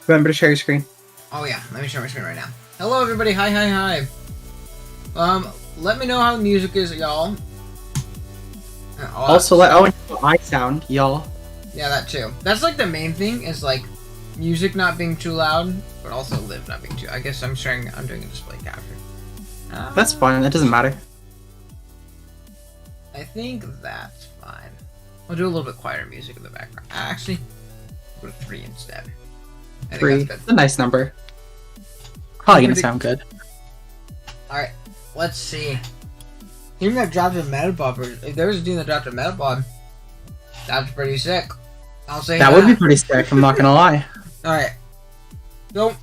Remember to share your screen. Oh yeah, let me share my screen right now. Hello everybody, hi. Let me know how the music is, y'all. Also, let Owen know how I sound, y'all. Yeah, that too. That's like the main thing is like music not being too loud, but also Liv not being too. I guess I'm doing a display capture. That's fine. That doesn't matter. I think that's fine. I'll do a little bit quieter music in the background. Actually, go to 3 instead. I think 3. that's good. It's a nice number. Probably gonna sound good. Alright, let's see. Team that dropped a meta bomb, if there was a team that dropped a meta bomb, that's pretty sick. I'll say that. That would be pretty sick, I'm not gonna lie. Alright. So,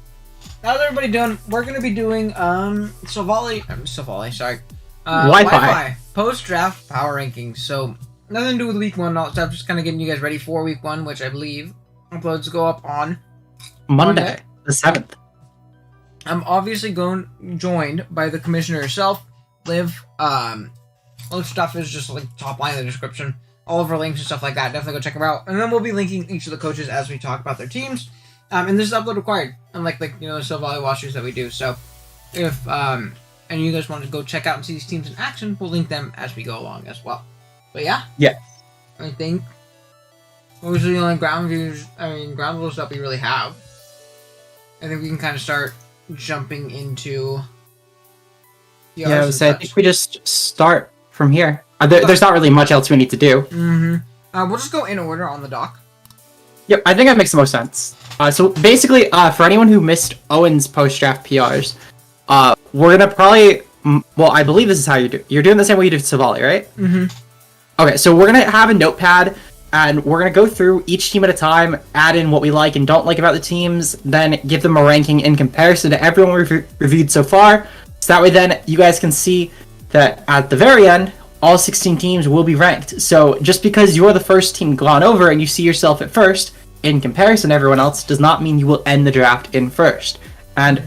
how's everybody doing? We're gonna be doing, Savali, sorry. Wi-Fi. Post-draft power rankings. So, nothing to do with week 1, all stuff, just kind of getting you guys ready for week 1, which I believe uploads go up on Monday, the 7th. I'm obviously joined by the commissioner herself, Liv. All the stuff is just like top line in the description. All of our links and stuff like that. Definitely go check them out. And then we'll be linking each of the coaches as we talk about their teams. And this is upload required, unlike the Still Volley watchers that we do. So if any of you guys want to go check out and see these teams in action, we'll link them as we go along as well. But yeah. Yeah. I think those are the only ground rules that we really have. I think we can kind of start jumping into I think we just start from here. There's not really much else we need to do. We'll just go in order on the dock. Yep, I think that makes the most sense. So basically, for anyone who missed Owen's post-draft PRs, we're gonna probably, well, I believe this is how you're doing the same way you did Savali, right? Okay, so we're gonna have a notepad, and we're gonna go through each team at a time, add in what we like and don't like about the teams, then give them a ranking in comparison to everyone we've reviewed so far. So that way then you guys can see that at the very end, all 16 teams will be ranked. So just because you're the first team gone over and you see yourself at first, in comparison to everyone else, does not mean you will end the draft in first. And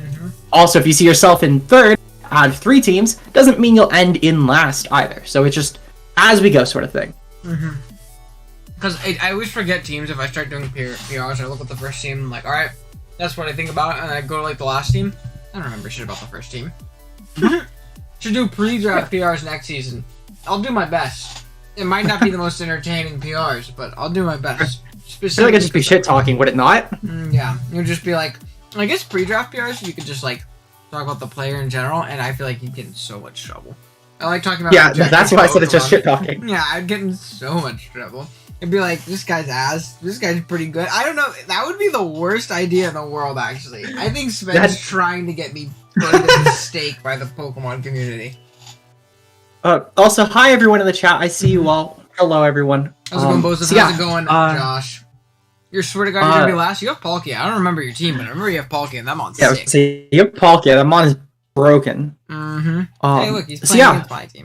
also, if you see yourself in third out of 3 teams, doesn't mean you'll end in last either. So it's just as we go sort of thing. Because I always forget teams if I start doing PRs. I look at the first team, I'm like, alright, that's what I think about, and I go to like the last team. I don't remember shit about the first team. Should do pre-draft PRs next season. I'll do my best. It might not be the most entertaining PRs, but I'll do my best. I feel like it'd just be shit talking, would it not? Yeah, it would just be like, I guess pre-draft PRs, you could just like talk about the player in general, and I feel like you'd get in so much trouble. I like talking about. Yeah, that's why I said it's just shit talking. Yeah, I'd get in so much trouble. It'd be like, this guy's ass. This guy's pretty good. I don't know. That would be the worst idea in the world, actually. I think Sven's trying to get me put in the stake by the Pokemon community. Also, hi everyone in the chat. I see you all. Hello, everyone. How's it going, Bozef? How's it going, Josh? You swear to God you're gonna be last? You have Palkia. I don't remember your team, but I remember you have Palkia, and that mon's sick. Yeah, see, you have Palkia. That mon is broken. Hey, look, he's playing against my team.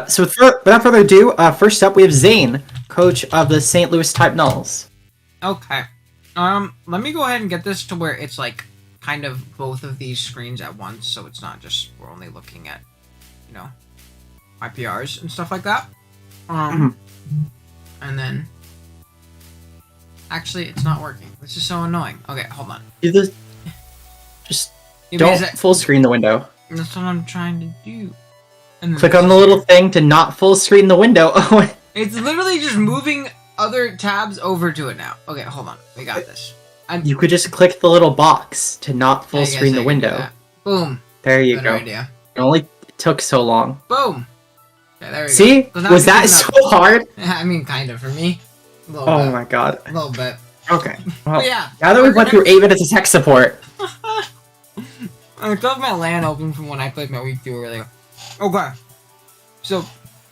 So without further ado, first up we have Zane, coach of the St. Louis Type Nulls. Okay. Let me go ahead and get this to where it's like kind of both of these screens at once, so it's not just we're only looking at, my PRs and stuff like that. And then actually it's not working. This is so annoying. Okay, hold on. Just don't full screen the window. That's what I'm trying to do. Click on the little thing to not full screen the window. It's literally just moving other tabs over to it now. Okay, hold on. We got this. You could just click the little box to not full screen the window. Boom. There you go. Idea. It only took so long. Boom. Okay, there we go. See? Was that so hard? I mean, kind of for me. Oh my god. A little bit. Okay. Well, yeah. Now that we went through 8 minutes of tech support. I still have my LAN open from when I played my week 2 earlier. Okay. So,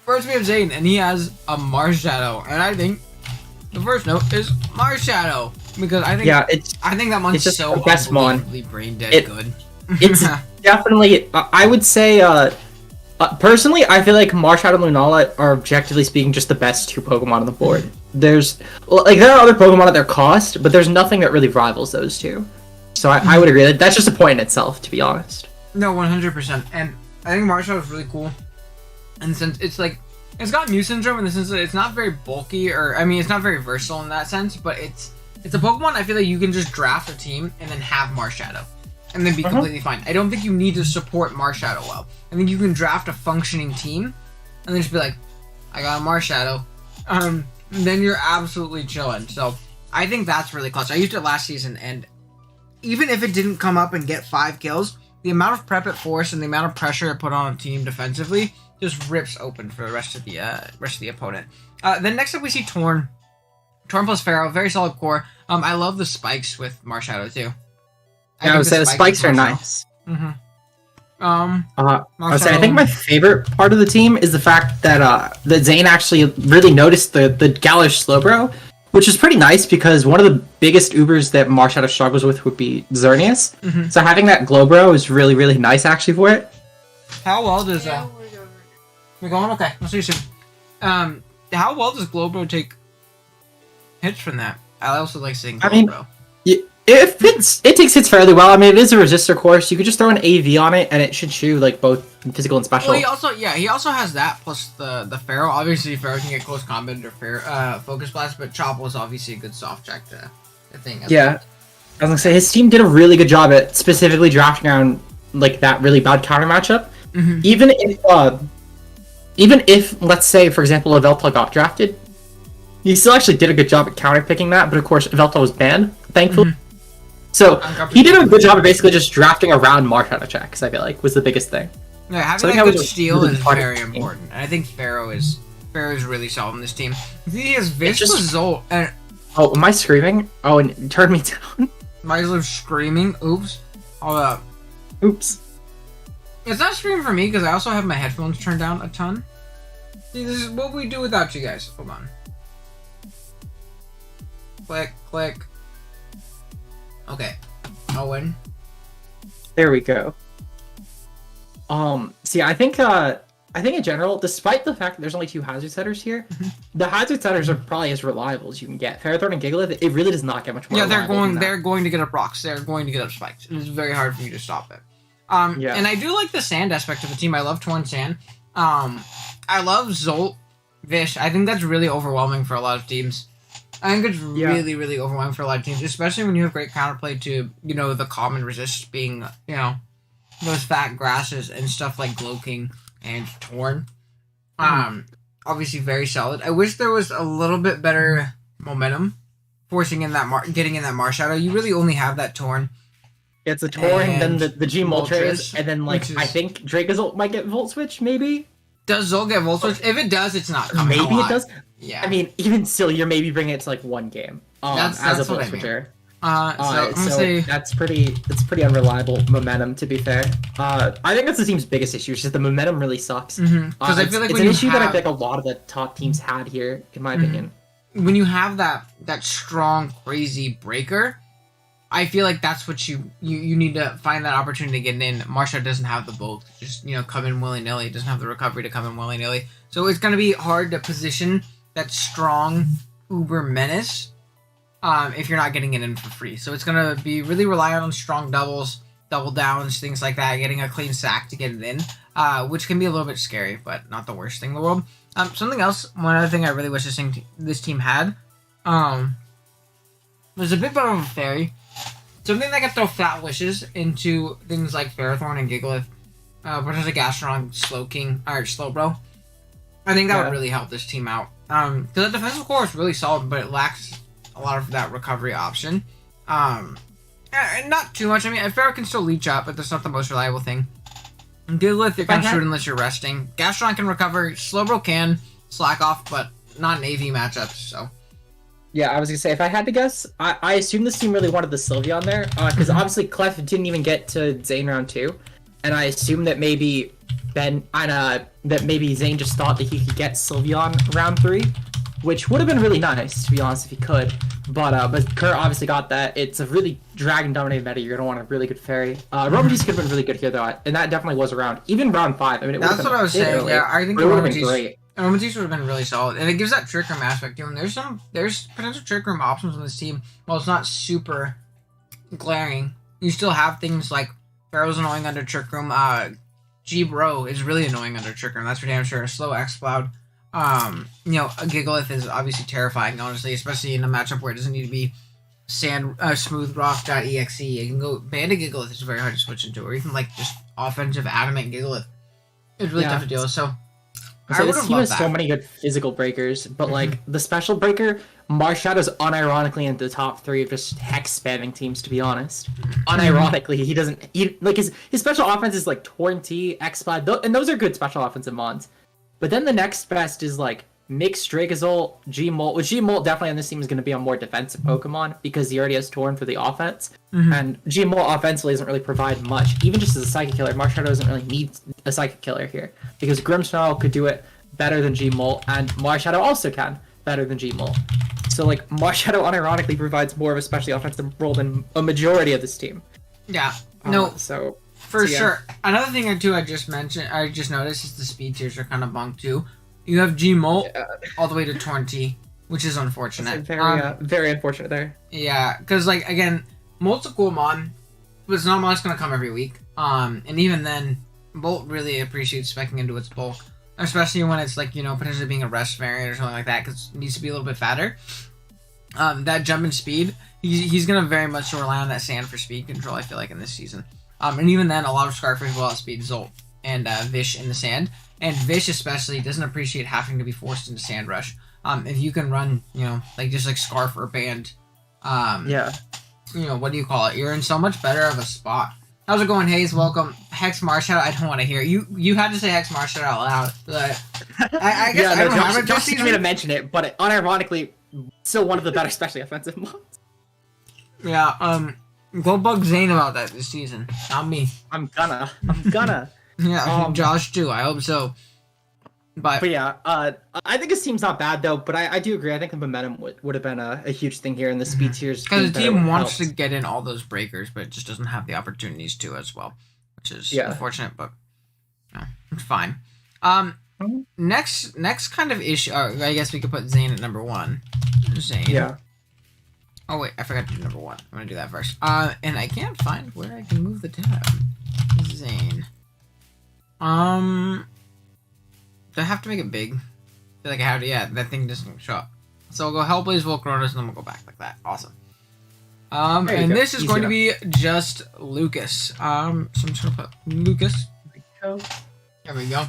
first we have Zane, and he has a Marshadow, and I think the first note is Marshadow, because I think that mon's just so the best mon. Brain dead good. It's definitely, I would say, personally, I feel like Marshadow and Lunala are objectively speaking just the best 2 Pokemon on the board. There are other Pokemon at their cost, but there's nothing that really rivals those 2. So I would agree that that's just a point in itself, to be honest. No, 100%. And I think Marshadow is really cool. And since it's like, it's got Mew Syndrome in the sense that it's not very bulky, or, I mean, it's not very versatile in that sense, but it's It's a Pokemon I feel like you can just draft a team and then have Marshadow. And then be completely fine. I don't think you need to support Marshadow well. I think you can draft a functioning team and then just be like, I got a Marshadow. Then you're absolutely chilling. So I think that's really clutch. I used it last season, and even if it didn't come up and get 5 kills, the amount of prep it forced and the amount of pressure it put on a team defensively just rips open for the rest of the opponent. Then next up we see Torn. Torn plus Pharaoh, very solid core. I love the spikes with Marshadow too. I would say the spikes are nice. Mm-hmm. I would say I think my favorite part of the team is the fact that that Zane actually really noticed the Galish Slowbro, which is pretty nice because one of the biggest Ubers that Marshadow struggles with would be Xerneas. Mm-hmm. So having that Glowbro is really, really nice actually for it. How well does we're going? Okay, we'll see you soon. How well does Glowbro take hits from that? I also like seeing Glowbro. It takes hits fairly well. I mean, it is a resistor course. You could just throw an AV on it, and it should shoot like both physical and special. Well, he also has that plus the Pharaoh. Obviously, Pharaoh can get close combat or focus blast, but Chop was obviously a good soft check to the thing. Yeah, I was gonna say his team did a really good job at specifically drafting around like that really bad counter matchup. Mm-hmm. Even if let's say for example Velta got drafted, he still actually did a good job at counter picking that. But of course, Velta was banned, thankfully. Mm-hmm. So he did a good job of basically just drafting around Marshadow checks. I feel like was the biggest thing. Yeah, having that good steal is very important. And I think Pharaoh is really solid in this team. He has Vish with Zolt. And oh, am I screaming? Oh, and it turned me down. Mysler's screaming. Oops. Hold up. Oops. It's not screaming for me because I also have my headphones turned down a ton. See, this is what we do without you guys. Hold on. Click, click. Okay, Owen. There we go. See, I think in general, despite the fact that there's only 2 hazard setters here, the hazard setters are probably as reliable as you can get. Ferrothorn and Gigalith, it really does not get much more. Yeah, they're going to get up rocks. They're going to get up spikes. It's very hard for you to stop it. Yeah. And I do like the sand aspect of the team. I love Torn Sand. I love Zolt, Vish. I think that's really overwhelming for a lot of teams. I think it's really, really overwhelming for a lot of teams, especially when you have great counterplay to, the common resist being, those fat grasses and stuff like Glowking and Torn. Obviously very solid. I wish there was a little bit better momentum forcing in that getting in that Marshadow. You really only have that Torn. It's a Torn, and then the G Moltres, and then I think Dracozolt might get Volt Switch, maybe? Does Zolt get Volt Switch? If it does, it's not coming Maybe alive. It does. Yeah. I mean, even still, you're maybe bringing it to like 1 game that's as a what Volt I mean. Switcher. So I'm gonna say that's pretty unreliable momentum, to be fair. I think that's the team's biggest issue, is just the momentum really sucks. Because I feel like it's an issue that I think a lot of the top teams had here, in my opinion. When you have that strong, crazy breaker, I feel like that's what you need to find that opportunity to get in. Marsha doesn't have the both, just come in willy nilly. Doesn't have the recovery to come in willy nilly. So it's gonna be hard to position that strong uber menace if you're not getting it in for free. So it's going to be really reliant on strong doubles, double downs, things like that, getting a clean sack to get it in, which can be a little bit scary, but not the worst thing in the world. Something else, one other thing I really wish this team had, was a bit better of a fairy. Something that can throw fat wishes into things like Ferrothorn and Gigalith, potentially Gastron, Slowking, or Slowbro. I think that would really help this team out. Because the defensive core is really solid, but it lacks a lot of that recovery option. And not too much. I mean, Pharaoh can still leech up, but that's not the most reliable thing. Gigalith, you're going to shoot unless you're resting. Gastron can recover. Slowbro can slack off, but not in AV matchups, so. Yeah, I was going to say, if I had to guess, I assume this team really wanted the Sylvia on there, because obviously Clef didn't even get to Zane round 2, and I assume that maybe Zane just thought that he could get Sylveon round 3, which would have been really nice, to be honest, if he could. But Kurt obviously got that. It's a really dragon-dominated meta. You're going to want a really good fairy. Romageese could have been really good here, though, and that definitely was around. Even round 5. I mean, that's what I was saying. Yeah, I think it would have been great. Romageese would have been really solid, and it gives that Trick Room aspect too. And there's potential Trick Room options on this team. While it's not super glaring, you still have things like Pharaoh's annoying under Trick Room. G-Bro is really annoying under Trick Room. That's for damn sure. Slow X-Cloud. A Gigalith is obviously terrifying, honestly, especially in a matchup where it doesn't need to be smoothrock.exe. You can go Bandit Gigalith is very hard to switch into, or even like just offensive adamant Gigalith. It's really tough to deal with. So so this team has so many good physical breakers, but like the special breaker, Marshadow's unironically in the top 3 of just hex spamming teams. To be honest, unironically, he doesn't. Like his special offense is like Torn T, X5, and those are good special offensive mons. But then the next best is like Mixed Dragazole, G-Molt, which G-Molt definitely on this team is going to be on more defensive Pokemon because he already has Torn for the offense. And G-Molt offensively doesn't really provide much. Even just as a Psychic Killer, Marshadow doesn't really need a Psychic Killer here because Grimmsnarl could do it better than G-Molt, and Marshadow also can better than G-Molt. So, like, Marshadow unironically provides more of a specially offensive role than a majority of this team. Yeah. No. So for sure. Another thing, too, I just noticed is the speed tiers are kind of bunked, too. You have G-Molt all the way to Torn T, which is unfortunate. Very unfortunate there. Yeah, because, like, again, Molt's a cool mon, but it's not much going to come every week. And even then, Bolt really appreciates specking into its bulk, especially when it's, like, you know, potentially being a rest variant or something like that, because it needs to be a little bit fatter. That jump in speed, he's going to very much rely on that sand for speed control, I feel like, in this season. And even then, a lot of Scarfish will outspeed Zolt and Vish in the sand. And Vish especially doesn't appreciate having to be forced into Sand Rush. If you can run, you know, like just like Scarf or Band, you know, what do you call it? You're in so much better of a spot. How's it going, Hayes? Welcome. Hex Marshadow, I don't want to hear it. You had to say Hex Marshadow out loud. But I guess I don't have it this season. Me to mention it, but unironically, still one of the better specially offensive mons. Yeah, go bug Zane about that this season. Not me. I'm gonna. Yeah, Josh too. I hope so. But yeah, I think his team's not bad though. But I do agree. I think the momentum would have been a huge thing here in the speed tiers. Because the team wants to get in all those breakers, but it just doesn't have the opportunities to as well, which is unfortunate. But no, it's fine. Next kind of issue. I guess we could put Zane at number 1. Zane. Yeah. Oh wait, I forgot to do number 1. I'm gonna do that first. And I can't find where I can move the tab. Zane. Do I have to make it big? I feel like I have to. Yeah, that thing doesn't show up. So we'll go Hellblaze, Volcaronis, and then we'll go back like that. Awesome. And this is going to be just Lucas. So I'm just gonna put Lucas. There we go.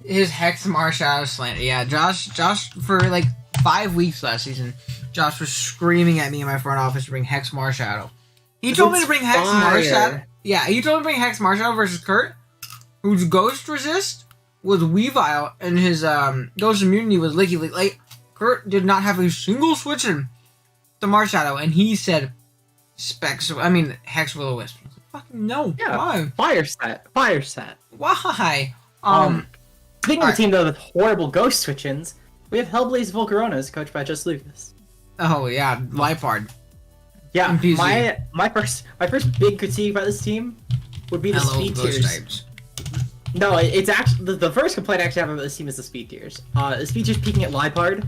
His Hex Marshadow Slant. Yeah, Josh for like 5 weeks last season, Josh was screaming at me in my front office to bring Hex Marshadow. He told me to bring Hex Marshadow. Yeah, he told me to bring Hex Marshadow versus Kurt, whose Ghost Resist was Weavile, and his Ghost Immunity was Licky Lick. Like, Kurt did not have a single switch in to Marshadow, and he said Hex Will-O-Wisp. I was like, fucking no. Yeah, why? Fire set. Why? Speaking of a team though with horrible Ghost switch-ins, we have Hellblaze Volcaronis, coached by Just Lucas. Oh yeah, Lipard. Yeah, my first big critique about this team would be the speed tiers. No, it's actually the first complaint I actually have about this team is the speed tiers. The speed tiers peaking at Lipard,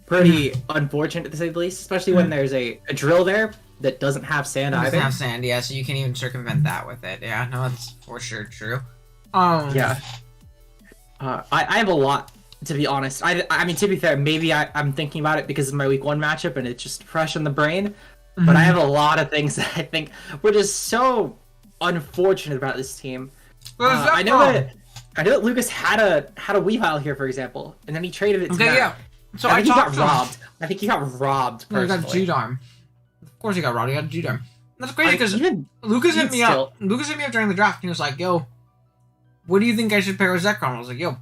pretty unfortunate to say the least, especially when there's a drill there that doesn't have sand either. Doesn't have sand, yeah, so you can even circumvent that with it. Yeah, no, that's for sure true. Yeah. I have a lot, to be honest. I mean, to be fair, maybe I'm thinking about it because of my week 1 matchup and it's just fresh in the brain. But I have a lot of things that I think were just so unfortunate about this team. I know that Lucas had a Weavile here, for example, and then he traded it to Matt. Yeah. So I think he got robbed. I think he got robbed personally. No, he got G-Darm. Of course he got robbed. He got G-Darm. That's crazy because Lucas hit me up. Lucas hit me up during the draft and he was like, yo, what do you think I should pair with Zekrom? I was like, yo,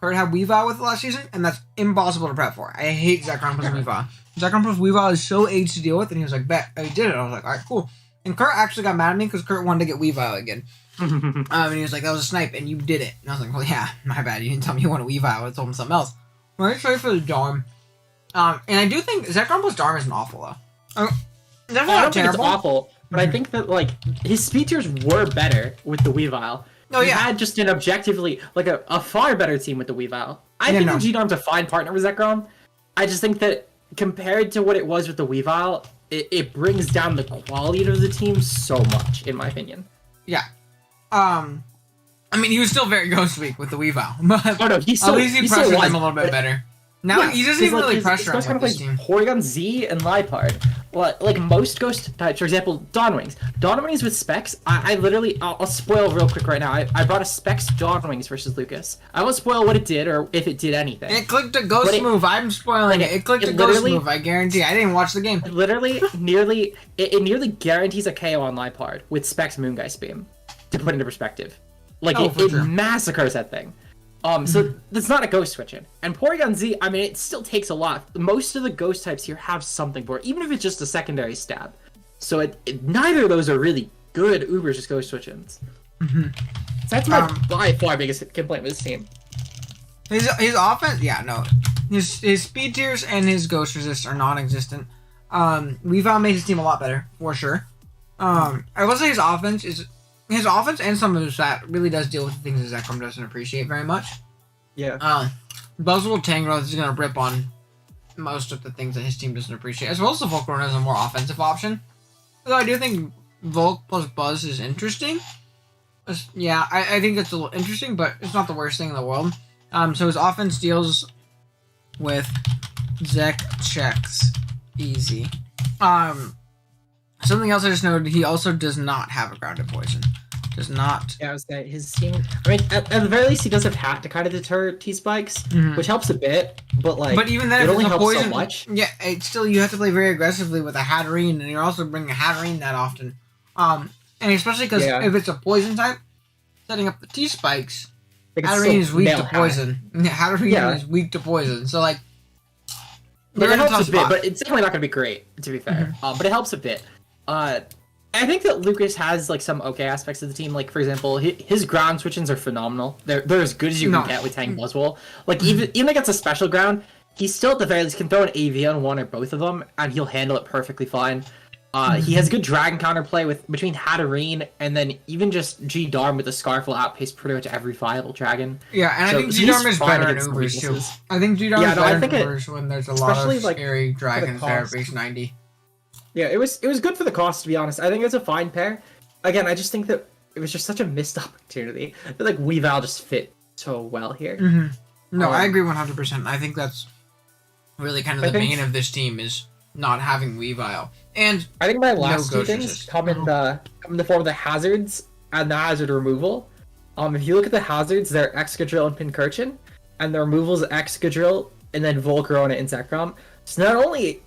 Kurt had Weavile with it last season, and that's impossible to prep for. I hate Zekrom plus Weavile. Zekrom plus Weavile is so age to deal with, and he was like, bet. I did it. I was like, all right, cool. And Kurt actually got mad at me because Kurt wanted to get Weavile again. And he was like, that was a snipe, and you did it. And I was like, well, yeah, my bad. You didn't tell me you want a Weavile. I told him something else. We're excited for the Darm. And I do think Zekrom plus Darm isn't awful, though. Definitely I don't think it's awful, but I think that, like, his speed tiers were better with the Weavile. Oh, he had just an objectively, like, a far better team with the Weavile. I think the G-Darm's a fine partner with Zekrom. I just think that compared to what it was with the Weavile, it brings down the quality of the team so much, in my opinion. Yeah. I mean, he was still very Ghost Weak with the Weavile. But oh, no, at least he pressured them a little bit better. Now Yeah, he doesn't 'cause, even like, really his pressure ghost him kind with of this plays team. Porygon Z and Lipard. Well, like most ghost types, for example, Dawnwings. Dawnwings with specs, I literally, I'll spoil real quick right now. I brought a specs Dawnwings versus Lucas. I won't spoil what it did or if it did anything. It clicked a ghost move. I'm spoiling it. It clicked a ghost move. I guarantee. I didn't watch the game. Literally, it nearly guarantees a KO on Lipard with specs Moongeist Beam. To put into perspective, like it sure. massacres that thing. So that's not a ghost switching. And Porygon Z, I mean, it still takes a lot. Most of the ghost types here have something for it, even if it's just a secondary stab. So neither of those are really good Ubers just ghost switchings. So that's my by far biggest complaint with this team. His offense, yeah, no, his speed tiers and his ghost resist are non-existent. We found made his team a lot better for sure. I will say his offense and some of his stat really does deal with the things that Zekrom doesn't appreciate very much. Yeah. Buzzwole Tangrowth is gonna rip on most of the things that his team doesn't appreciate, as well as the Volcarona is a more offensive option. Although I do think Volk plus Buzz is interesting. Yeah, I think it's a little interesting, but it's not the worst thing in the world. So his offense deals with Zek checks easy. Something else I just noted, he also does not have a grounded poison. Does not. Yeah, I was saying his team. I mean, at the very least, he does have Hat to kind of deter T-Spikes, which helps a bit. But like, but even then, it if only it's a helps poison, so much. Yeah, it's still you have to play very aggressively with a Hatterene, and you're also bringing a Hatterene that often. And especially because if it's a poison type, setting up the T-Spikes, Hatterene is weak to poison. Hatterene is weak to poison. So like, it helps a bit, but it's definitely not going to be great, to be fair. But it helps a bit. I think that Lucas has like some okay aspects of the team. Like for example, his ground switchings are phenomenal. They're as good as you can get with Tang Buzzwole. Like even against a special ground, he still at the very least can throw an AV on one or both of them, and he'll handle it perfectly fine. He has good dragon counterplay between Hatterene and then even just G-Darm with the Scarf will outpace pretty much every viable dragon. Yeah, and I think G-Darm is better in Ubers too. I think G-Darm is better in Ubers when there's a lot of scary dragons there at base 90. Yeah, it was good for the cost, to be honest. I think it's a fine pair. Again, I just think that it was just such a missed opportunity. I feel like Weavile just fit so well here. No, I agree 100%. I think that's really kind of the bane of this team is not having Weavile. And I think my last two things come in the form of the hazards and the hazard removal. If you look at the hazards, they're Excadrill and Pincurchin, and the removals Excadrill and then Volcarona and Zekrom. So not only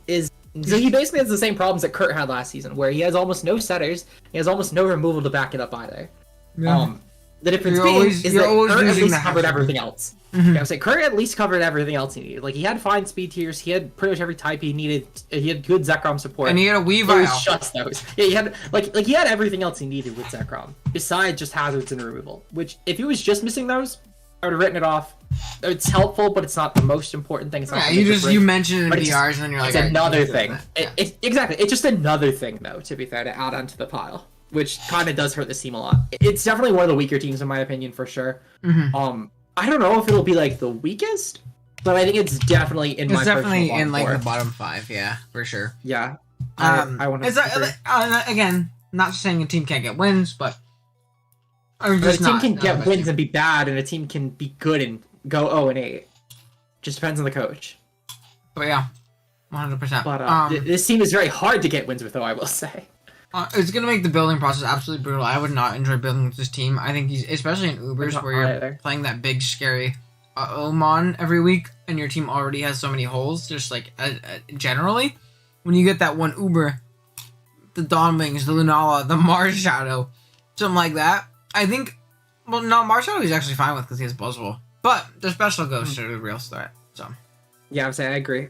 so he basically has the same problems that Kurt had last season, where he has almost no setters, he has almost no removal to back it up either. Yeah. The difference is that Kurt at least covered everything else. Yeah, I would say Kurt at least covered everything else he needed. Like he had fine speed tiers, he had pretty much every type he needed. He had good Zekrom support, and he had a Weavile. It was just those. Yeah, he had like he had everything else he needed with Zekrom, besides just hazards and removal. Which if he was just missing those, I would have written it off. It's helpful, but it's not the most important thing. It's not you mentioned it in PRs, and then you're like, it's another thing. Exactly, it's just another thing, though. To be fair, to add onto the pile, which kind of does hurt this team a lot. It's definitely one of the weaker teams, in my opinion, for sure. I don't know if it'll be like the weakest, but I think it's definitely in my definitely in like the bottom 5. Yeah, for sure. Yeah, I want to. Again, not saying a team can't get wins, but a team can get wins and be bad, and a team can be good and go 0-8. Just depends on the coach. But yeah, 100%. But this team is very hard to get wins with, though, I will say. It's gonna make the building process absolutely brutal. I would not enjoy building with this team. I think especially in Ubers where you're playing that big scary Omon every week, and your team already has so many holes. Just like generally, when you get that one Uber, the Dawnwings, the Lunala, the Marshadow, something like that. I think, well, no, Marshadow he's actually fine with because he has Buzzwole. But the special ghosts are the real threat. So yeah, I'm saying I agree.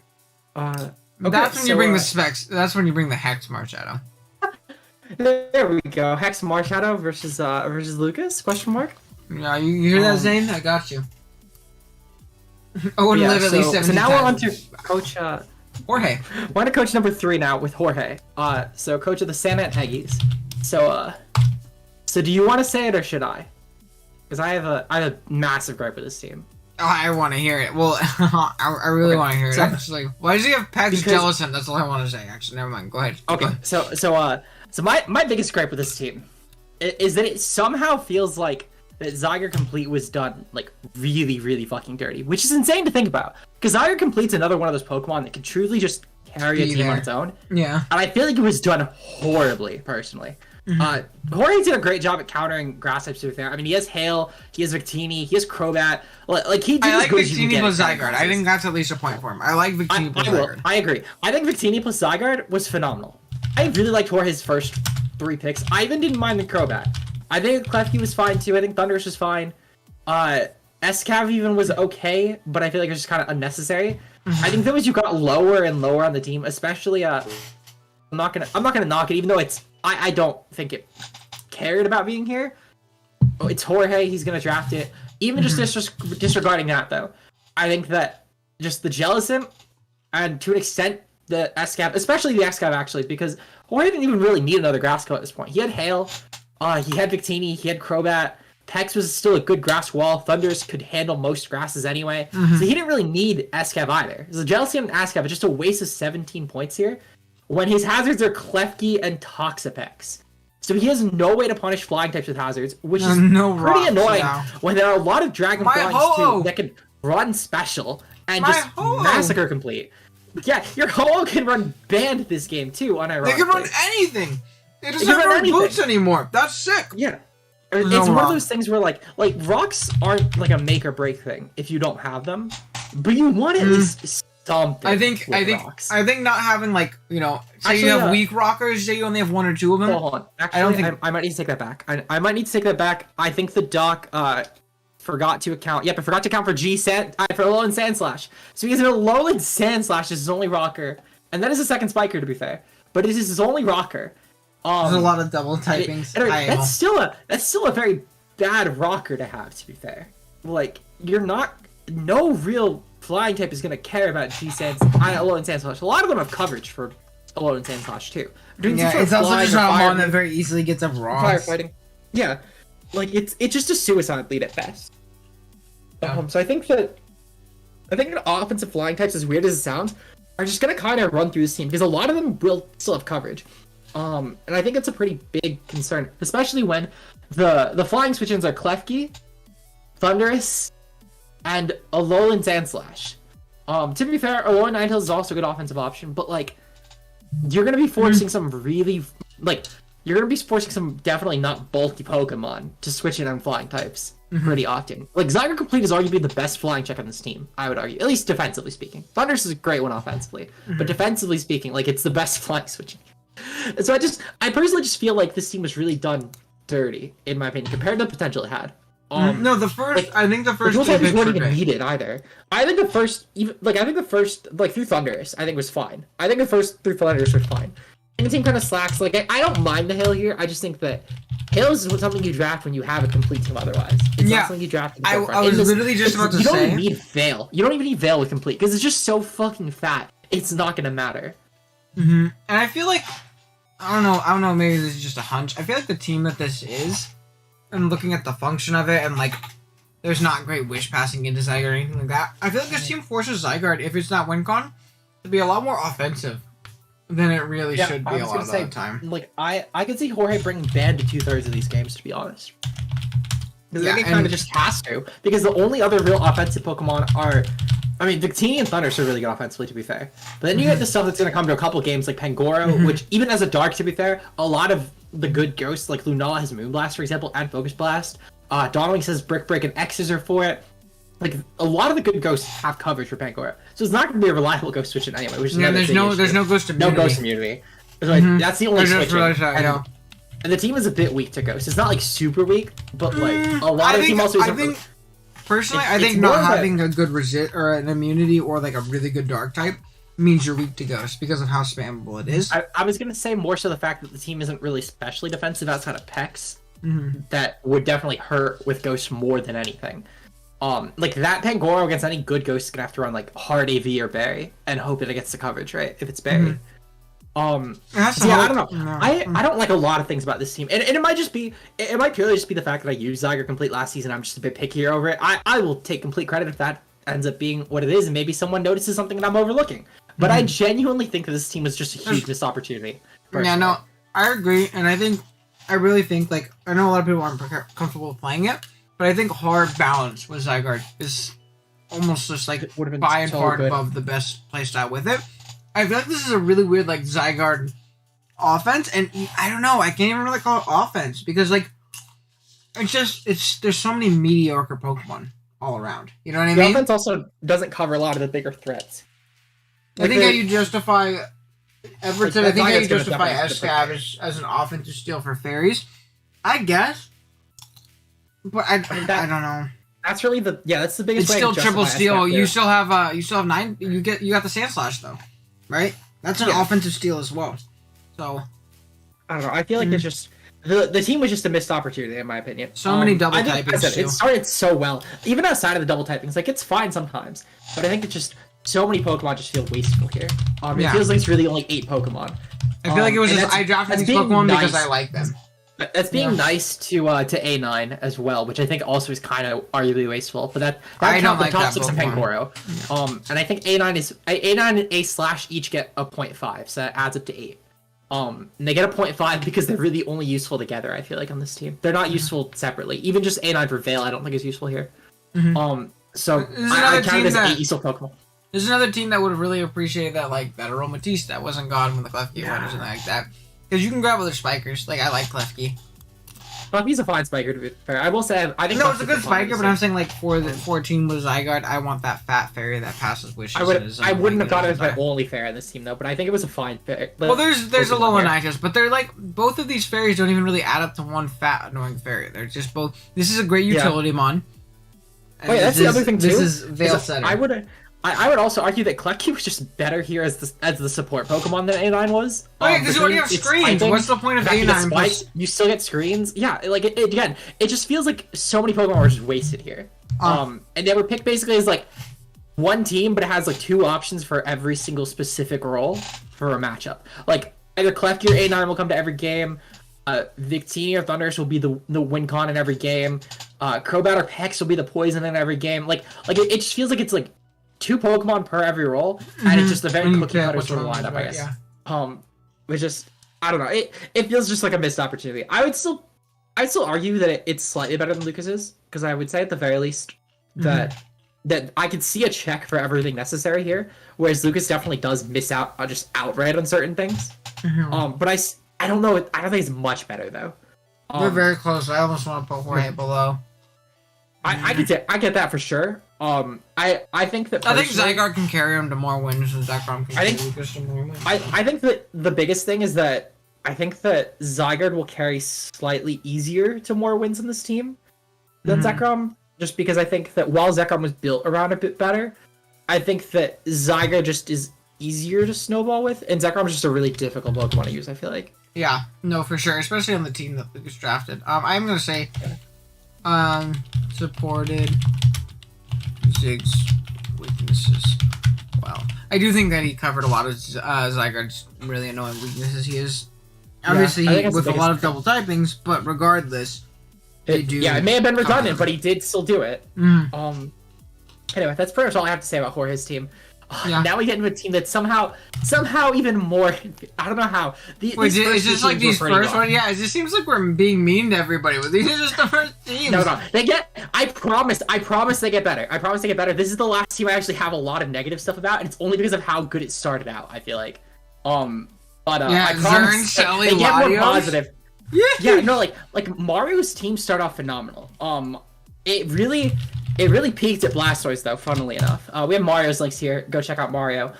Okay, that's when you bring the specs. That's when you bring the Hex Marshadow. There we go. Hex Marshadow versus Lucas? Question mark. Yeah, you hear that, Zane? I got you. I would live at least 70 So now times. we're on to Coach Jorge. We're on to Coach number 3 now with Jorge. So Coach of the Santa and Aggies. So do you want to say it or should I? Because I have a massive gripe with this team. Oh, I want to hear it. Well, I really want to hear it. Actually, why does he have Pax Jellicent? That's all I want to say. Actually, never mind. Go ahead. Okay. So my biggest gripe with this team is that it somehow feels like that Zyger Complete was done like really, really fucking dirty, which is insane to think about. Because Zyger Complete's another one of those Pokemon that can truly just carry a team on its own. Yeah. And I feel like it was done horribly, personally. Jorge did a great job at countering grass types. To be fair, I mean, he has Hail, he has Victini, he has Crobat. Like he did I like as good as you can Victini get plus at Zygarde. I think that's at least a point for him. I like Victini plus Zygarde. I agree. I think Victini plus Zygarde was phenomenal. I really liked Jorge's first 3 picks. I even didn't mind the Crobat. I think Klefki was fine too. I think Thundurus was fine. Escav even was okay, but I feel like it was just kind of unnecessary. I think that as you got lower and lower on the team, especially I'm not gonna knock it, even though I don't think it cared about being here. It's Jorge, he's gonna draft it. Even just disregarding that though, I think that just the Jellicent and to an extent the Escav, especially the Escav actually, because Jorge didn't even really need another grass coat at this point. He had Hail, he had Victini, he had Crobat. Pex was still a good grass wall. Thundurus could handle most grasses anyway. So he didn't really need Escav either. So Jellicent and Escav are just a waste of 17 points here when his hazards are Klefki and Toxapex. So he has no way to punish flying types with hazards, which is pretty annoying when there are a lot of Dragon Flies too that can run special and just massacre complete. Yeah, your Ho-Oh can run banned this game too, unironically. They can run anything! It doesn't have run boots anymore! That's sick! Yeah. It's one of those things where like rocks aren't like a make or break thing if you don't have them, but you want at least something. I think not having like, you know, say you have weak rockers, say you only have 1 or 2 of them. Hold on. Actually, I might need to take that back. I might need to take that back. I think the doc forgot to account. Yep, I forgot to account for for Alolan Sandslash. So because Alolan Sandslash is his only rocker, and that is a second spiker to be fair, but it is his only rocker. There's a lot of double typings. That's still a very bad rocker to have, to be fair. Like, no real flying type is going to care about Alolan Sandslash. A lot of them have coverage for Alolan Sandslash, too. Yeah, it's also just not one that very easily gets up rocks. Firefighting. Yeah. Like, it's just a suicide lead at best. So I think that offensive flying types, as weird as it sounds, are just going to kind of run through this team, because a lot of them will still have coverage. And I think it's a pretty big concern, especially when the flying switch-ins are Klefki, Thundurus, and Alolan Sandslash. To be fair, Alolan Ninetales is also a good offensive option, but like, you're gonna be forcing some definitely not bulky Pokemon to switch in on flying types pretty often. Like, Zyger Complete is arguably the best flying check on this team, I would argue, at least defensively speaking. Thundurus is a great one offensively, but defensively speaking, like, it's the best flying switching. So I personally just feel like this team was really done dirty, in my opinion, compared to the potential it had. I think the first two picks weren't even needed either. I think the first, through Thundurus, I think was fine. I think the first 3 Thundurus were fine. And the team kind of slacks. Like, I don't mind the Hail here. I just think that Hail is something you draft when you have a complete team otherwise. It's not something you draft. I was literally just about to say. You don't even need Veil. You don't even need Veil with complete, because it's just so fucking fat. It's not going to matter. And I feel like, I don't know, maybe this is just a hunch. I feel like the team that this is, and looking at the function of it, and like, there's not great wish passing into Zygarde or anything like that. I feel like this team forces Zygarde, if it's not WinCon, to be a lot more offensive than it really should be a lot of the time. Like, I could see Jorge bringing ban to 2/3 of these games, to be honest. Because then he kind of just has to. Because the only other real offensive Pokemon are... I mean, Victini and Thundurus are really good offensively, to be fair. But then you get the stuff that's going to come to a couple games, like Pangoro, which, even as a Dark, to be fair, a lot of the good ghosts, like Lunala has Moonblast, for example, and Focus Blast. Dawnwing says Brick Break and X's are for it. Like, a lot of the good ghosts have coverage for Pangoro. So it's not going to be a reliable ghost switch in anyway, which is there's no ghost immunity. No ghost immunity. That's the only switch. And the team is a bit weak to ghost. It's not, like, super weak, but, like, a lot of the team also isn't... Personally, I think not having a good resist or an immunity or like a really good dark type means you're weak to ghost because of how spammable it is. I was gonna say more so the fact that the team isn't really specially defensive outside of Pex. That would definitely hurt with ghost more than anything. Like that Pangoro against any good ghost is gonna have to run like hard AV or Berry and hope that it gets the coverage, right? If it's Berry. I don't know. No. I don't like a lot of things about this team, and it might purely just be the fact that I used Zyger Complete last season. I'm just a bit pickier over it. I will take complete credit if that ends up being what it is, and maybe someone notices something that I'm overlooking. But I genuinely think that this team is just a huge missed opportunity. Personally. Yeah, no, I agree, and I really think like I know a lot of people aren't comfortable playing it, but but I think hard balance with Zygarde is almost just like Would have been by and so far good. above the best playstyle with it. I feel like this is a really weird like Zygarde offense, and I don't know, I can't even really call it offense because like there's so many mediocre Pokemon all around. You know what I The mean? offense also doesn't cover a lot of the bigger threats. I think how you justify Everton. I think how you Zygarde's gonna justify definitely Escab as an offensive steal for fairies. I guess, but I don't know. That's really that's the biggest. It's way still to triple justify steal. Escap You there. still have 9. You got the Sand Slash though, right? That's an offensive steal as well. So I don't know. I feel like it's just the team was just a missed opportunity in my opinion. So many double I think, typings, I said, too. it started so well, even outside of the double typings. Like it's fine sometimes, but I think it's just so many Pokemon just feel wasteful here. It feels like it's really only 8 Pokemon. I feel like it was and just I drafted these being Pokemon because nice. I like them. That's being nice to A9 as well, which I think also is kind of arguably wasteful. But that I don't count the like top that 6 in Pokemon. Pangoro. And I think A9 and A slash each get a 0.5, so that adds up to 8. And they get a 0.5 because they're really only useful together. I feel like on this team, they're not useful separately. Even just A9 for Veil, I don't think is useful here. So I count it as 8 useful Pokemon. There's another team that would have really appreciated that, like that Aromatisse that wasn't gone when the Klefki went or something like that. Because you can grab other spikers. Like I like Klefki. He's a fine spiker to be fair. I will say I think No, it's a good spiker, but I'm saying like for the 14 with Zygarde, I want that fat fairy that passes wishes. I wouldn't have thought it was my only fairy in this team though, but I think it was a fine fairy. Well, there's a Alolan but they're like both of these fairies don't even really add up to one fat annoying fairy. They're just both. This is a great utility mon. Wait, that's the other thing too. This is Veil Setter. I would also argue that Klefki was just better here as the support Pokemon than A9 was. Oh yeah, because you already have screens. What's the point of A9 plus? You still get screens. Yeah, like again, it just feels like so many Pokemon were just wasted here. And they were picked basically as like one team, but it has like 2 options for every single specific role for a matchup. Like either Klefki or A9 will come to every game. Victini or Thundurus will be the win con in every game. Crobat or Pex will be the poison in every game. Like it just feels like it's like 2 Pokemon per every role, and it's just a very cookie cutter sort of lineup, I guess. Yeah. Which just I don't know. It feels just like a missed opportunity. I'd still argue that it's slightly better than Lucas's, because I would say at the very least that I could see a check for everything necessary here, whereas Lucas definitely does miss out just outright on certain things. But I don't know. I don't think it's much better though. They're very close. I almost want to put Jorge below. I get that for sure. I think that I think Zygarde can carry him to more wins than Zekrom can carry Lucas to more wins. I think that the biggest thing is that I think that Zygarde will carry slightly easier to more wins in this team than Zekrom, just because I think that while Zekrom was built around a bit better, I think that Zygarde just is easier to snowball with, and Zekrom is just a really difficult Pokemon to use, I feel like. Yeah, no, for sure, especially on the team that Lucas drafted. I'm gonna say, supported Zig's weaknesses. Well, I do think that he covered a lot of Zygarde's really annoying weaknesses. He is obviously with a lot of double typings, but regardless, it may have been redundant, but he did still do it. Anyway, that's pretty much all I have to say about Jorge's team. Now we get into a team that's somehow even more. I don't know how. Wait, is this like these first ones? Yeah, it just seems like we're being mean to everybody. But these are just the first teams. No. I promise they get better. I promise they get better. This is the last team I actually have a lot of negative stuff about, and it's only because of how good it started out. I feel like. I promise Shelly, they get more Latios? positive. Yeah, no, like Mario's team start off phenomenal. It really peaked at Blastoise though, funnily enough. We have Mario's links here. Go check out Mario.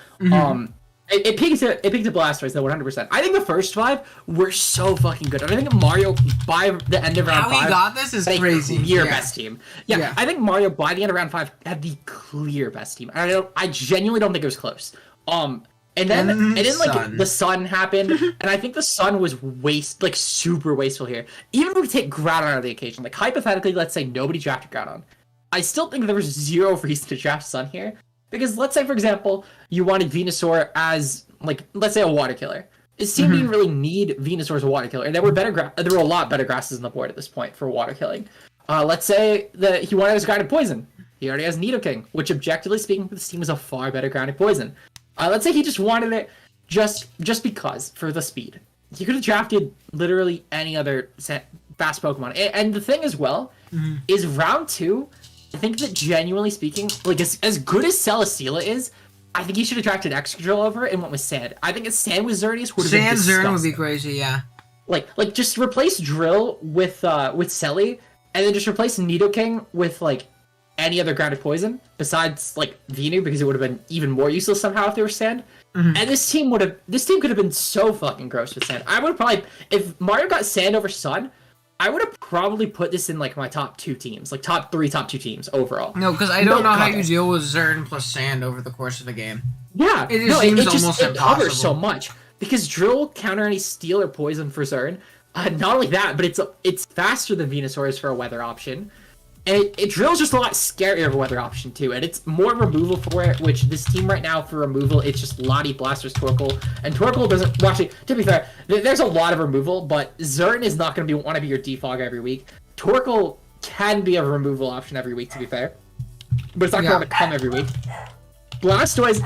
It peaked at Blastoise though, 100%. I think the first 5 were so fucking good. I think Mario by the end of round 5. How he got this is crazy. Clear best team. Yeah, I think Mario by the end of round 5 had the clear best team. I genuinely don't think it was close. And then like the sun happened, and I think the sun was super wasteful here. Even if we take Groudon out of the occasion, like hypothetically, let's say nobody drafted Groudon. I still think there was zero reason to draft Sun here, because let's say, for example, you wanted Venusaur as, like, let's say a water killer. This team didn't really need Venusaur as a water killer, and there were a lot better grasses on the board at this point for water killing. Let's say that he wanted his grounded poison. He already has Nidoking, which, objectively speaking, this team is a far better grounded poison. Let's say he just wanted it just because, for the speed. He could have drafted literally any other fast Pokemon. And the thing as well is round 2. I think that genuinely speaking, like as good as Celesteela is, I think he should have drafted Excadrill over it and went with Sand. I think a Sand with Xerneas would have been disgusting. Sand Zern would be crazy, yeah. Like just replace Drill with Selly, and then just replace Nidoking with like any other grounded poison besides like Venu, because it would have been even more useless somehow if there was Sand. And this team could have been so fucking gross with Sand. I would have probably, if Mario got Sand over Sun, I would have probably put this in like my top 2 teams, like top 2 teams overall. No, because I don't know how you deal with Zern plus Sand over the course of the game. Yeah, it seems almost impossible. Covers so much because Drill will counter any Steel or Poison for Zern. Not only that, but it's faster than Venusaur is for a weather option. And it Drill's just a lot scarier of a weather option too, and it's more removal for it, which this team right now for removal, it's just Lottie, Blasters, Torkoal, and Torkoal doesn't, well actually, to be fair, there's a lot of removal, but Zern is not going to want to be your defog every week. Torkoal can be a removal option every week, to be fair, but it's not going to come every week. Blastoise,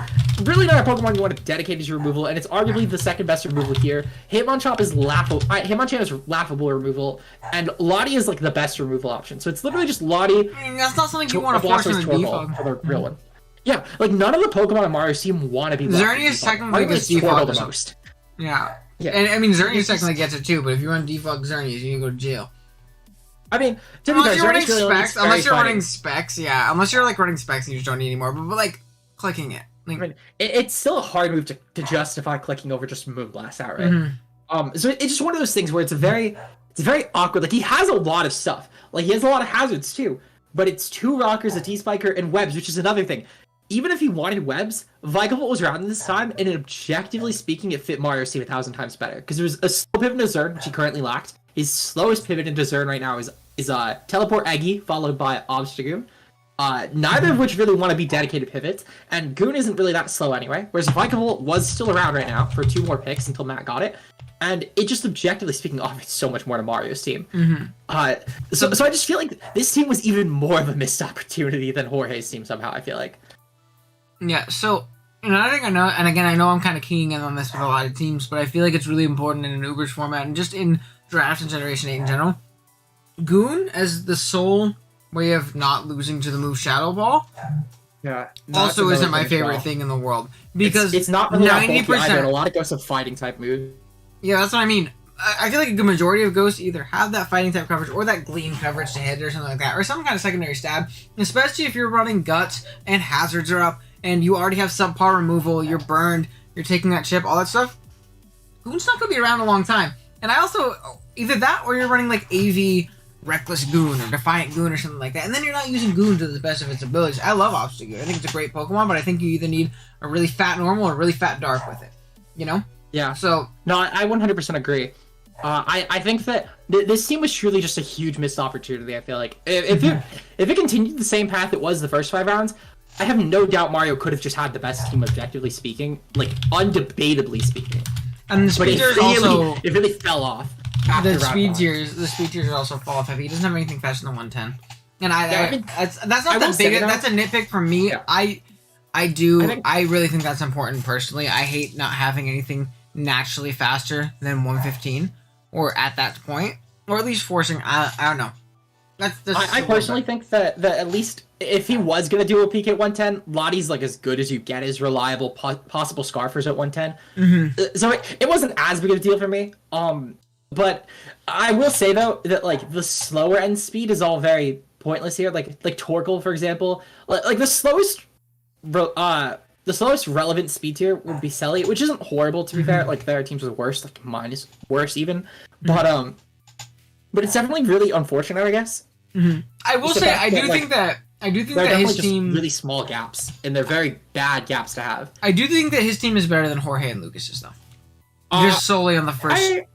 really not a Pokemon you want to dedicate as your removal, and it's arguably the second best removal here. Hitmonchan is laughable. Hitmonchan is laughable removal, and Lottie is like the best removal option. So it's literally just Lottie. I mean, that's not something you want to force in the defog for the real one. Yeah, like none of the Pokemon in Mario's team want to be. Xerneas technically gets defog the most. Yeah, and I mean Xerneas technically gets it too, but if you run defog Xerneas, you can go to jail. I mean, unless you're running specs, unless you're like running specs and you just don't need anymore, but like. Clicking it. Like, I mean, it's still a hard move to justify clicking over just Moonblast outright. So it's just one of those things where it's very awkward. Like he has a lot of stuff. Like he has a lot of hazards too. But it's 2 Rockers, a T-Spiker, and Webs, which is another thing. Even if he wanted Webs, Vikavolt was around this time, and objectively speaking, it fit Mario's team 1,000 times better. Because there was a slow pivot into Zern, which he currently lacked. His slowest pivot into Zern right now is Teleport Eggy, followed by Obstagoon. Neither of which really want to be dedicated pivots, and Goon isn't really that slow anyway, whereas Vikavolt was still around right now for 2 more picks until Matt got it, and it just objectively speaking offers so much more to Mario's team. So I just feel like this team was even more of a missed opportunity than Jorge's team somehow, I feel like. Yeah, so, I think I know, and again, I know I'm kind of keying in on this with a lot of teams, but I feel like it's really important in an Ubers format, and just in Draft and Generation 8 in general. Goon as the sole way of not losing to the move Shadow Ball also isn't my favorite thing in the world, because it's not really 90%. Either, a lot of Ghosts of fighting type moves. Yeah, that's what I mean. I feel like a good majority of Ghosts either have that fighting type coverage or that Gleam coverage to hit or something like that, or some kind of secondary stab, especially if you're running Guts and Hazards are up and you already have subpar removal, you're burned, you're taking that chip, all that stuff. Goon's not going to be around a long time. And I also, either that or you're running like AV Reckless Goon or Defiant Goon or something like that, and then you're not using Goon to the best of its abilities. I love Obstagoon. I think it's a great Pokemon, but I think you either need a really fat normal or a really fat dark with it. You know? Yeah. So no, I 100% agree. I think that this team was truly just a huge missed opportunity. I feel like if it continued the same path it was the first 5 rounds, I have no doubt Mario could have just had the best team objectively speaking, like undebatably speaking. And the speed tiers also it really fell off. The speed tiers are also fall off heavy. He doesn't have anything faster than 110. And that's not that big. That's a nitpick for me. Yeah. I really think that's important personally. I hate not having anything naturally faster than 115 or at that point, or at least forcing. I don't know. I personally think that at least if he was gonna do a peak at 110, Lottie's like as good as you get as reliable possible Scarfers at 110. So it wasn't as big of a deal for me. But I will say though that like the slower end speed is all very pointless here. Like Torkoal, for example, like the slowest relevant speed tier would be Selly, which isn't horrible to be fair. Like there are teams with worse, like mine is worse even. But it's definitely really unfortunate, I guess. I will say I do think that his team really small gaps, and they're very bad gaps to have. I do think that his team is better than Jorge and Lucas's though. Just solely on the first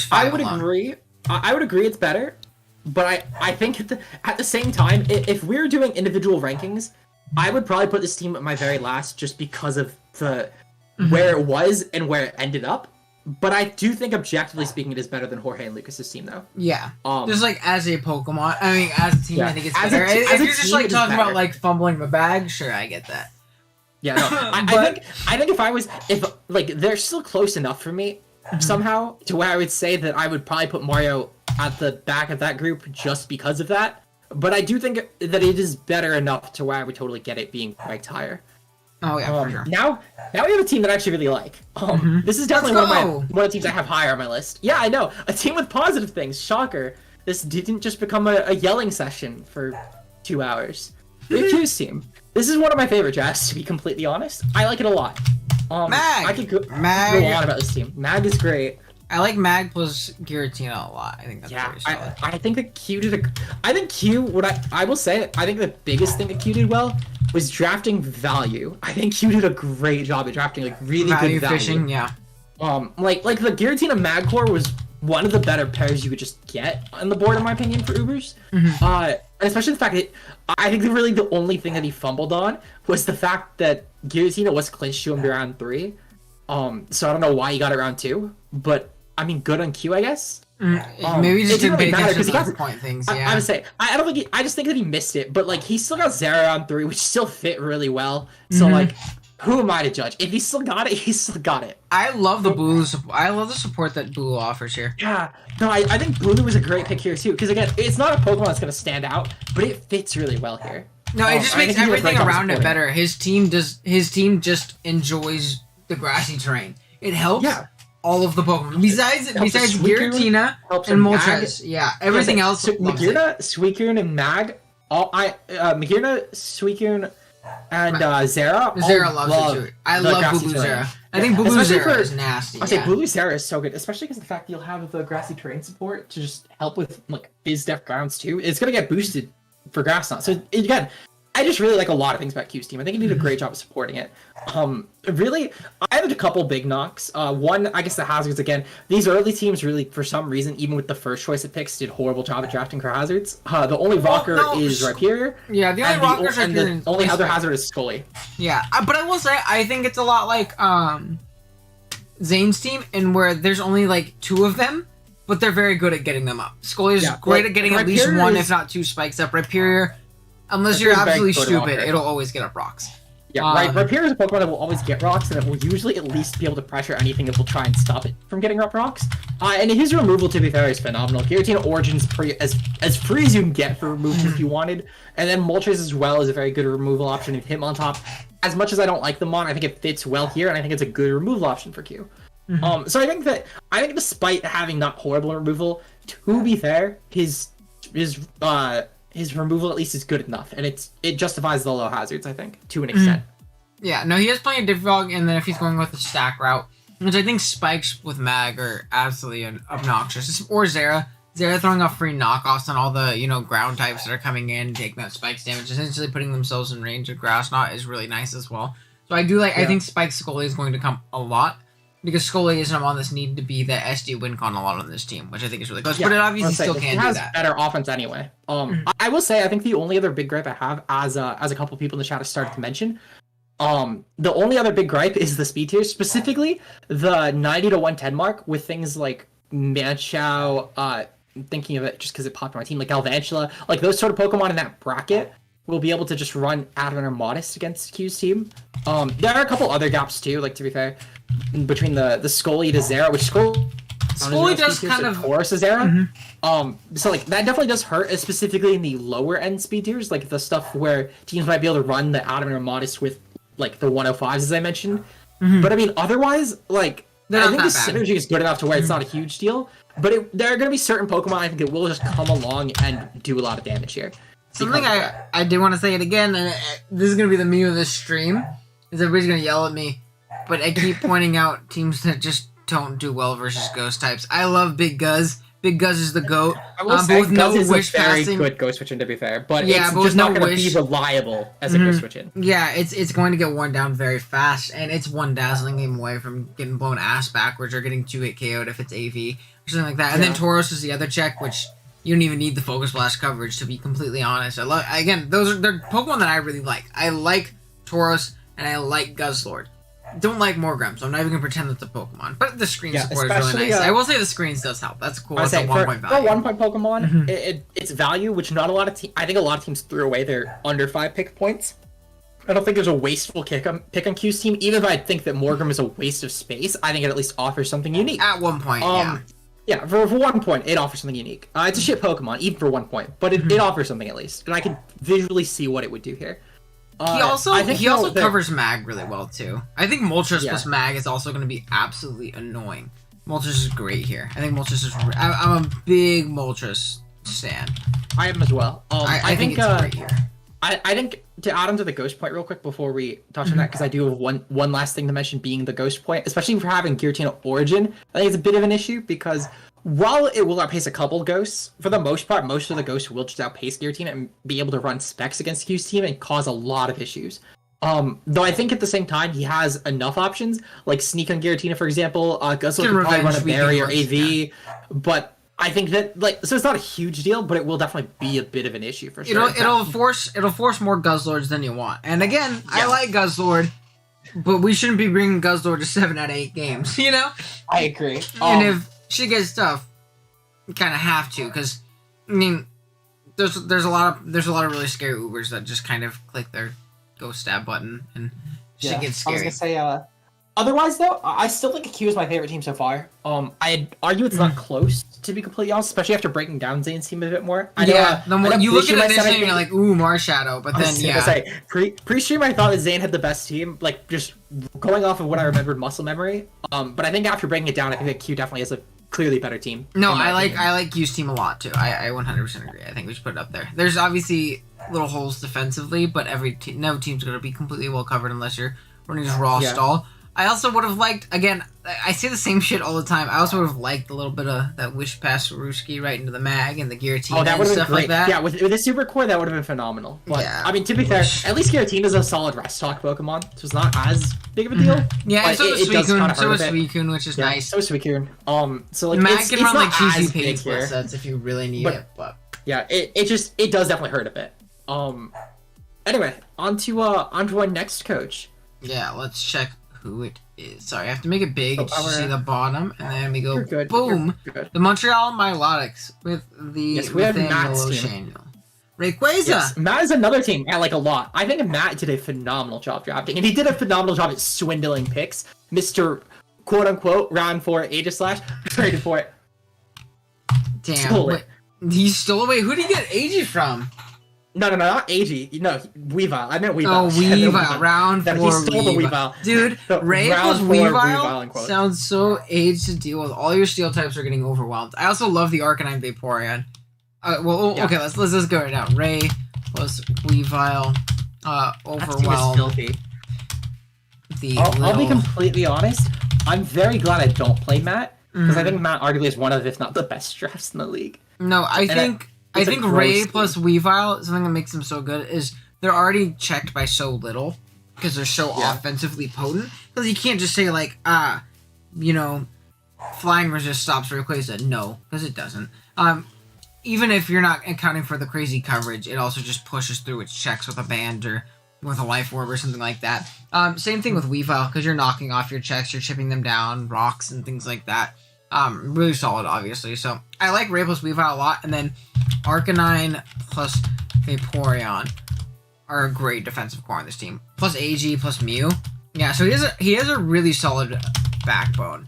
5 I would agree. I would agree it's better, but I think at the same time, if we were doing individual rankings, I would probably put this team at my very last just because of the where it was and where it ended up. But I do think, objectively speaking, it is better than Jorge and Lucas's team, though. Yeah. Just like as a Pokemon, I mean, as a team, I think it's better. If you're just like talking about like fumbling the bag, sure, I get that. Yeah, no, I think if they're still close enough for me somehow to where I would say that I would probably put Mario at the back of that group just because of that. But I do think that it is better enough to where I would totally get it being ranked higher. Oh yeah, for sure. Now we have a team that I actually really like. This is definitely one of the teams I have higher on my list. Yeah, I know. A team with positive things. Shocker. This didn't just become a yelling session for 2 hours. The Q's team. This is one of my favorite drafts, to be completely honest. I like it a lot. Mag! I could go on about this team. Mag is great. I like Mag plus Giratina a lot. I think that's very solid. I think that Q did I think Q, I will say, I think the biggest thing that Q did well was drafting value. I think Q did a great job at drafting, like, really good value. Fishing, yeah. Like the Giratina Magcore was one of the better pairs you could just get on the board, in my opinion, for Ubers. And especially the fact that I think that really the only thing that he fumbled on was the fact that Giratina was clinched to him around 3. So I don't know why he got it round 2, but I mean, good on Q, I guess. Maybe he just didn't pay attention to the point things. Yeah, I would say I don't think I just think that he missed it, but like he still got Zera round 3, which still fit really well. So like, who am I to judge? If he still got it, he still got it. I love the Bulu. I love the support that Bulu offers here. Yeah, no, I think Bulu was a great pick here too, because again, it's not a Pokemon that's gonna stand out, but it fits really well here. No, it just makes everything around it better. His team just enjoys the grassy terrain. It helps all of the Pokemon. Besides Giratina and Moltres. Yeah, everything else. So Magearna, Suicune, and Mag. Magearna, Suicune, and Zera. Zera loves it too. I love Bulu Zera. I think Bulu Zera is nasty. I say Bulu Zera is so good, especially because the fact that you'll have the grassy terrain support to just help with like biz def grounds too. It's gonna get boosted for grass knot. So again, I just really like a lot of things about Q's team. I think he did a great job of supporting it. Really, I have a couple big knocks. One, I guess the hazards again. These early teams really, for some reason, even with the first choice of picks, did a horrible job at drafting for hazards. The only rocker is Rhyperior. Yeah, the only rocker is Rhyperior. And the only other hazard is Scully. Yeah, but I will say, I think it's a lot like Zane's team, in where there's only like 2 of them, but they're very good at getting them up. Scully is great at getting at least 1, if not 2 spikes up. Rhyperior, unless you're absolutely stupid, it'll always get up rocks. Yeah, Rhyperior is a Pokemon that will always get rocks, and it will usually at least be able to pressure anything that will try and stop it from getting up rocks. And his removal, to be fair, is phenomenal. Giratina Origin's as free as you can get for removal if you wanted. And then Moltres as well is a very good removal option with him on top. As much as I don't like the mon, I think it fits well here, and I think it's a good removal option for Q. So I think despite having not horrible removal, to be fair, his removal at least is good enough, and it justifies the low hazards, I think, to an extent. Yeah, no, he has plenty of Difffog, and then if he's going with the stack route, which I think spikes with Mag are absolutely obnoxious, or Zera throwing off free knockoffs on all the ground types that are coming in, taking that spikes damage, essentially putting themselves in range of Grass Knot is really nice as well. So I do like. I think Spike Scully is going to come a lot. Because Scully isn't on this need to be the SD win con a lot on this team, which I think is really close. But it obviously still can do that. It has better offense anyway. I will say, I think the only other big gripe I have, as a couple people in the chat have started to mention, the only other big gripe is the speed tier, specifically the 90 to 110 mark with things like Manchow, thinking of it just because it popped on my team, like Galvantula, like those sort of Pokemon in that bracket will be able to just run Advent or Modest against Q's team. There are a couple other gaps too, like to be fair, between the Scully to Zera, which Scully does kind of Taurus to Zera. So like that definitely does hurt, specifically in the lower end speed tiers, like the stuff where teams might be able to run the Advent or Modest with like the 105s as I mentioned. But I mean, otherwise, like I think the synergy is good enough to where it's not a huge deal. But there are going to be certain Pokemon I think that will just come along and do a lot of damage here. Something I do want to say it again, and this is going to be the meme of this stream, is everybody's going to yell at me, but I keep pointing out teams that just don't do well versus ghost types. I love Big Guz. Big Guz is the GOAT. I will say Guz is a very good ghost switch in, to be fair, but it's just not going to be reliable as a ghost switch in. Yeah, it's going to get worn down very fast, and it's one dazzling game away from getting blown ass backwards or getting 2-hit KO'd if it's AV or something like that. And then Tauros is the other check, which you don't even need the Focus Blast coverage, to be completely honest. They're Pokemon that I really like. I like Tauros, and I like Guzzlord. Don't like Morgrem, so I'm not even going to pretend that's a Pokemon. But the screen support is really nice. I will say the screens does help. That's cool. It's a 1-point value. For 1-point Pokemon, it's value, which not a lot of teams... I think a lot of teams threw away their under 5 pick points. I don't think there's a wasteful pick on Q's team. Even if I think that Morgrem is a waste of space, I think it at least offers something unique. At 1 point, Yeah, for 1 point, it offers something unique. It's a shit Pokemon, even for 1 point, but it offers something at least, and I can visually see what it would do here. He also covers Mag really well too. I think Moltres plus Mag is also going to be absolutely annoying. Moltres is great here. I think Moltres is. I'm a big Moltres stan. I am as well. I think it's great here. I think to add on to the Ghost Point real quick before we touch on that, because I do have one last thing to mention, being the Ghost Point, especially for having Giratina Origin. I think it's a bit of an issue because while it will outpace a couple ghosts, for the most part, most of the ghosts will just outpace Giratina and be able to run specs against Q's team and cause a lot of issues. Though I think at the same time he has enough options, like Sneak on Giratina, for example. Guzzler could probably run a Berry or AV, but I think that so it's not a huge deal, but it will definitely be a bit of an issue for sure. It'll force more Guzzlords than you want. And again, I like Guzzlord, but we shouldn't be bringing Guzzlord to 7 out of 8 games. You know? I agree. And if she gets tough, you kind of have to, because I mean, there's a lot of really scary Ubers that just kind of click their go stab button and shit gets scary. I was gonna say, otherwise though, I still think Q is my favorite team so far. I'd argue it's not close, to be completely honest, especially after breaking down Zane's team a bit more. You look at it initially and you're like, ooh, Marshadow, but then pre-stream I thought that Zane had the best team, like just going off of what I remembered muscle memory. But I think after breaking it down, I think that Q definitely has a clearly better team. No, I like Q's team a lot too. I 100% agree. I think we should put it up there. There's obviously little holes defensively, but no team's going to be completely well covered unless you're running just raw stall. I also would have liked, again, I say the same shit all the time. I also would have liked a little bit of that Wish Pass Ruski right into the Mag and the Giratina that and stuff great. like that. Yeah, with the Super Core, that would have been phenomenal. But, I mean, to be fair, at least Giratina's a solid rest talk Pokemon, so it's not as big of a deal. Yeah, and so is Suicune, which is nice. So is Suicune. So, like, Mag it's can run, like, cheesy big split sets if you really need it, but... Yeah, it does definitely hurt a bit. Anyway, on to our next coach. Yeah, let's check who it is. Sorry, I have to make it big to see the bottom, and then we go boom. You're good. The Montreal Milotics with the we have Matt's team. Rayquaza. Yes, Matt is another team I like a lot. I think Matt did a phenomenal job drafting, and he did a phenomenal job at swindling picks. Mr. Quote unquote round 4 Aegis Slash traded for it. Damn, he stole away. Who did he get Ag from? No, not AG. No, Weavile. I meant Weavile. Oh, Weavile. Round 4 He stole the Weavile. Dude, Ray plus Weavile sounds so age to deal with. All your steel types are getting overwhelmed. I also love the Arcanine Vaporeon. Okay, let's just go right now. Ray plus Weavile. Overwhelmed. I'll be completely honest. I'm very glad I don't play Matt, because I think Matt arguably is one of, if not the best drafts in the league. No, I think Ray plus Weavile, something that makes them so good is they're already checked by so little because they're so offensively potent. Because you can't just say like, flying resist stops Rayquaza. No, because it doesn't. Even if you're not accounting for the crazy coverage, it also just pushes through its checks with a band or with a life orb or something like that. Same thing with Weavile, because you're knocking off your checks, you're chipping them down, rocks and things like that. Really solid, obviously. So I like Ray plus Weavile a lot, and then Arcanine plus Vaporeon are a great defensive core on this team. Plus AG plus Mew. Yeah, so he has a really solid backbone.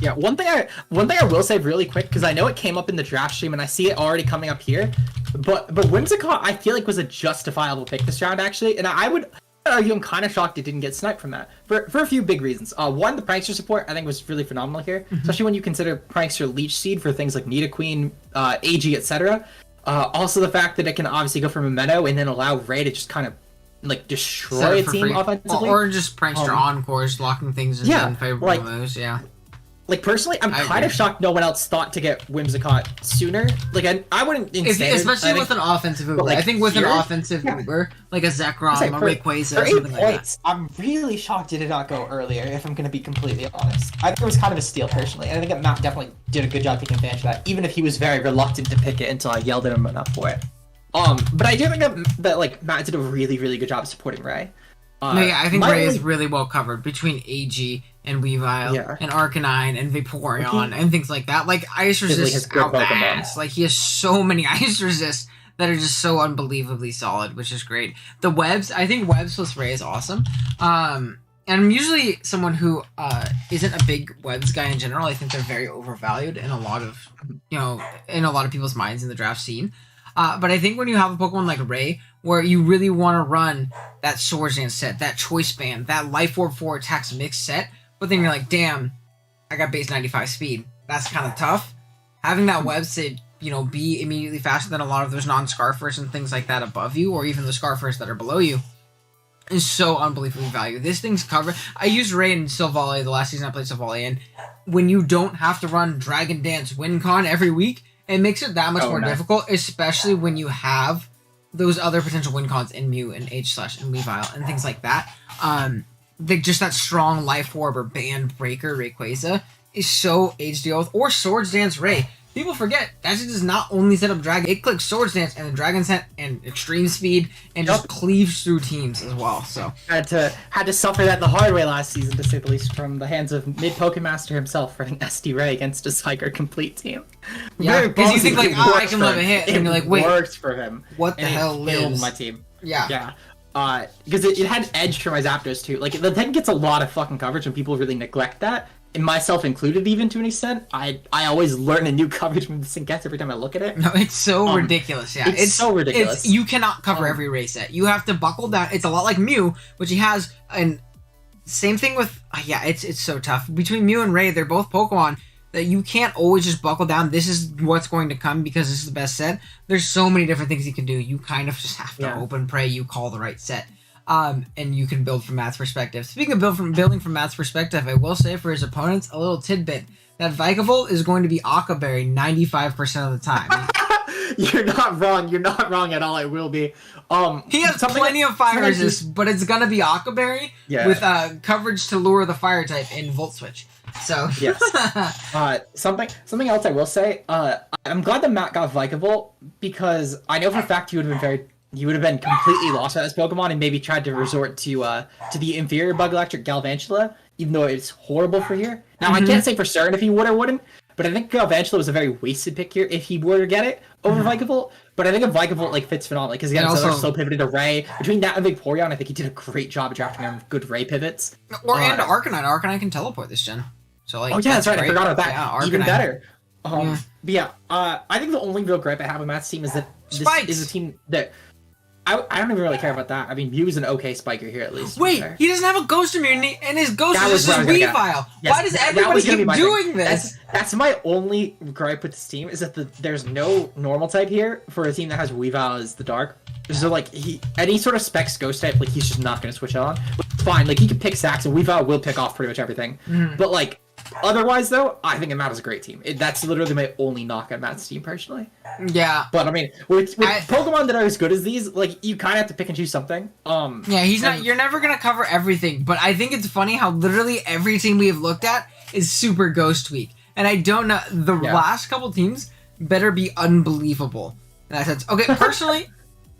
Yeah, one thing I will say really quick, because I know it came up in the draft stream and I see it already coming up here, but Whimsicott I feel like was a justifiable pick this round actually, and I would argue I'm kind of shocked it didn't get sniped from that for a few big reasons. One, the Prankster support I think was really phenomenal here, especially when you consider Prankster Leech Seed for things like Nidoqueen, AG, etc. Also the fact that it can obviously go from a Meadow and then allow Ray to just kind of like destroy a team offensively, or just Prankster Encores locking things in unfavorable moves. Yeah. Like, personally, I'm kind of shocked no one else thought to get Whimsicott sooner. Like, I wouldn't... Especially with an offensive Uber. I think with an offensive Uber, like a Zekrom, a Rayquaza, something like that. I'm really shocked it did not go earlier, if I'm going to be completely honest. I think it was kind of a steal, personally. And I think that Matt definitely did a good job taking advantage of that, even if he was very reluctant to pick it until I yelled at him enough for it. But I do think that like, Matt did a really, really good job supporting Ray. I think Ray is really well covered between AG and Weavile and Arcanine and Vaporeon and things like that. Like, Ice Resist is out ass. Like, he has so many Ice Resists that are just so unbelievably solid, which is great. The Webs, I think Webs plus Ray is awesome. and I'm usually someone who isn't a big webs guy in general. I think they're very overvalued in a lot of people's minds in the draft scene. But I think when you have a Pokemon like Ray, where you really want to run that Swords Dance set, that Choice Band, that Life Orb 4 attacks mix set, but then you're like, damn, I got base 95 speed. That's kind of tough. Having that web to, be immediately faster than a lot of those non-Scarfers and things like that above you, or even the Scarfers that are below you, is so unbelievably valuable. This thing's covered. I used Ray in Silvally the last season I played Silvally, and when you don't have to run Dragon Dance WinCon every week, it makes it that much more difficult, especially when you have those other potential WinCons in Mew and H/slash and Weavile and things like that. Just that strong Life Orb or Band Breaker Rayquaza is so HDO with, or Swords Dance Ray. People forget that just does not only set up Dragon, it clicks Swords Dance and then Dragon Scent and Extreme Speed and just cleaves through teams as well. So had to suffer that the hard way last season, to say the least, from the hands of mid Pokemaster himself running SD Ray against a Tiger complete team. Yeah, because you think like, I can live a hit, and you're like, wait, works for him. What the hell lives? My team. Yeah. Because it had edge for my Zapdos too. Like the thing gets a lot of fucking coverage, and people really neglect that. And myself included, even to an extent, I always learn a new coverage move this thing gets every time I look at it. No, it's so ridiculous. Yeah, it's so ridiculous. You cannot cover every Ray set. You have to buckle down. It's a lot like Mew, which he has, and same thing with. It's so tough between Mew and Ray. They're both Pokemon that you can't always just buckle down. This is what's going to come because this is the best set. There's so many different things you can do. You kind of just have to hope and pray you call the right set. And you can build from Matt's perspective. Speaking of building from Matt's perspective, I will say for his opponents, a little tidbit, that Vikavolt is going to be Akaberry 95% of the time. You're not wrong. You're not wrong at all. It will be. He has plenty of fire resist, but it's going to be Akaberry with coverage to lure the fire type in Volt Switch. So yes. Something else I will say. I'm glad that Matt got Vikavolt, because I know for a fact he would have been completely lost at this Pokemon and maybe tried to resort to the inferior Bug Electric Galvantula, even though it's horrible for here. Now, I can't say for certain if he would or wouldn't, but I think Galvantula was a very wasted pick here if he were to get it over Vikavolt. But I think if Vikavolt fits phenomenally, because he has another slow pivoted array. Between that and Vaporeon, I think he did a great job of drafting him with good Ray pivots. And Arcanine. Arcanine can teleport this gen. So that's right. Great. I forgot about that. Yeah, even better. But I think the only real gripe I have with Matt's team is that this is a team that... I don't even really care about that. I mean, Mew is an okay spiker here, at least. Wait, he doesn't have a Ghost immunity, and his Ghost is just Weavile. Yes, why does everybody keep doing this? That's my only gripe with this team, is that there's no normal type here for a team that has Weavile as the Dark. So, any sort of specs Ghost type, he's just not going to switch on. It's fine, he can pick Sax, and Weavile will pick off pretty much everything. But, otherwise, though, I think Matt is a great team. That's literally my only knock on Matt's team, personally. Yeah. But, I mean, with Pokemon that are as good as these, you kind of have to pick and choose something. You're never going to cover everything, but I think it's funny how literally every team we have looked at is super Ghost weak. And I don't know, the last couple teams better be unbelievable in that sense. Okay,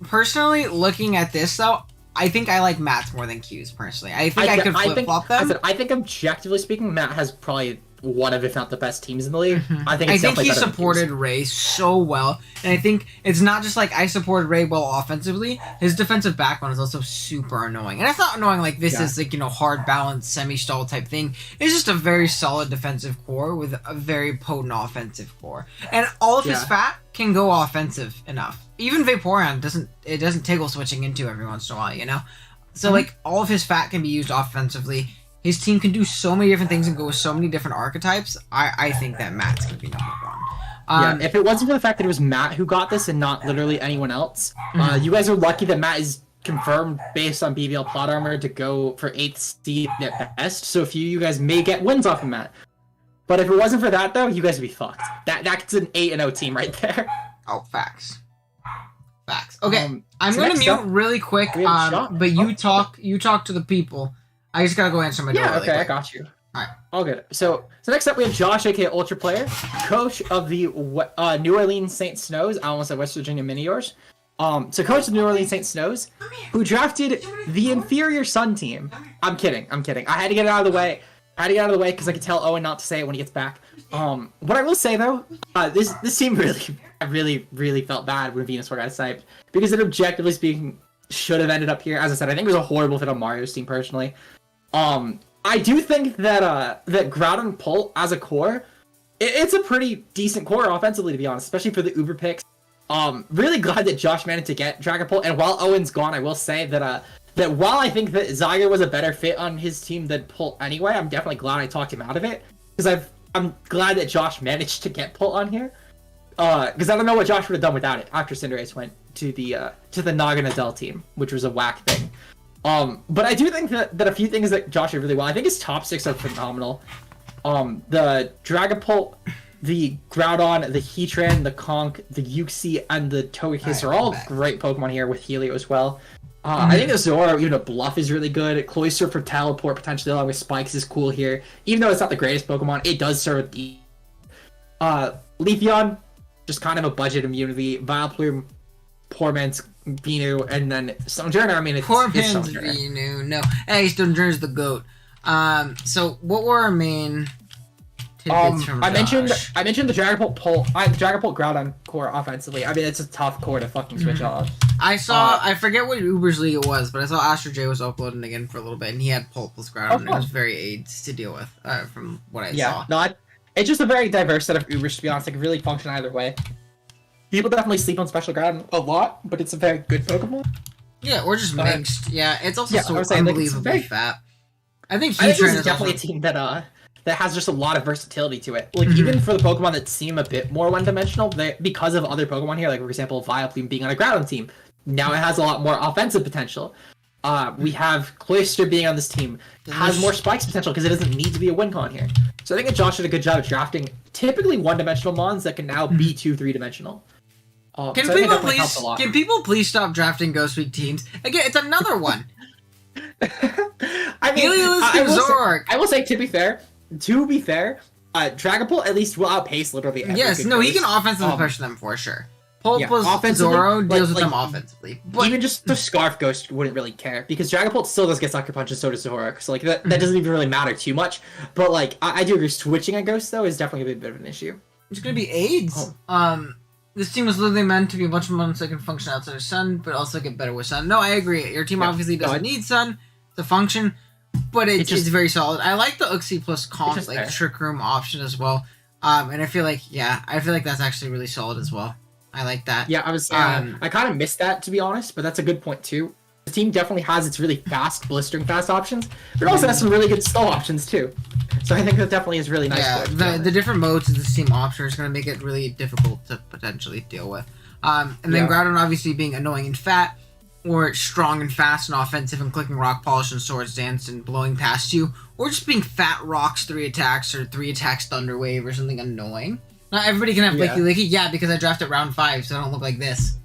personally, looking at this, though, I think I like Matt's more than Q's, personally. I think I could flip-flop them. I think objectively speaking, Matt has probably one of, if not the best teams in the league. I think he supported Ray so well. And I think it's not just I supported Ray well offensively. His defensive backbone is also super annoying. And it's not annoying this is hard balance, semi-stall type thing. It's just a very solid defensive core with a very potent offensive core. And all of his fat can go offensive enough. Even Vaporeon doesn't toggle switching into every once in a while, So all of his fat can be used offensively. His team can do so many different things and go with so many different archetypes. I think that Matt's gonna be number one. If it wasn't for the fact that it was Matt who got this and not literally anyone else, you guys are lucky that Matt is confirmed based on BBL plot armor to go for 8th seed at best. So a few of you guys may get wins off of Matt. But if it wasn't for that, though, you guys would be fucked. That's an 8-0 team right there. Oh, facts. Okay, I'm gonna mute really quick. But you talk to the people. I just gotta go answer my door. Yeah, really okay, quick. I got you. Alright. All good. So next up we have Josh, aka Ultra Player, coach of the New Orleans Saint Snows. I almost said West Virginia Miniors. So coach of the New Orleans Saint Snows, who drafted the inferior Sun team. I'm kidding. I had to get it out of the way. Because I could tell Owen not to say it when he gets back. What I will say though, this team really felt bad when Venusaur got sniped, because it objectively speaking should have ended up here. As I said, I think it was a horrible fit on Mario's team personally. I do think that that Groudon Pult as a core, it's a pretty decent core offensively, to be honest, especially for the Uber picks. Really glad that Josh managed to get Dragapult, and while Owen's gone, I will say that that while I think that Zyger was a better fit on his team than Pult anyway, I'm definitely glad I talked him out of it, because I'm glad that Josh managed to get Pult on here. Because I don't know what Josh would have done without it after Cinderace went to the Naga Adele team, which was a whack thing. But I do think that a few things that Josh did really well. I think his top 6 are phenomenal. The Dragapult, the Groudon, the Heatran, the Conch, the Uxie, and the Togekiss are all great Pokemon here with Helio as well. I think the Zoro, even a Bluff, is really good. Cloyster for Teleport, potentially along with Spikes, is cool here. Even though it's not the greatest Pokemon, it does serve the... Leafeon, just kind of a budget immunity. Vileplume, poor man's Venu, and then Stonjourner. I mean, it's poor man's Venu. No, hey, Stonjourner's the goat. So what were our main tidbits from Josh? I mentioned the Dragapult Pult, the Dragapult Groudon core offensively. I mean, it's a tough core to fucking switch off. I saw, I forget what Uber's League it was, but I saw Astro J was uploading again for a little bit, and he had Pult plus Groudon, and it was very aids to deal with, from what I saw. Yeah, it's just a very diverse set of Ubers, to be honest. It can really function either way. People definitely sleep on Special Groudon a lot, but it's a very good Pokemon. Yeah, or just mixed. Yeah, it's also so saying, unbelievably fat. I think this Heatran is definitely a team that has just a lot of versatility to it. Like, even for the Pokemon that seem a bit more one-dimensional, because of other Pokemon here, like, for example, Vileplume being on a Groudon team, now it has a lot more offensive potential. We have Cloyster being on this team, has more Spikes potential because it doesn't need to be a win-con here. So I think that Josh did a good job of drafting typically one-dimensional Mons that can now be 2 3-dimensional. Can people please stop drafting Ghost Week teams? Again, it's another one. I mean, I will say, to be fair, Dragapult at least will outpace literally every Yes, no, he can offensively push them for sure. Pult plus Zoro deals with them offensively. But even just the Scarf Ghost wouldn't really care, because Dragapult still does get Sucker Punch and so does Zoro, so like that doesn't even really matter too much. But like, I do agree, switching a Ghost though is definitely a bit of an issue. It's gonna be AIDS. This team was literally meant to be a bunch of months that can function outside of Sun, but also get better with Sun. No, I agree. Your team obviously doesn't need Sun to function, but it's very solid. I like the Uxie plus Conch, like Trick Room option as well. And I feel like that's actually really solid as well. I like that. Yeah, I kind of missed that, to be honest, but that's a good point too. The team definitely has its really fast, blistering fast options, but it also has some really good slow options too. So I think that definitely is really nice. Yeah, the different modes of this team option is going to make it really difficult to potentially deal with. And then Groudon obviously being annoying and fat, or strong and fast and offensive and clicking Rock Polish and Swords Dance and blowing past you, or just being fat rocks 3 attacks or 3 attacks Thunder Wave or something annoying. Not everybody can have Licky, because I drafted round 5, so I don't look like this.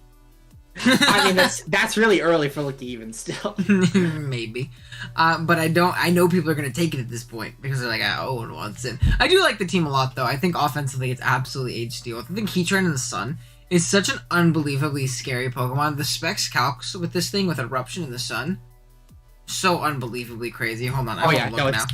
I mean, that's really early for Licky even still. Maybe. But I know people are going to take it at this point, because they're like, Owen wants it. I do like the team a lot, though. I think offensively it's absolutely H-Steel. I think Heatran in the Sun is such an unbelievably scary Pokemon. The Specs calcs with this thing with Eruption in the Sun, so unbelievably crazy. Hold on,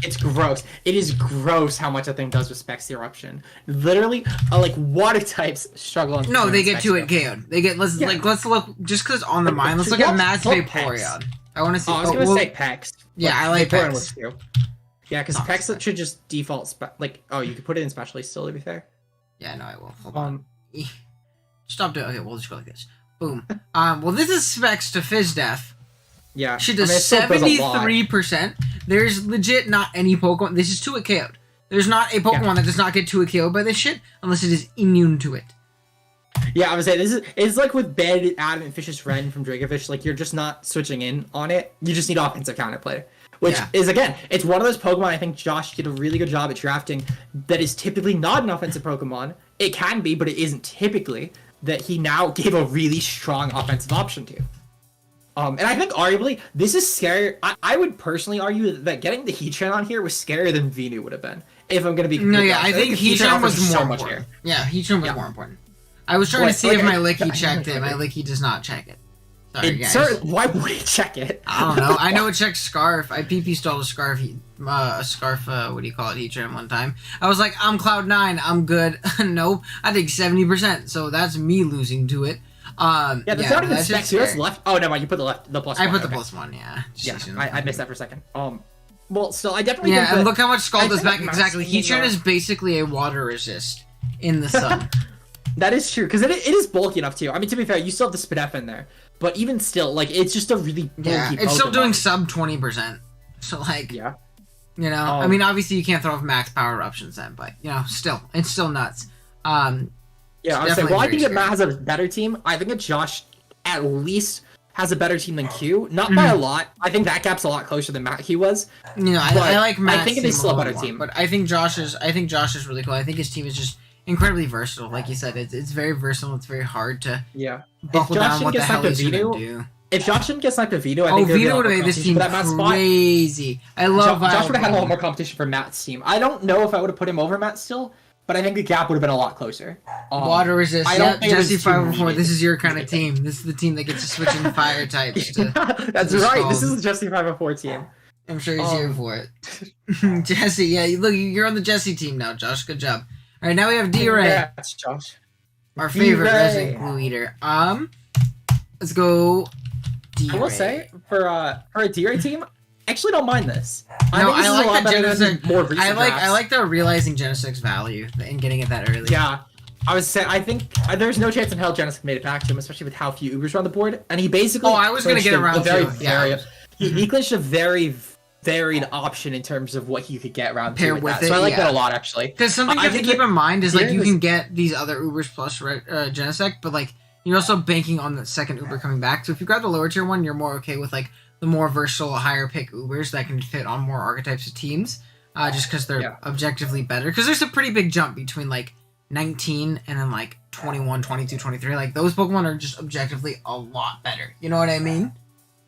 it's gross. It is gross how much that thing does with Specs Eruption. Literally, like water types struggle on. No, they get 2-hit KO'd. They get let's look just because on the mind. Let's look at Mass Vaporeon. I want to see. I was gonna say Pex. Yeah, I like Pex. Yeah, because Pex should just default you could put it in specially still, to be fair. Yeah, no, I will. Hold on. Stop doing. Okay, we'll just go like this. Boom. Well, this is Specs to Fizdef. Yeah. She does 73%. There's legit not any Pokemon. This is 2-hit KO'd. There's not a Pokemon that does not get 2-hit KO'd by this shit unless it is immune to it. Yeah, I would say it's like with Bandit, Adam, and Fish's Ren from Dracofish. Like, you're just not switching in on it. You just need offensive counterplay. Which is, again, it's one of those Pokemon I think Josh did a really good job at drafting that is typically not an offensive Pokemon. It can be, but it isn't typically, that he now gave a really strong offensive option to. And I think arguably this is scary. I would personally argue that getting the Heatran on here was scarier than Venu would have been. If I'm gonna be I think Heatran was more important. Yeah, Heatran was more important. I was trying to see if my Licky checked it. My Licky does not check it. Sorry, guys. Why would it check it? I don't know. I know it checks Scarf. I PP stalled a Scarf. What do you call it? Heatran one time. I was like, I'm Cloud 9. I'm good. Nope. I think 70%. So that's me losing to it. There's not even specs here. It's left. Oh, no, you put the plus one. I put the plus one, yeah. Yeah, I missed that for a second. well, still, I definitely think and that, look how much Skull I does think back. Matt's Exactly. team Heatran is basically a water resist in the sun. That is true, because it is bulky enough too. I mean, to be fair, you still have the Spadef in there, but even still, like, it's just a really bulky It's still Pokemon. doing sub 20%. So like, Yeah. you know, I mean, obviously you can't throw off max power eruptions then, but you know, still, it's still nuts. Yeah, I would say, well, I think that Matt has a better team. I think that Josh at least has a better team than Q. Not by a lot. I think that gap's a lot closer than Matt Q was. You know, I like Matt's I think it is still a better team. But I think Josh is really cool. I think his team is just incredibly versatile. Like you said, it's very versatile. It's very hard to buckle down what the hell he's gonna do. If Josh didn't get sniped with Vito, I think Vito would have made this team crazy. I love Josh would have had a lot more competition for Matt's team. I don't know if I would have put him over Matt still, but I think the gap would have been a lot closer. Water resist. Yep, Jesse 504. This is your kind of team. This is the team that gets to switch in fire types. That's right. This is the Jesse 504 team. I'm sure he's here for it. Jesse, look, you're on the Jesse team now, Josh. Good job. All right, now we have D-Ray. That's Josh. Our favorite resident Blue Eater. Let's go. D-Ray. I will say for a D-Ray team, I actually don't mind this. I like the Genesect. I like the realizing Genesect's value and getting it that early. Yeah, I was saying I think there's no chance in hell Genesect made it back to him, especially with how few Ubers are on the board, and he basically. Oh, I was gonna get around to. He clinched a very varied option in terms of what you could get around pair with it. So I like that a lot, actually. Because something you have to keep in mind is like you can get these other Ubers plus Genesect, but like you're also banking on the second Uber coming back. So if you grab the lower tier one, you're more okay with like the more versatile, higher pick Ubers that can fit on more archetypes of teams, just because they're objectively better. Because there's a pretty big jump between like 19 and then like 21, 22, 23. Like those Pokemon are just objectively a lot better. You know what I mean?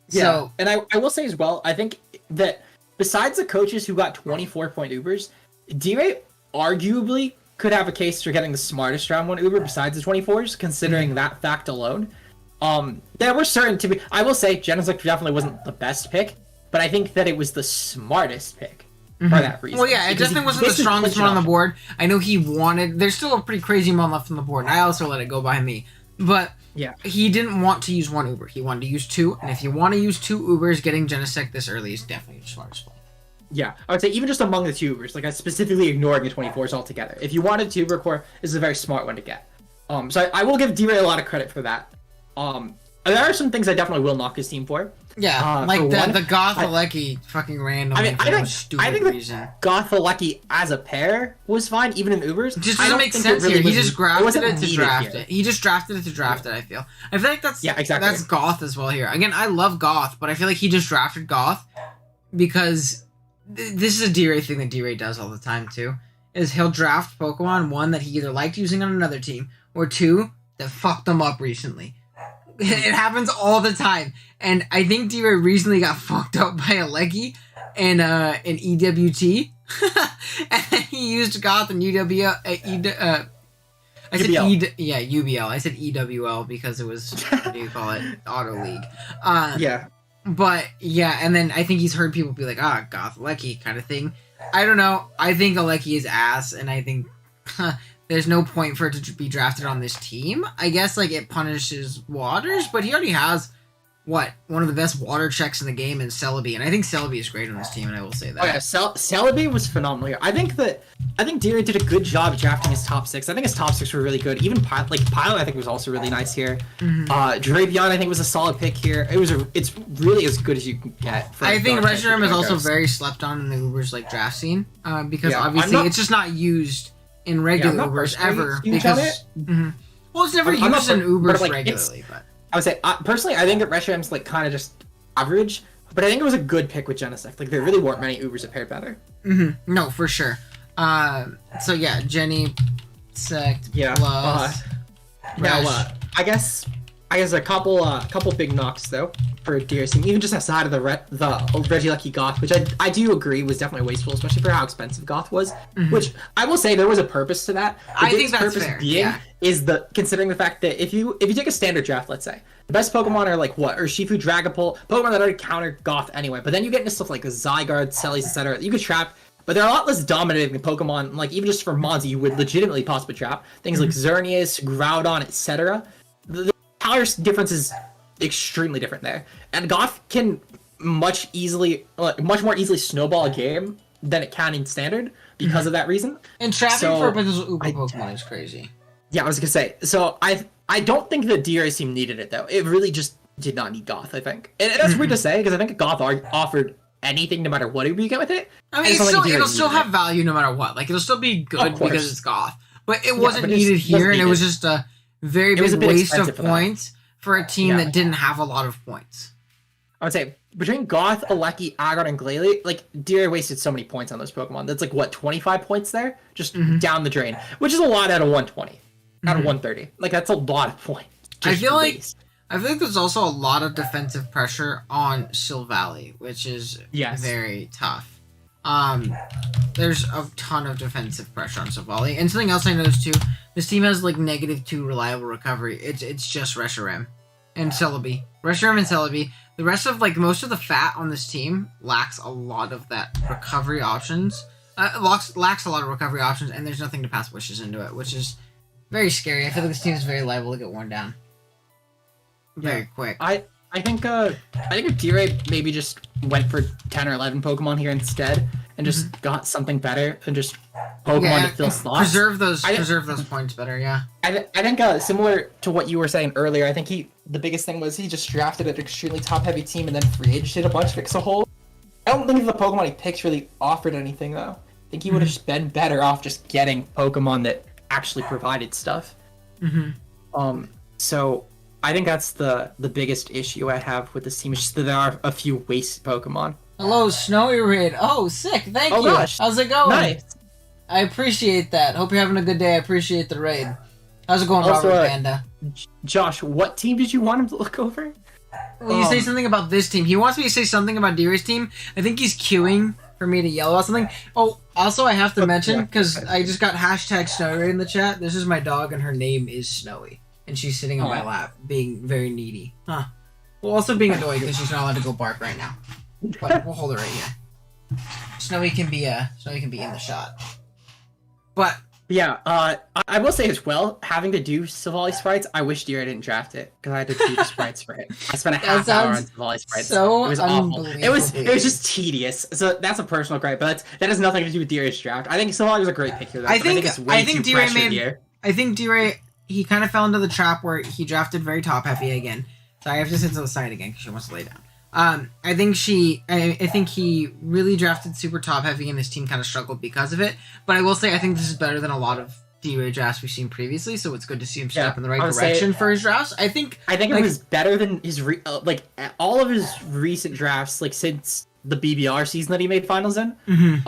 Yeah. So, and I will say as well, I think that besides the coaches who got 24-point Ubers, D-Ray arguably could have a case for getting the smartest round one Uber besides the 24s, considering that fact alone. There were certain to be. I will say, Genesect definitely wasn't the best pick, but I think that it was the smartest pick for that reason. Well, yeah, it definitely wasn't the strongest one on the board. I know he wanted. There's still a pretty crazy amount left on the board, and I also let it go by me. But he didn't want to use one Uber. He wanted to use two, and if you want to use two Ubers, getting Genesect this early is definitely the smartest play. Yeah, I would say even just among the two Ubers, like I specifically ignoring the 24s altogether. If you wanted to Uber core, this is a very smart one to get. So I will give D-Ray a lot of credit for that. There are some things I definitely will knock his team for. Yeah, like the Goth-Alecki fucking random. I think Goth-Alecki as a pair was fine, even in Ubers. It just doesn't make sense here. He just drafted it to draft it. He just drafted it to draft it, I feel like that's that's Goth as well here. Again, I love Goth, but I feel like he just drafted Goth because this is a D-Ray thing that D-Ray does all the time too. Is he'll draft Pokemon, one that he either liked using on another team, or two that fucked them up recently. It happens all the time. And I think D-Ray recently got fucked up by Alecki and an EWT. And then he used Goth and UBL. I said EWL because it was, what do you call it? Auto League. But, and then I think he's heard people be like, Goth Alecki kind of thing. I don't know. I think Alecki is ass, and I think there's no point for it to be drafted on this team. I guess, like, it punishes Waters, but he already has, one of the best water checks in the game in Celebi, and I think Celebi is great on this team, and I will say that. Oh yeah, Celebi was phenomenal. I think D-Ray did a good job drafting his top six. I think his top six were really good. Even Pilot, I think was also really nice here. Dravion, I think was a solid pick here. It's really as good as you can get. I think Reshiram is also very slept on in the Uber's like draft scene, because obviously it's just not used in regular Ubers ever because well, it's never used in Ubers regularly, but. I would say, personally, I think that Reshiram's like kind of just average, but I think it was a good pick with Genesect. Like, there really weren't many Ubers that paired better. No, for sure. So yeah, Jenny, Sect, plus. Now, I guess a couple big knocks though for DRC, even just outside of the Regieleki Goth, which I do agree was definitely wasteful, especially for how expensive Goth was. Which I will say there was a purpose to that. I think that's fair. Is considering the fact that if you take a standard draft, let's say the best Pokemon are like Urshifu, Dragapult, Pokemon that already counter Goth anyway. But then you get into stuff like Zygarde, Celis, etc. You could trap. But they're a lot less dominating than Pokemon, like even just for mods you would legitimately possibly trap. Things like Xerneas, Groudon, etc. The power difference is extremely different there. And Goth can much more easily snowball a game than it can in standard because of that reason. And trapping So, for a potential Uber Pokemon is crazy. Yeah, I was gonna say. So I don't think the DRA team needed it though. It really just did not need Goth. I think, and that's weird to say because I think Goth offered anything no matter what Uber you get with it. I mean, it'll still have value no matter what. Like it'll still be good because it's Goth, but it wasn't needed here, and it was just a very big waste of points for a team that didn't have a lot of points. I would say between Goth, Aleki, Aggron, and Glalie, like DRA wasted so many points on those Pokemon. That's like what 25 points there, just down the drain, which is a lot out of 120, out of 130. Like that's a lot of points. I feel like there's also a lot of defensive pressure on Silvally, which is very tough. There's a ton of defensive pressure on Silvally, and something else I noticed too. This team has like -2 reliable recovery. It's just Reshiram and Celebi. Reshiram and Celebi. The rest of most of the fat on this team lacks a lot of that recovery options. Lacks a lot of recovery options, and there's nothing to pass wishes into it, which is very scary. I feel like this team is very liable to get worn down very quick. I think if D-Ray maybe just went for 10 or 11 Pokemon here instead and just got something better than just Pokemon to fill slots. Preserve those points better, yeah. I think similar to what you were saying earlier, I think the biggest thing was he just drafted an extremely top-heavy team and then free agented a bunch to fix a hole. I don't think the Pokemon he picked really offered anything, though. I think he would have just been better off just getting Pokemon that actually provided stuff. So I think that's the biggest issue I have with this team. Is just that there are a few wasted Pokemon. Hello, Snowy Raid. Oh, sick. Thank you. Gosh. How's it going? Nice. I appreciate that. Hope you're having a good day. I appreciate the raid. How's it going, Also, Robert Panda? Josh, what team did you want him to look over? Well, you say something about this team. He wants me to say something about D-Ray's team. I think he's queuing for me to yell about something. Oh, also I have to mention, because I just got #Snowy in the chat. This is my dog, and her name is Snowy. And she's sitting on my lap, being very needy. Huh. Well, also being annoyed because she's not allowed to go bark right now. But we'll hold her right here. Snowy can be in the shot. But yeah, I will say as well, having to do Silvally sprites, I wish D-Ray didn't draft it because I had to do the sprites for it. I spent a half hour on Silvally sprites. So it was awful. It was just tedious. So that's a personal gripe, but that has nothing to do with D-Ray's draft. I think Silvally was a great pick here. Though, I think it's way too pressured here. I think D-Ray, he kind of fell into the trap where he drafted very top heavy again. So I have to sit to the side again because she wants to lay down. I think he really drafted super top heavy and his team kind of struggled because of it. But I will say I think this is better than a lot of D-Ray drafts we've seen previously, so it's good to see him step in the right direction for his drafts. I think it was better than his all of his recent drafts since the BBR season that he made finals in. And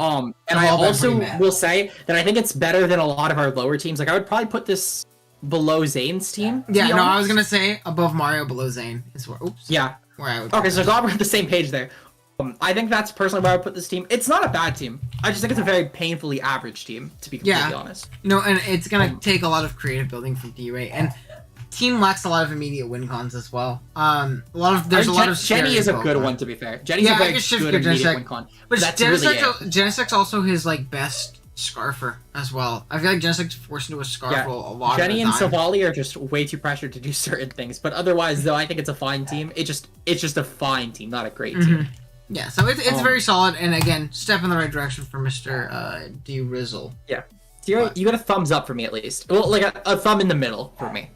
I also will say that I think it's better than a lot of our lower teams. I would probably put this below Zane's team. Yeah, no, I was gonna say above Mario, below Zane is where. Oops. Yeah. Where I would. Okay, so glad we're on the same page there. I think that's personally where I would put this team. It's not a bad team. I just think it's a very painfully average team, to be completely honest. No, and it's gonna take a lot of creative building from D-Ray, and team lacks a lot of immediate win cons as well. There's a lot of Jenny is a good one, to be fair. Jenny's a very good immediate win con. But that's really it. Genesec's also his best Scarfer as well. I feel like Genesec's forced into a Scarfle a lot Jenny of the time. and Silvally are just way too pressured to do certain things, but otherwise, though, I think it's a fine team. It's just a fine team, not a great team. Yeah, so it's very solid, and again, step in the right direction for Mr. D-Rizzle. Yeah. You got a thumbs up for me, at least. Well, a thumb in the middle for me.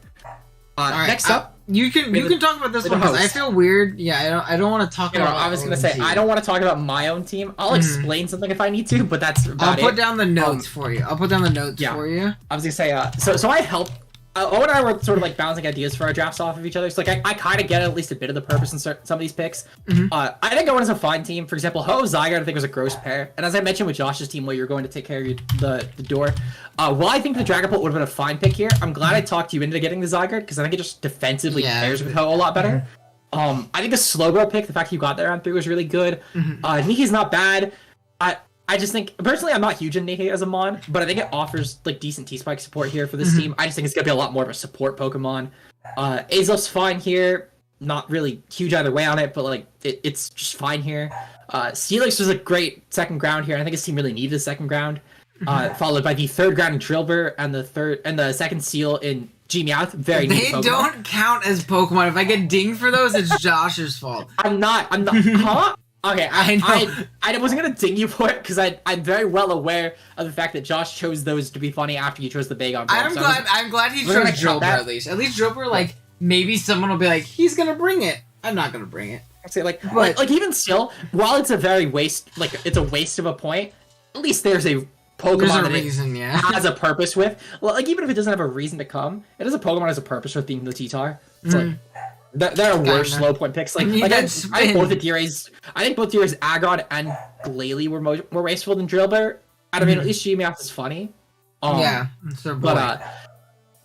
Right, next up... You can talk about this one, because I feel weird. Yeah, I don't want to talk about I was going to say, I don't want to talk about my own team. I'll explain something if I need to, but that's about it. I'll put down the notes for you. for you. I was going to say, so I helped... Owen and I were sort of bouncing ideas for our drafts off of each other. So I kind of get at least a bit of the purpose in some of these picks. I think Owen is a fine team. For example, Ho Zygarde I think was a gross pair. And as I mentioned with Josh's team, where you're going to take care of the door. While I think the Dragapult would have been a fine pick here, I'm glad I talked you into getting the Zygarde because I think it just defensively pairs with Ho a lot better. I think the Slowbro pick, the fact you got there on 3 was really good. Nihi's not bad. I just think, personally, I'm not huge in Nihi as a mon, but I think it offers decent T-Spike support here for this team. I just think it's going to be a lot more of a support Pokemon. Azof's fine here. Not really huge either way on it, but it's just fine here. Steelix was a great second ground here. I think his team really needed a second ground. followed by the third ground in Drillbur and the second seal in G-Meowth. Very They neat Pokemon. don't count as Pokemon. If I get dinged for those, it's Josh's fault. I'm not. Huh? Okay, I know. I wasn't gonna ding you for it because I'm very well aware of the fact that Josh chose those to be funny after you chose the Bagon. I'm glad he chose We're gonna count Drillbur that. at least. At least Drillbur, like, maybe someone will be like, he's gonna bring it. I'm not gonna bring it. I'd say like even still, while it's a very it's a waste of a point. At least there's a Pokemon There's a reason, yeah. has a purpose with. Well, like even if it doesn't have a reason to come, it has a Pokemon that has a purpose with being the T-Tar. It's like there are worse slow point picks. Like I think both the DRAs, Aggron and Glalie were more wasteful than Drillbur. I mean, at least G-Meowth is funny. Yeah, it's their boy.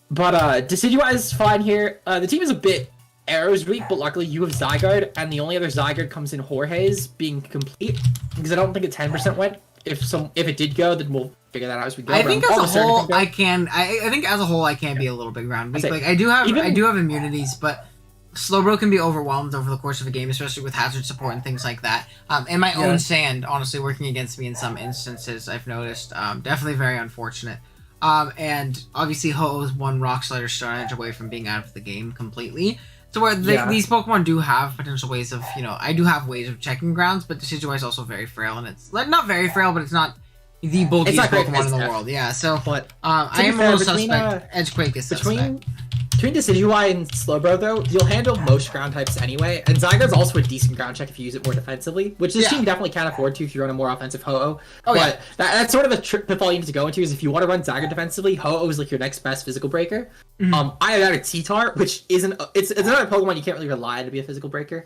But Decidueye is fine here. The team is a bit Arrows weak, but luckily you have Zygarde, and the only other Zygarde comes in Jorge's being complete, because I don't think a 10% went. If it did go, then we'll figure that out as we go. I think as a whole, I think as a whole, I can be a little bit ground weak. Like I do have immunities, but Slowbro can be overwhelmed over the course of a game, especially with hazard support and things like that. And my own sand, honestly, working against me in some instances, I've noticed. Definitely very unfortunate. And obviously Ho is one Rock Slider strategy away from being out of the game completely. So where these Pokemon do have potential ways of, I do have ways of checking grounds, but Decidueye is also very frail, and it's not very frail, but it's not the bulkiest Pokemon in the world. Yeah, so but I am a little suspect. Edgequake is suspect. Between Decidueye and Slowbro, though, you'll handle most ground types anyway, and Zygarde's also a decent ground check if you use it more defensively, which this team definitely can't afford to if you run a more offensive Ho-Oh. But that's sort of the pitfall you need to go into, is if you want to run Zygarde defensively, Ho-Oh is like your next best physical breaker. I have added T-Tar, which isn't... It's another Pokemon you can't really rely on to be a physical breaker.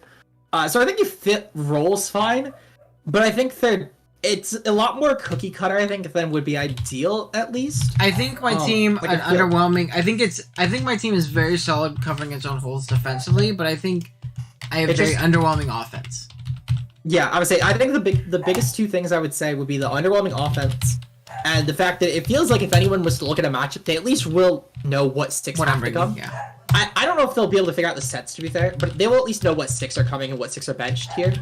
So I think you fit roles fine, but I think it's a lot more cookie cutter, I think, than would be ideal, at least. I think my team underwhelming. I think my team is very solid covering its own holes defensively, but I think I have very underwhelming offense. Yeah, I would say I think the biggest two things I would say would be the underwhelming offense and the fact that it feels like if anyone was to look at a matchup, they at least will know what sticks have to come. Yeah. I don't know if they'll be able to figure out the sets, to be fair, but they will at least know what sticks are coming and what sticks are benched here.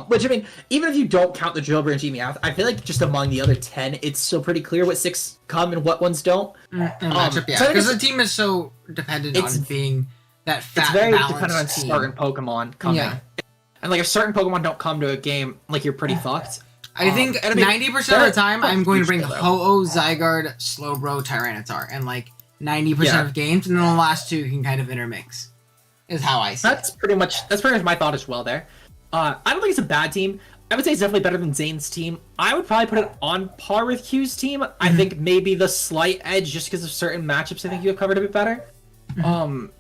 Which, I mean, even if you don't count the Drillbur and G-Meowth, I feel like just among the other 10, it's still pretty clear what sticks come and what ones don't. Because the team is so dependent on being that fat, it's very balanced dependent on team. certain Pokemon coming. Yeah. And, like, if certain Pokemon don't come to a game, like, you're pretty fucked. I think 90% of the time, I'm going to bring Ho-Oh, Zygarde, Slowbro, Tyranitar, and, like, 90% of games, and then the last two can kind of intermix. Is how I see it. That's pretty much my thought as well there. I don't think it's a bad team. I would say it's definitely better than Zane's team. I would probably put it on par with Q's team. I think maybe the slight edge just because of certain matchups I think you have covered a bit better.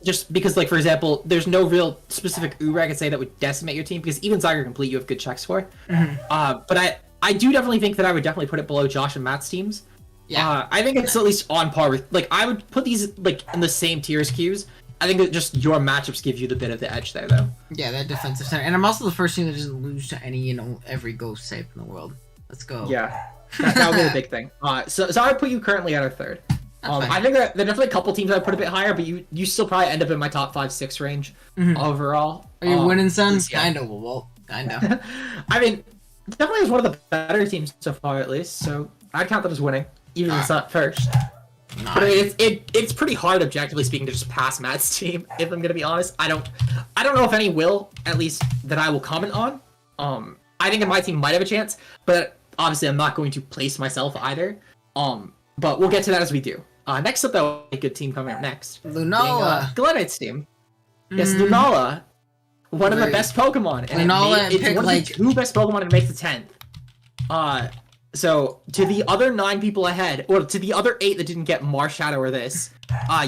Just because, like, for example, there's no real specific Uber I could say that would decimate your team, because even Zygarde Complete you have good checks for. But I do definitely think that I would definitely put it below Josh and Matt's teams. Yeah. I think it's at least on par with, like, I would put these, like, in the same tier as Q's. I think that just your matchups give you the bit of the edge there, though. Yeah, that defensive center. And I'm also the first team that doesn't lose to any, every ghost type in the world. Let's go. Yeah. That would be the big thing. So I would put you currently at our third. I think that there are definitely a couple teams I would put a bit higher, but you still probably end up in my top 5-6 range overall. Are you winning, Sons? Yeah. Kinda, well, kinda. I mean, definitely is one of the better teams so far, at least, so I'd count that as winning. Even if it's not first. Nice. But it's pretty hard, objectively speaking, to just pass Matt's team, if I'm gonna be honest. I don't know if any will, at least that I will comment on. I think my team might have a chance, but obviously I'm not going to place myself either. But we'll get to that as we do. Next up, though, a good team coming up next. Lunala. Glenite's team. Yes, Lunala. One of the best Pokemon. And it's one of the two best Pokemon to make the 10th. So, to the other 9 people ahead, or to the other 8 that didn't get Marshadow or this,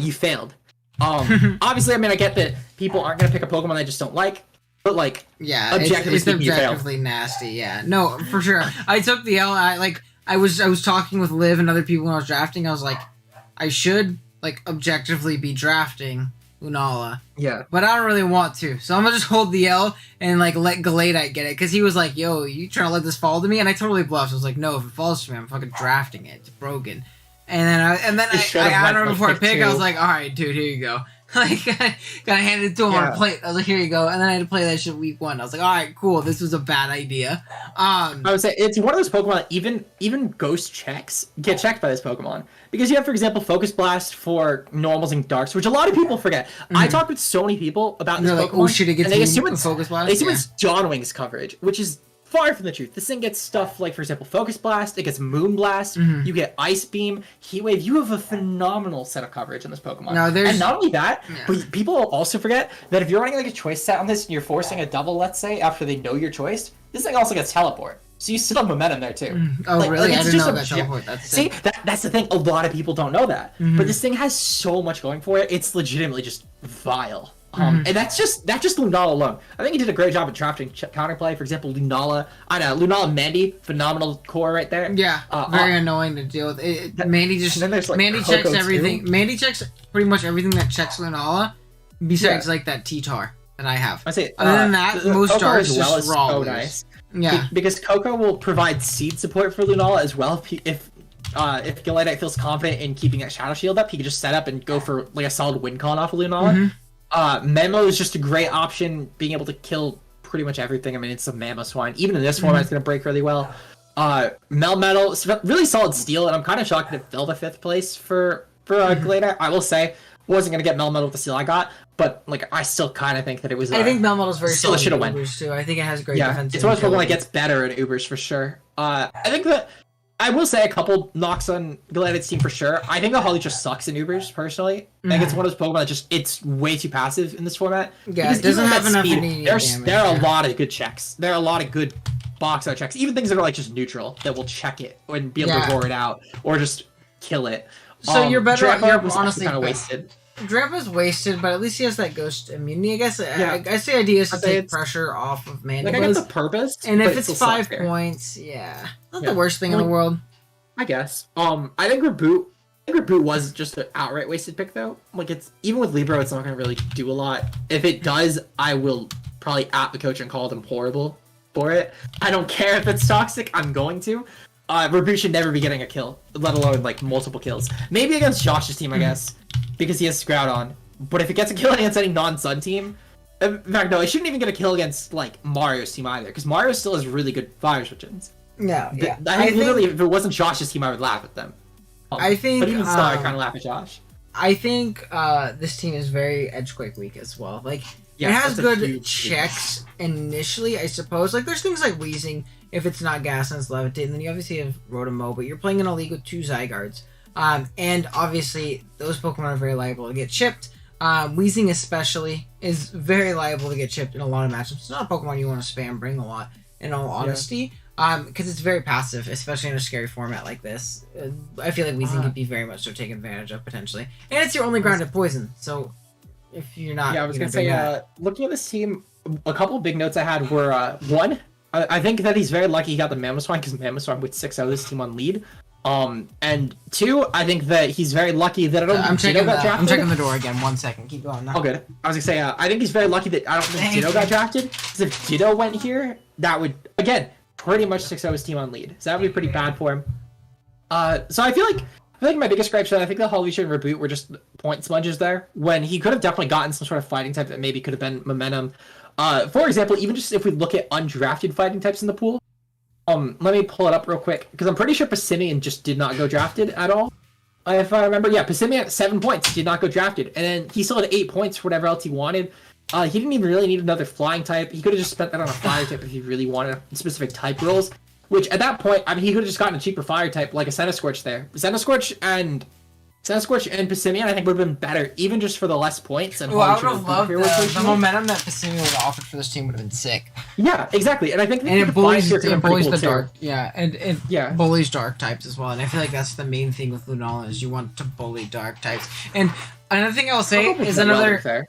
you failed. Obviously, I mean, I get that people aren't going to pick a Pokemon they just don't like, but, like, objectively it's objectively nasty, yeah. No, for sure. I took the L, I was talking with Liv and other people when I was drafting, I was like, I should, like, objectively be drafting Lunala. Yeah. But I don't really want to. So I'm gonna just hold the L and, like, let Galadite get it. Because he was like, yo, you trying to let this fall to me? And I totally bluffed. I was like, no, if it falls to me, I'm fucking drafting it. It's broken. And then I don't know, before I pick, I was like, alright, dude, here you go. Like, I got handed it to him on a plate. I was like, here you go. And then I had to play that shit week 1. I was like, all right, cool. This was a bad idea. I would say it's one of those Pokemon that even ghost checks get checked by this Pokemon. Because you have, for example, Focus Blast for normals and darks, which a lot of people forget. I talked with so many people about this Pokemon, like, oh shit, it gets and they assume it's Focus Blast? They assume it's Dawn Wings coverage, which is far from the truth. This thing gets stuff like, for example, Focus Blast, it gets Moon Blast, you get Ice Beam, Heat Wave. You have a phenomenal set of coverage on this Pokemon. And not only that, but people also forget that if you're running like a choice set on this and you're forcing a double, let's say, after they know your choice, this thing also gets Teleport. So you still have momentum there too. Oh, like, really? I didn't know that teleport. See, that's the thing. A lot of people don't know that. But this thing has so much going for it. It's legitimately just vile. And that's just Lunala alone. I think he did a great job at drafting counterplay. For example, Lunala Mandy, phenomenal core right there. Yeah, very annoying to deal with. Mandy Mandy checks everything. Too. Mandy checks pretty much everything that checks Lunala, besides like that T-Tar that I have. I say, other than that, most stars just raw. So nice. Yeah, because Coco will provide seed support for Lunala as well. If Gallade feels confident in keeping that Shadow Shield up, he can just set up and go for like a solid win con off of Lunala. Memo is just a great option, being able to kill pretty much everything. I mean, it's a Mammo Swine. Even in this format, it's going to break really well. Melmetal, really solid steal, and I'm kind of shocked it fell to 5th place for Gallade. I will say, wasn't going to get Melmetal with the steal I got, but like I still kind of think that it was. I think Melmetal's very still solid should have in Ubers too. I think it has great defense. It's one of those Pokemon that gets better in Ubers for sure. I think that I will say a couple knocks on Gallade's team for sure. I think the Holly just sucks in Ubers personally. I think it's one of those Pokemon that it's way too passive in this format. Yeah, it doesn't have enough speed. There are a lot of good checks. There are a lot of good box out checks. Even things that are like just neutral that will check it and be able to roar it out or just kill it. So you're better. You're honestly kind of wasted. Drapa's wasted, but at least he has that ghost immunity. I guess the idea is to take pressure off of Mandy. Like I get the purpose, and if it's 5 points, not the worst thing in the world. I guess. I think Reboot was just an outright wasted pick though. Like it's even with Libro, it's not gonna really do a lot. If it does, I will probably at the coach and call them horrible for it. I don't care if it's toxic. I'm going to. Reboot should never be getting a kill, let alone like multiple kills. Maybe against Josh's team, I guess, because he has Groudon. But if it gets a kill against any non-Sun team, in fact, no, it shouldn't even get a kill against like Mario's team either, because Mario still has really good fire switches. No, yeah. I think literally, if it wasn't Josh's team, I would laugh at them. I think, but even still, I kind of laugh at Josh. I think this team is very Edgequake weak as well. Like it has good checks initially, I suppose. Like there's things like Wheezing. If it's not Gas and it's Levitate, and then you obviously have Rotom-Mow, but you're playing in a league with 2 Zygardes. And obviously, those Pokemon are very liable to get chipped. Wheezing especially is very liable to get chipped in a lot of matchups. It's not a Pokemon you want to spam bring a lot, in all honesty. Because it's very passive, especially in a scary format like this. I feel like Wheezing could be very much so taken advantage of, potentially. And it's your only grounded poison, so if you're not... Yeah, I was going to say, looking at this team, a couple of big notes I had were, one... I think that he's very lucky he got the Mamoswine because Mamoswine would 6-0 this team on lead. And 2, I think that he's very lucky that I don't think Ditto got drafted. I'm checking the door again. 1 second. Keep going now. Oh, good. I was going to say, I think he's very lucky that I don't think Ditto got drafted. Because if Ditto went here, that would, again, pretty much 6-0 his team on lead. So that would be pretty bad for him. So I feel like my biggest gripes that I think the Hollywood and Reboot were just point sponges there. When he could have definitely gotten some sort of fighting type that maybe could have been momentum. For example, even just if we look at undrafted fighting types in the pool, let me pull it up real quick, because I'm pretty sure Passimian just did not go drafted at all. If I remember, Passimian at 7 points did not go drafted, and then he still had 8 points for whatever else he wanted. He didn't even really need another flying type. He could have just spent that on a fire type if he really wanted specific type rolls, which at that point, I mean, he could have just gotten a cheaper fire type like a Centiskorch there. Centiskorch and Passimian, I think, would have been better, even just for the less points. And I would have loved the momentum that Passimian would have offered for this team would have been sick. Yeah, exactly. And I think it bullies the too. dark. Yeah, and it bullies dark types as well. And I feel like that's the main thing with Lunala is you want to bully dark types. And another thing I'll say is another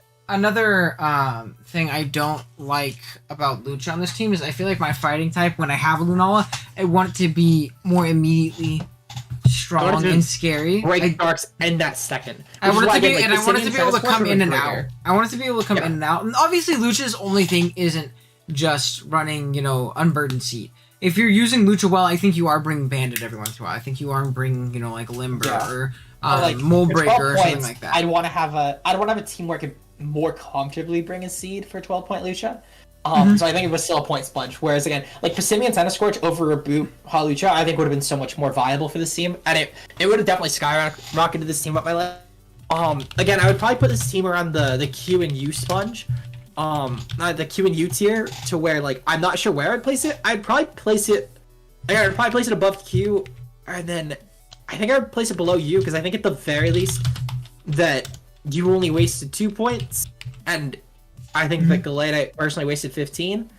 thing I don't like about Lucha on this team is I feel like my fighting type, when I have a Lunala, I want it to be more immediately strong and scary. Break darks in that second. I want it to be, and I want it to be able to come in and out. I want it to be able to come in and out. And obviously, Lucha's only thing isn't just running, unburdened seat. If you're using Lucha well, I think you are bringing Bandit every once in a while. I think you are bringing, like Limber Mold for Breaker 12 or something points, like that. I'd want to have a team where I could more comfortably bring a seed for 12-point Lucia. So I think it was still a point sponge. Whereas again, like Passimian Centiskorch over Reboot Halucha, I think would have been so much more viable for this team, and it would have definitely skyrocketed this team up my level. Again, I would probably put this team around the Q and U sponge, the Q and U tier, to where like I'm not sure where I'd place it. I'd probably place it above Q, and then I think I would place it below U because I think at the very least that you only wasted 2 points, and I think that Galeta personally wasted 15.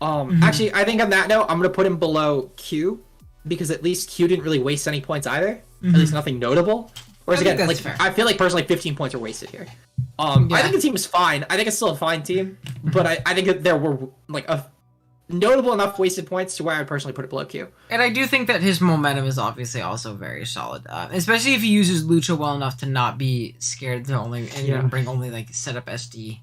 Actually, I think on that note, I'm gonna put him below Q because at least Q didn't really waste any points either. At least nothing notable. Whereas again, like fair. I feel like personally 15 points are wasted here. I think the team is fine. I think it's still a fine team, but I think that there were like a notable enough wasted points to where I would personally put it below Q. And I do think that his momentum is obviously also very solid, especially if he uses Lucha well enough to not be scared to only bring only like setup SD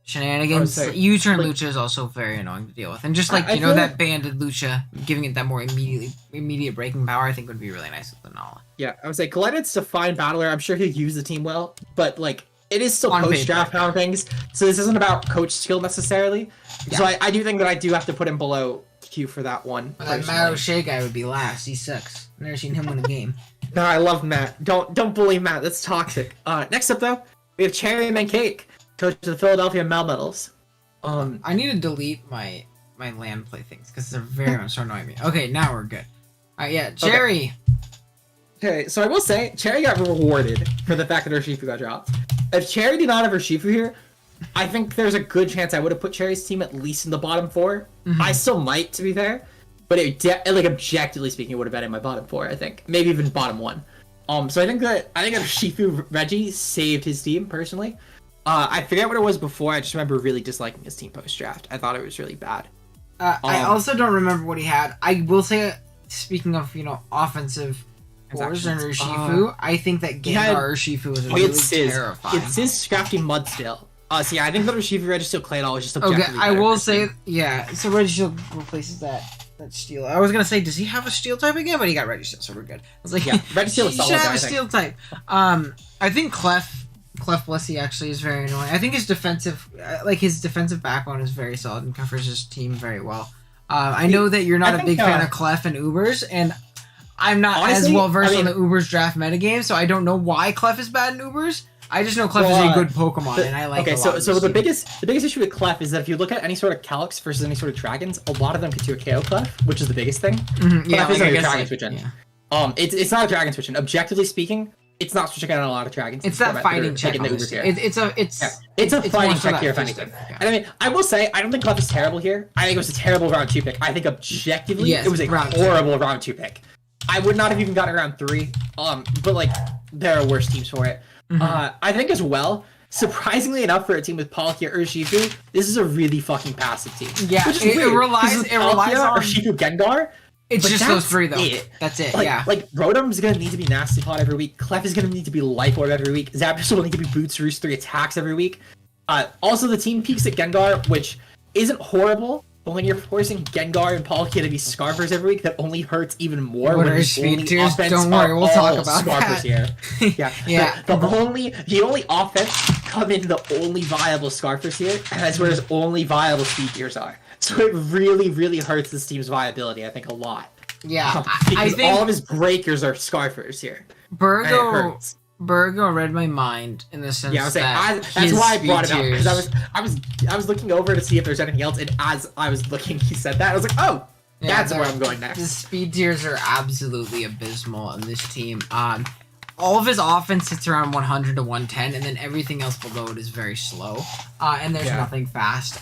shenanigans. U-turn like, Lucha is also very annoying to deal with, and just like I that banded Lucha, giving it that more immediate breaking power, I think would be really nice with the Nala. Yeah, I would say Galet's a fine battler. I'm sure he'll use the team well, but like it is still On coach paper. draft power things, so this isn't about coach skill necessarily. Yeah. So I do think that I do have to put him below Q for that one. That Matt O'Shea guy would be last. He sucks. Never seen him win a game. No, I love Matt. Don't bully Matt. That's toxic. Next up though, we have Cherry Man Cake, coach of the Philadelphia Melmetals. I need to delete my land play things because they're very much so annoying me. Okay, now we're good. Yeah, Cherry. Okay, so I will say Cherry got rewarded for the fact that her Shifu got dropped. If Cherry did not have her Shifu here, I think there's a good chance I would have put Cherry's team at least in the bottom 4. I still might, to be fair, but like objectively speaking, it would have been in my bottom 4. I think maybe even bottom 1. So I think that Shifu Reggie saved his team personally. I forget what it was before. I just remember really disliking his team post draft. I thought it was really bad. I also don't remember what he had. I will say, speaking of offensive cores and Urshifu, I think that Gengar Urshifu was really terrifying. It's his Scrafty Mudstill. So yeah, I think that Urshifu Registeel Claydol was just objectively okay. I will say, yeah. So Registeel replaces that Steel. I was gonna say, does he have a Steel type again? But he got Registeel, so we're good. I was like, yeah, Registeel is solid. He should have a Steel type. I think Clef Blessy actually is very annoying. I think his defensive backbone is very solid and covers his team very well. I know that you're not a big fan of Clef and Ubers, and I'm not honestly, as well versed on the Ubers draft metagame, so I don't know why Clef is bad in Ubers. I just know Clef is a good Pokemon, and I like it. Okay, so the biggest issue with Clef is that if you look at any sort of Calyx versus any sort of Dragons, a lot of them could do a KO Clef, which is the biggest thing. Yeah, Clef isn't a Dragon switch in. Yeah. It's not a Dragon switch in. Objectively speaking, it's not switching out on a lot of Dragons. It's that fighting check. It's a fighting check here, if anything. Yeah. And I mean, I will say, I don't think Clef is terrible here. I think it was a terrible round 2 pick. I think objectively, it was a horrible round 2 pick. I would not have even gotten around 3. But like, there are worse teams for it. I think as well, surprisingly enough for a team with Palkia or Urshifu, this is a really fucking passive team. Yeah, it relies on Urshifu Gengar. It's just those 3 though. That's it. Like Rotom's gonna need to be Nasty Plot every week. Clef is gonna need to be Life Orb every week. Zapdos will need to be Boots Roost 3 attacks every week. Also the team peaks at Gengar, which isn't horrible, but when you're forcing Gengar and Palkia to be Scarfers every week, that only hurts even more. When his speed tiers, don't worry, we'll talk about Scarfers that. Here. Yeah. The only offense come in the only viable Scarfers here, and that's where his only viable speed tiers are. So it really, really hurts this team's viability, I think, a lot. Yeah, I think all of his breakers are Scarfers here. Burgo read my mind in the sense that's why I brought it up, because I was looking over to see if there's anything else, and as I was looking, he said that. I was like, oh, that's where I'm going next. The speed tiers are absolutely abysmal on this team. All of his offense sits around 100 to 110, and then everything else below it is very slow. And there's nothing fast.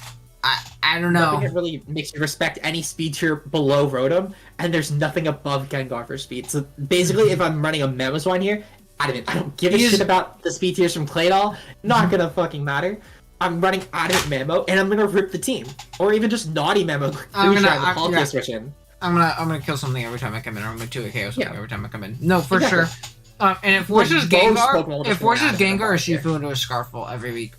I don't know. Nothing that really makes you respect any speed tier below Rotom, and there's nothing above Gengar for speed. So basically, if I'm running a Mamoswine here, I don't give a shit about the speed tiers from Claydol. Not gonna fucking matter. I'm running Adamant Mamo, and I'm gonna rip the team, or even just Naughty Mamo. I'm gonna kill something every time I come in, or I'm gonna do a KO something every time I come in. No, for sure. And it forces Gengar. It forces Gengar or Shifu into a Scarful every week.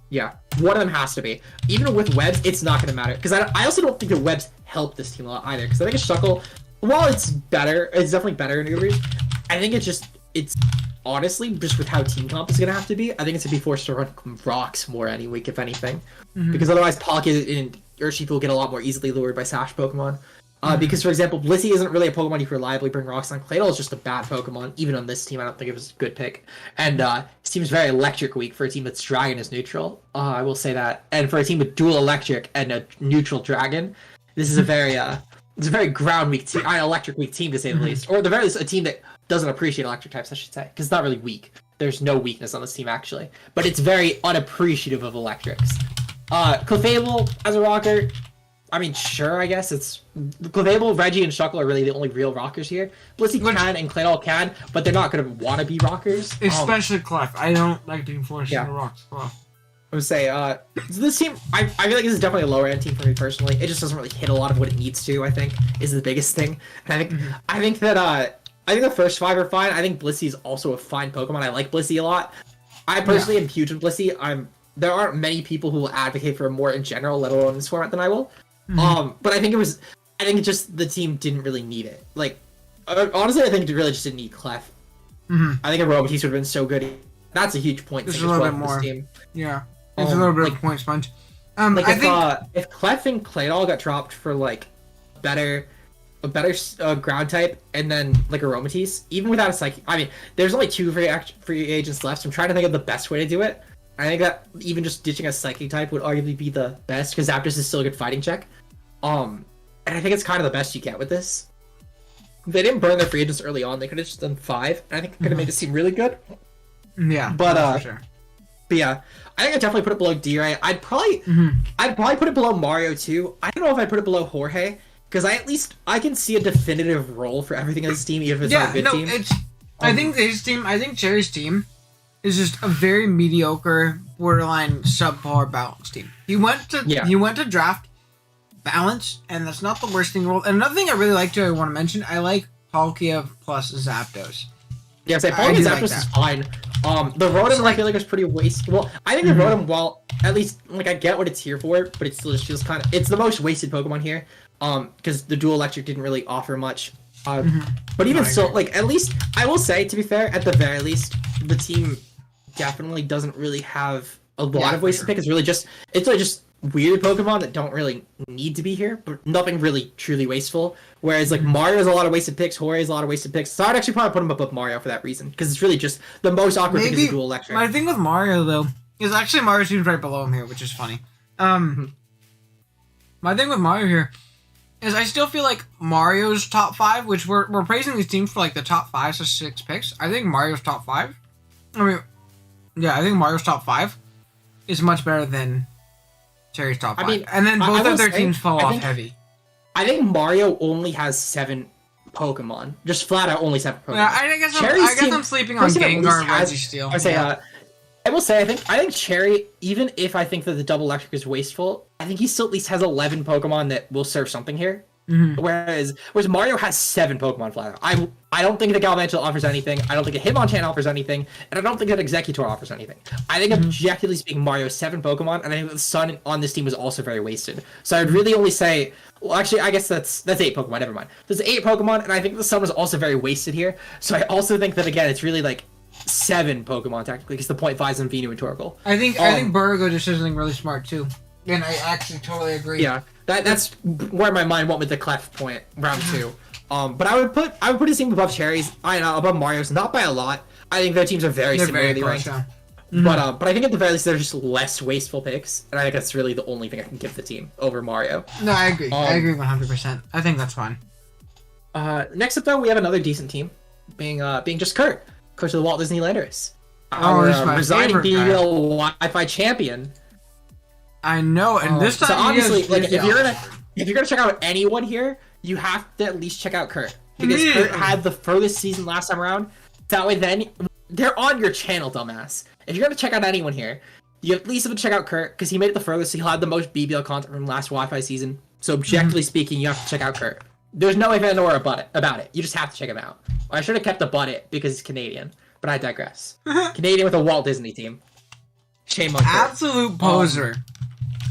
Yeah, one of them has to be. Even with webs, it's not going to matter. Because I also don't think the webs help this team a lot either. Because I think a Shuckle, while it's better, it's definitely better in Ubers, I think it's honestly, just with how team comp is gonna have to be, I think it's gonna be forced to run rocks more any week, if anything, because otherwise Pocket and Urshifu will get a lot more easily lured by Sash Pokemon. Because, for example, Blissey isn't really a Pokemon you can reliably bring rocks on. Claydol is just a bad Pokemon. Even on this team, I don't think it was a good pick. And this team is very electric weak for a team that's Dragon is neutral. I will say that. And for a team with dual electric and a neutral Dragon, this is a very ground weak team, electric weak team to say the least. Or at the very least, a team that doesn't appreciate electric types, I should say, because it's not really weak. There's no weakness on this team actually, but it's very unappreciative of electrics. Clefable as a rocker. I mean, sure, I guess it's Clefable, Reggie, and Shuckle are really the only real rockers here. Blissey can and Claydol can, but they're not going to want to be rockers. Especially Clef. I don't like being forced into rocks. Well, I would say, this team, I feel like this is definitely a lower end team for me personally. It just doesn't really hit a lot of what it needs to, I think, is the biggest thing. And I think that, I think the first 5 are fine. I think Blissey is also a fine Pokemon. I like Blissey a lot. I personally am huge on Blissey. There aren't many people who will advocate for a more in general, let alone in this format, than I will. But I think just the team didn't really need it. Like, honestly, I think it really just didn't need Clef. I think a Aromatisse would have been so good. That's a huge point. Just a little bit more. Team. Yeah, it's a little bit of point sponge. If Clef and Claydol got dropped for like a better ground type, and then like Aromatisse, even without a Psychic, I mean, there's only 2 free agents left. So I'm trying to think of the best way to do it. I think that even just ditching a Psychic type would arguably be the best, because Zapdos is still a good fighting check. And I think it's kind of the best you get with this. If they didn't burn their free agents early on, they could have just done 5, and I think it could have made it seem really good. Yeah, but for sure. But yeah, I think I'd definitely put it below D-Ray. I'd probably put it below Mario too. I don't know if I'd put it below Jorge, because I can see a definitive role for everything in this team, even if it's not a good team. I think Cherry's team is just a very mediocre, borderline subpar balance team. He went to draft balance, and that's not the worst thing in the world. And another thing I really like to want to mention, I like Palkia plus Zapdos. Yeah, say Palkia Zapdos is fine. The Rotom I feel like is pretty wasted. Well, I think the Rotom, while at least like I get what it's here for, but it still just feels kind of, it's the most wasted Pokemon here. Because the dual electric didn't really offer much. But even still, like, at least I will say, to be fair, at the very least, the team definitely doesn't really have a lot of ways to pick. It's really just weird Pokemon that don't really need to be here, but nothing really truly wasteful. Whereas like Mario has a lot of wasted picks, Jorge has a lot of wasted picks. So I'd actually probably put him above Mario for that reason, because it's really just the most awkward thing is the dual electric. My thing with Mario though is actually Mario seems right below him here, which is funny. My thing with Mario here is I still feel like Mario's top 5, which we're praising these teams for like the top 5 to 6 picks. I think Mario's top 5. I think Mario's top 5 is much better than Cherry's top 5. And then both of their teams fall off heavy. I think Mario only has 7 Pokemon. Just flat out only 7 Pokemon. Yeah, I guess I'm sleeping on Gengar and Registeel. I will say, I think Cherry, even if I think that the double electric is wasteful, I think he still at least has 11 Pokemon that will serve something here. Whereas Mario has 7 Pokemon flat out. I don't think that Galvantula offers anything. I don't think that Hitmonchan offers anything. And I don't think that Executor offers anything. I think objectively speaking, Mario has 7 Pokemon, and I think the Sun on this team was also very wasted. So I'd really only say, well, actually, I guess that's 8 Pokemon, never mind. There's 8 Pokemon, and I think the Sun was also very wasted here. So I also think that, again, it's really like 7 Pokemon technically, because the 0.5s in Venu and Torkoal. I think Burgo just does something really smart too. And I actually totally agree. Yeah, that's where my mind went with the Clef point, round 2. But I would put his team above Cherry's. Above Mario's, not by a lot. I think their teams are very similarly ranked. But I think at the very least they're just less wasteful picks, and I think that's really the only thing I can give the team over Mario. No, I agree. I agree 100%. I think that's fine. Next up though, we have another decent team, being just Kurt of the Walt Disney Landers. Resigning BBL Wi-Fi champion. I know, and this time so obviously, like, if you're gonna check out anyone here, you have to at least check out Kurt, because Kurt had the furthest season last time around. That way, then they're on your channel, dumbass. If you're gonna check out anyone here, you at least have to check out Kurt, because he made it the furthest. He had the most BBL content from last Wi-Fi season. So objectively speaking, you have to check out Kurt. There's no ifs or about it. You just have to check him out. I should have kept the it because he's Canadian, but I digress. Canadian with a Walt Disney team. Shame on Kurt. Absolute poser.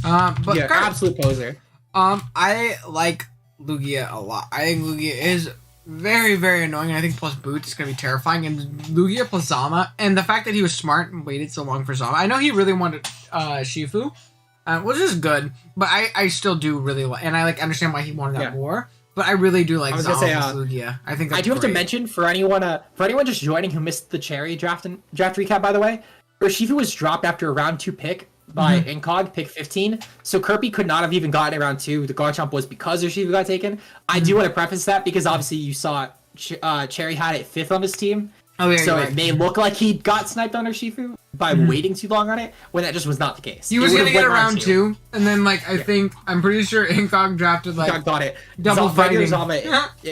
But yeah, absolute poser. I like Lugia a lot. I think Lugia is very, very annoying. And I think plus Boots is going to be terrifying. And Lugia plus Zama. And the fact that he was smart and waited so long for Zama. I know he really wanted Shifu, which is good. But I still do really like... And I like understand why he wanted that more. But I really do like Zama plus Lugia. I think that's I do have to mention, for anyone just joining who missed the Cherry draft recap, by the way, Urshifu was dropped after a round 2 pick by Incog, pick 15. So Kirby could not have even gotten a round 2. The Garchomp was because Urshifu got taken. I do want to preface that because obviously you saw Cherry had it 5th on his team. Oh, yeah, so it may look like he got sniped on Urshifu by waiting too long on it, when that just was not the case. He was going to get a round 2, and then like I'm pretty sure Incog drafted like got it. Double fighting.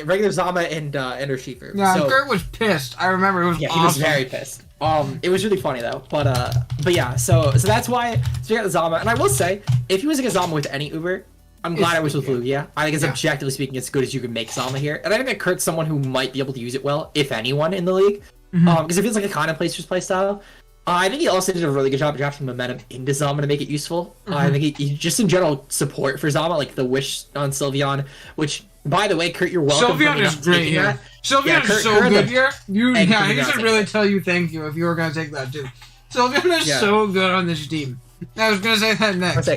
Regular Zama and Urshifu. Yeah, so, Kurt was pissed. I remember it was awesome. He was very pissed. It was really funny though, but yeah, so that's why we got the Zama, and I will say, if he was like a Zama with any Uber, I'm glad I was with Lugia. I think it's objectively speaking, as good as you can make Zama here, and I think that Kurt's someone who might be able to use it well, if anyone in the league, because it feels like a kind of place for his playstyle. I think he also did a really good job of drafting momentum into Zama to make it useful. I think he just in general support for Zama, like the wish on Sylveon, which, by the way, Kurt, you're welcome. Sylveon is great here. Sylveon is so good here. He should really tell you thank you if you were going to take that too. Sylveon is so good on this team. I was going to say that next.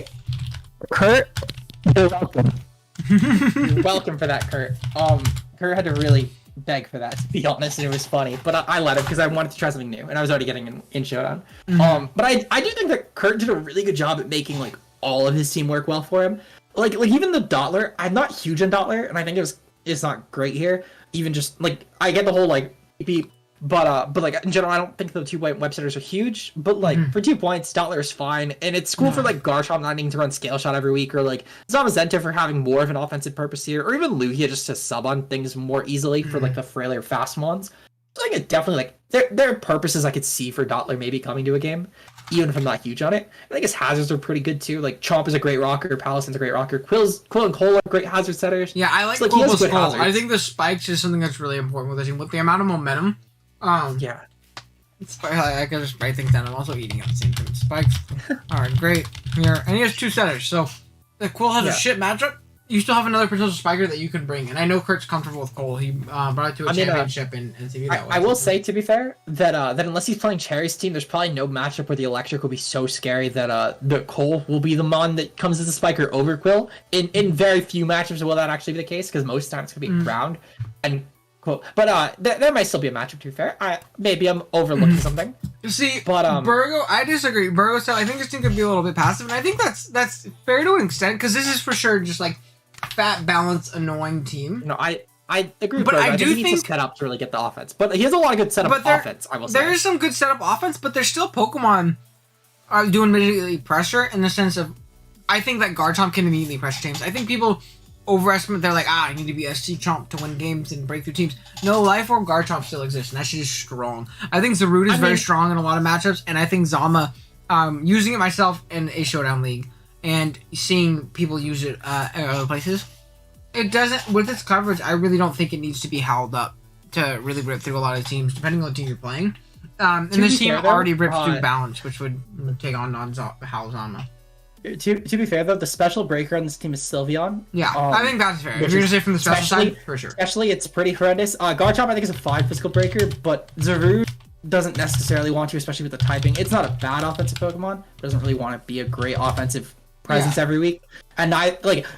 Kurt, you're welcome. You're welcome for that, Kurt. Kurt had to really beg for that, to be honest, and it was funny. But I let him because I wanted to try something new, and I was already getting in Showdown. But I do think that Kurt did a really good job at making like all of his team work well for him. Like even the Dottler, I'm not huge on Dottler, and I think it's not great here. Even just like I get the whole like beep, but like in general, I don't think the 2-point web setters are huge. But like for 2 points, Dottler is fine, and it's cool for like Garchomp not needing to run Scale Shot every week, or like Zamazenta for having more of an offensive purpose here, or even Lugia just to sub on things more easily for like the frailer fast ones. So I think it definitely like there are purposes I could see for Dottler maybe coming to a game, even if I'm not huge on it. I think his hazards are pretty good too. Like Chomp is a great rocker, Palison's a great rocker, Quill and Cole are great hazard setters. Yeah, I like so, Cole plus Cole. I think the spikes is something that's really important with the team. With the amount of momentum, I can just write things down. I'm also eating at the same time. Spikes. Alright, great. Here. And he has 2 setters, so if Quill has a shit matchup, you still have another potential spiker that you can bring. And I know Kurt's comfortable with Cole. He brought it to a championship in TV that way. I will say, to be fair, that unless he's playing Cherry's team, there's probably no matchup where the Electric will be so scary that the Cole will be the mon that comes as a spiker over Quill. In very few matchups will that actually be the case, because most times it's going to be Ground and Quill. But there might still be a matchup, to be fair. Maybe I'm overlooking something. See, but Burgo, I disagree. Burgo style, I think this team could be a little bit passive, and I think that's fair to an extent, because this is for sure just like fat, balanced, annoying team. No, I agree with but Burgo. I do think he needs to set up to really get the offense. But he has a lot of good setup offense, I will say. There is some good setup offense, but there's still Pokemon are doing immediately pressure in the sense of I think that Garchomp can immediately pressure teams. I think people overestimate, they're like, I need to be SC Chomp to win games and break through teams. No, Life Orb Garchomp still exists, and that shit is strong. I think Zarude is very strong in a lot of matchups, and I think Zama, using it myself in a Showdown League, and seeing people use it at other places, it doesn't, with its coverage, I really don't think it needs to be held up to really rip through a lot of teams, depending on the team you're playing. And this team already rips through Balance, which would take on non-Hal Zama. To be fair, though, the special breaker on this team is Sylveon. Yeah, I think that's fair. If you're going to say from the special side, for sure. Especially, it's pretty horrendous. Garchomp, I think, is a 5 physical breaker, but Zarude doesn't necessarily want to, especially with the typing. It's not a bad offensive Pokemon. Doesn't really want to be a great offensive presence every week. And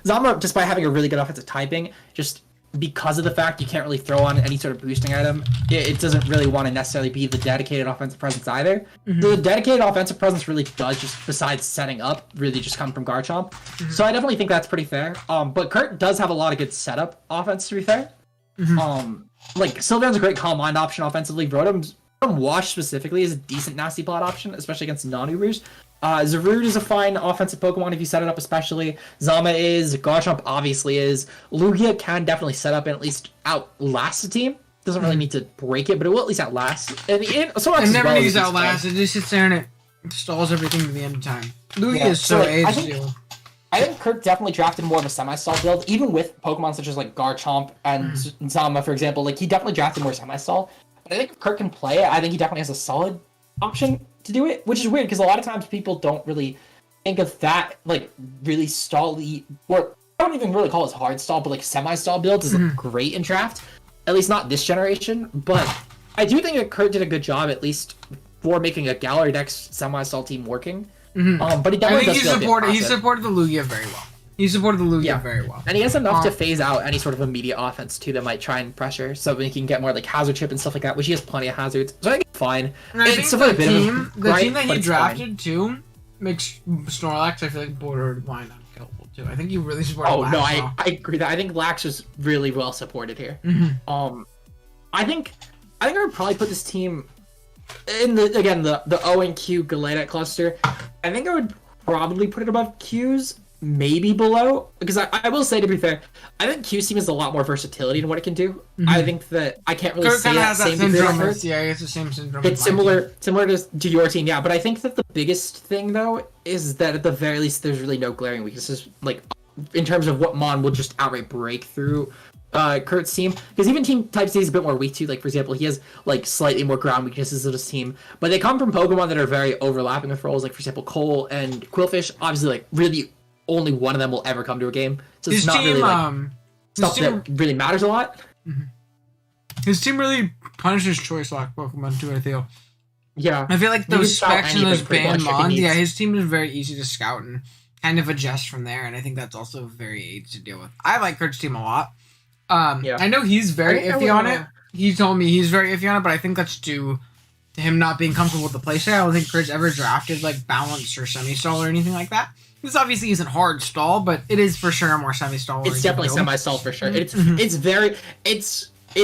Zama, just by having a really good offensive typing, just because of the fact you can't really throw on any sort of boosting item, it doesn't really want to necessarily be the dedicated offensive presence either. The dedicated offensive presence really does, just besides setting up, really just come from Garchomp. So I definitely think that's pretty fair. But Kurt does have a lot of good setup offense, to be fair. Like Sylveon's a great Calm Mind option offensively. Rotom Wash specifically is a decent nasty plot option, especially against non-Ubers. Zarude is a fine offensive Pokemon if you set it up especially. Zama is. Garchomp obviously is. Lugia can definitely set up and at least outlast the team. Doesn't really need to break it, but it will at least outlast. And it never needs to outlast. It just sits there and it stalls everything to the end of time. Lugia is so aged. I think Kurt definitely drafted more of a semi-stall build, even with Pokemon such as like Garchomp and Zama, for example. Like, he definitely drafted more semi-stall. But I think if Kurt can play it, I think he definitely has a solid option to do it, which is weird because a lot of times people don't really think of that like really stally, or I don't even really call it hard stall, but like semi-stall builds is great in draft. at least not this generation. But I do think that Kurt did a good job, at least for making a Gallery Dex semi-stall team working. But he definitely he supported the Lugia very well. He supported the Lugia very well. And he has enough to phase out any sort of immediate offense, too, that might try and pressure, so he can get more, like, hazard chip and stuff like that, which he has plenty of hazards. So I think it's fine. And I think the team that he drafted, too, makes Snorlax, I feel like, borderline unkillable, too. I think you really supported Lax. No, I agree that. I think Lax was really well supported here. I think I would probably put this team in the O and Q Galactic cluster. I think I would probably put it above Q's. Maybe below, because I will say, to be fair, I think Q's team has a lot more versatility in what it can do. I think that I can't really say that same syndrome. Yeah, it's the same syndrome. It's similar to your team, yeah. But I think that the biggest thing though is that at the very least there's really no glaring weaknesses, like in terms of what Mon will just outright break through Kurt's team, because even team type C is a bit more weak too. Like, for example, he has like slightly more ground weaknesses of his team, but they come from Pokemon that are very overlapping with roles. Like, for example, Cole and Quillfish, obviously, like really only one of them will ever come to a game, so it's not really like stuff that really matters a lot. His team really punishes choice lock Pokemon too, I feel. Yeah, I feel like those specs and those band mons. Yeah, his team is very easy to scout and kind of adjust from there, and I think that's also very easy to deal with. I like Kurt's team a lot. I know he's very iffy on it. He told me he's very iffy on it, but I think that's due to him not being comfortable with the playstyle. I don't think Kurt's ever drafted like balance or semi-stall or anything like that. This obviously isn't hard stall, but it is for sure a more semi-stall. It's definitely semi-stall for sure. It's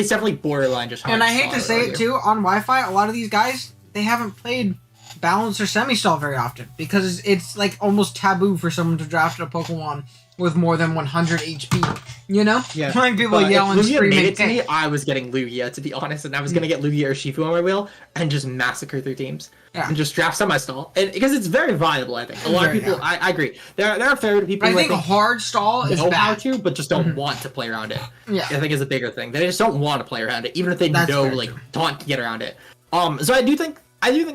definitely borderline just hard. And I hate to say it too, on Wi-Fi, a lot of these guys, they haven't played balance or semi-stall very often because it's like almost taboo for someone to draft a Pokemon with more than 100 HP. You know? Yeah. When people yell and scream made it to me, I was getting Lugia, to be honest, and I was gonna get Lugia or Shifu on my wheel and just massacre through teams. Yeah. And just draft semi-stall. And because it's very viable, I think. A lot of people, I agree. There are a fair people who I think hard stall is know bad. How to, but just don't want to play around it. Yeah. I think is a bigger thing. They just don't want to play around it, even if they know, like, taunt to get around it. So I do think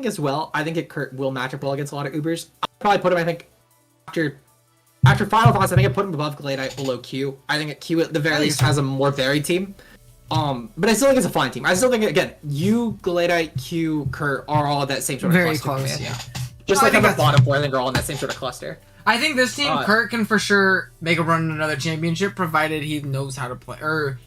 as well, I think it will match up well against a lot of Ubers. I'll probably put him, I think, after Final Thoughts, I think I put him above Gladite, below Q. I think Q at the very least has a more varied team. But I still think it's a fine team. I still think, again, you, Gladite, Q, Kurt are all that same sort of cluster. Very close, yeah. Just like on the bottom four, I think are all in that same sort of cluster. I think this team, Kurt can for sure make a run in another championship, provided he knows how to play, or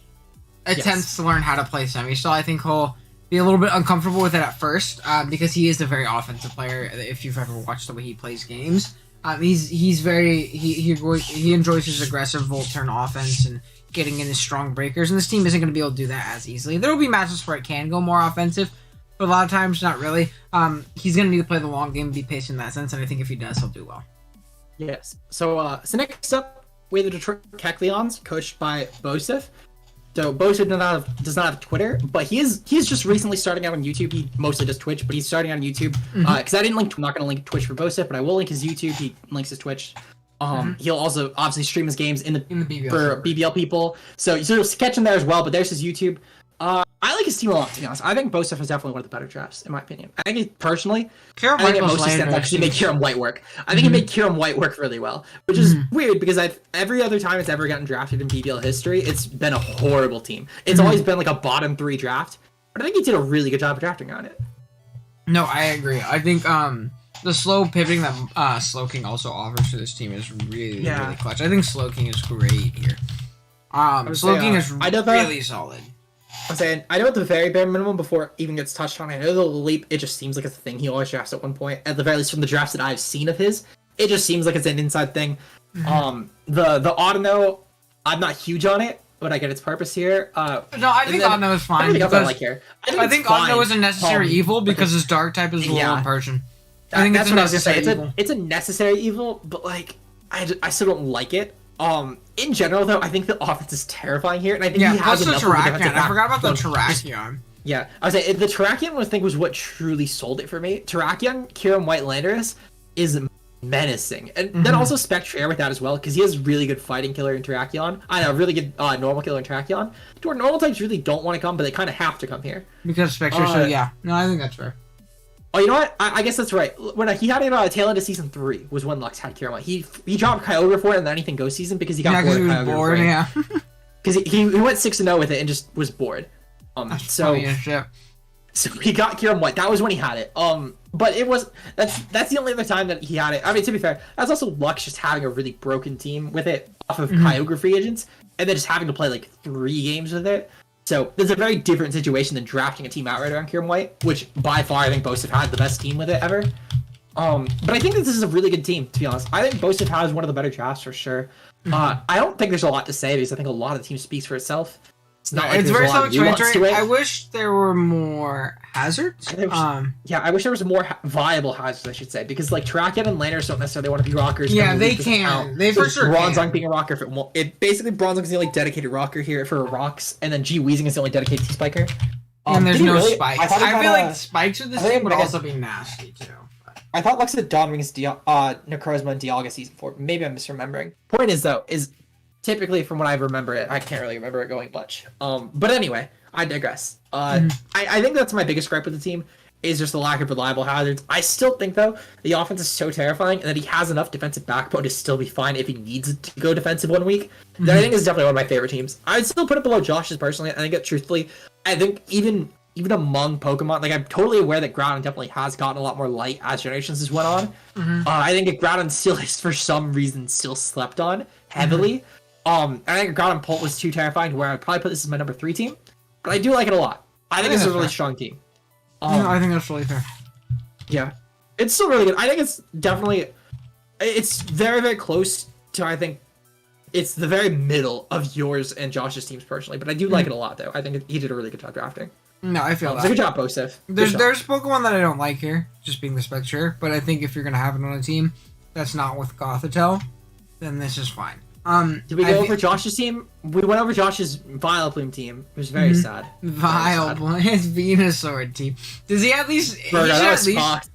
attempts to learn how to play semi-stall. I think he'll be a little bit uncomfortable with it at first, because he is a very offensive player, if you've ever watched the way he plays games. He's very he enjoys his aggressive volt turn offense and getting in his strong breakers, and this team isn't going to be able to do that as easily. There will be matches where it can go more offensive, but a lot of times not really. He's going to need to play the long game and be patient in that sense, and I think if he does, he'll do well. Yes. So next up, we have the Detroit Kecleons, coached by Bosif. So Bosif does not have Twitter, but he's just recently starting out on YouTube. He mostly does Twitch, but he's starting out on YouTube. Because I'm not going to link Twitch for Bosif, but I will link his YouTube. He links his Twitch. He'll also obviously stream his games in the BBL for BBL people. So you'll catch him there as well. But there's his YouTube. I like his team a lot, to be honest. I think Bosif is definitely one of the better drafts, in my opinion. I think he personally, I think it mostly stands out because he made Kiram White work. I think he made Kiram White work really well, which is weird because every other time it's ever gotten drafted in BBL history, it's been a horrible team. It's always been like a bottom 3 draft, but I think he did a really good job of drafting on it. No, I agree. I think the slow pivoting that Slowking also offers for this team is really clutch. I think Slowking is great here. Slowking is really solid. I'm saying, I know at the very bare minimum, before it even gets touched on, I know the leap, it just seems like it's a thing he always drafts at one point. At the very least, from the drafts that I've seen of his, it just seems like it's an inside thing. The Audino, I'm not huge on it, but I get its purpose here. No, I think Audino is fine. I think Audino is a necessary evil because his dark type is low in Persian. I think that's what I was gonna say. It's a necessary evil, but like, I still don't like it. In general, though, I think the offense is terrifying here, and I think he has enough. I forgot about the Terrakion. Yeah, I was saying the Terrakion I think was what truly sold it for me. Terrakion, Kiram White Landorus is menacing, and then also Spectre with that as well, because he has really good fighting killer in Terrakion. I know, really good normal killer in Terrakion. Where normal types really don't want to come, but they kind of have to come here because Spectre. So yeah, no, I think that's fair. Oh, you know what? I guess that's right. When he had it on tail end of season 3 was when Lux had Kiram. He dropped Kyogre for it and then anything goes season because he got bored of Kyogre. Yeah. Because he went 6-0 with it and just was bored. That's So funny as shit. he got Kieran White. That was when he had it. But that's the only other time that he had it. I mean, to be fair, that's also Lux just having a really broken team with it off of Kyogre free agents, and then just having to play like 3 games with it. So there's a very different situation than drafting a team outright around Kieran White, which by far I think Bosif had the best team with it ever. But I think that this is a really good team, to be honest. I think Bosif has one of the better drafts for sure. I don't think there's a lot to say because I think a lot of the team speaks for itself. It's not like It's there's very a lot of nuance to self-explanatory. it. I wish there were more hazards. Yeah, I wish there was more viable hazards, I should say, because like Trackhead and Landers don't necessarily want to be rockers. Yeah, and they Leaf doesn't can. count. They for sure Bronzong can. being a rocker, it basically Bronzong's the only dedicated rocker here for rocks, and then G Weezing is the only dedicated T-Spiker. And there's did he no really? spikes. I thought he I got feel a- like spikes with this I think team would he got- also be nasty too. I thought Lux had Dawn Rings, Necrozma, and Dialga season 4. Maybe I'm misremembering. Point is though, is typically from what I remember it, I can't really remember it going much. But anyway, I digress. I think that's my biggest gripe with the team is just the lack of reliable hazards. I still think though the offense is so terrifying and that he has enough defensive backbone to still be fine if he needs to go defensive 1 week. That I think is definitely one of my favorite teams. I would still put it below Josh's personally. I think that truthfully, I think even among Pokemon, like I'm totally aware that Groudon definitely has gotten a lot more light as generations has went on. I think Groudon still is for some reason still slept on heavily. I think Groudon Pult was too terrifying to where I'd probably put this as my number 3 team, but I do like it a lot. I think it's a really strong team. No, I think that's really fair. Yeah, it's still really good. I think it's definitely, it's very, very close to, I think, it's the very middle of yours and Josh's teams personally, but I do like it a lot though. I think he did a really good job drafting. No, I feel So that. good job, Bosif. There's Pokemon that I don't like here, just being the sure. But I think if you're gonna have it on a team that's not with Gothitelle, then this is fine. Did we go over Josh's team? We went over Josh's Vileplume team. It was very sad. Vile, his Venusaur team. Does he at least? Bro, he should that at was least. fucked.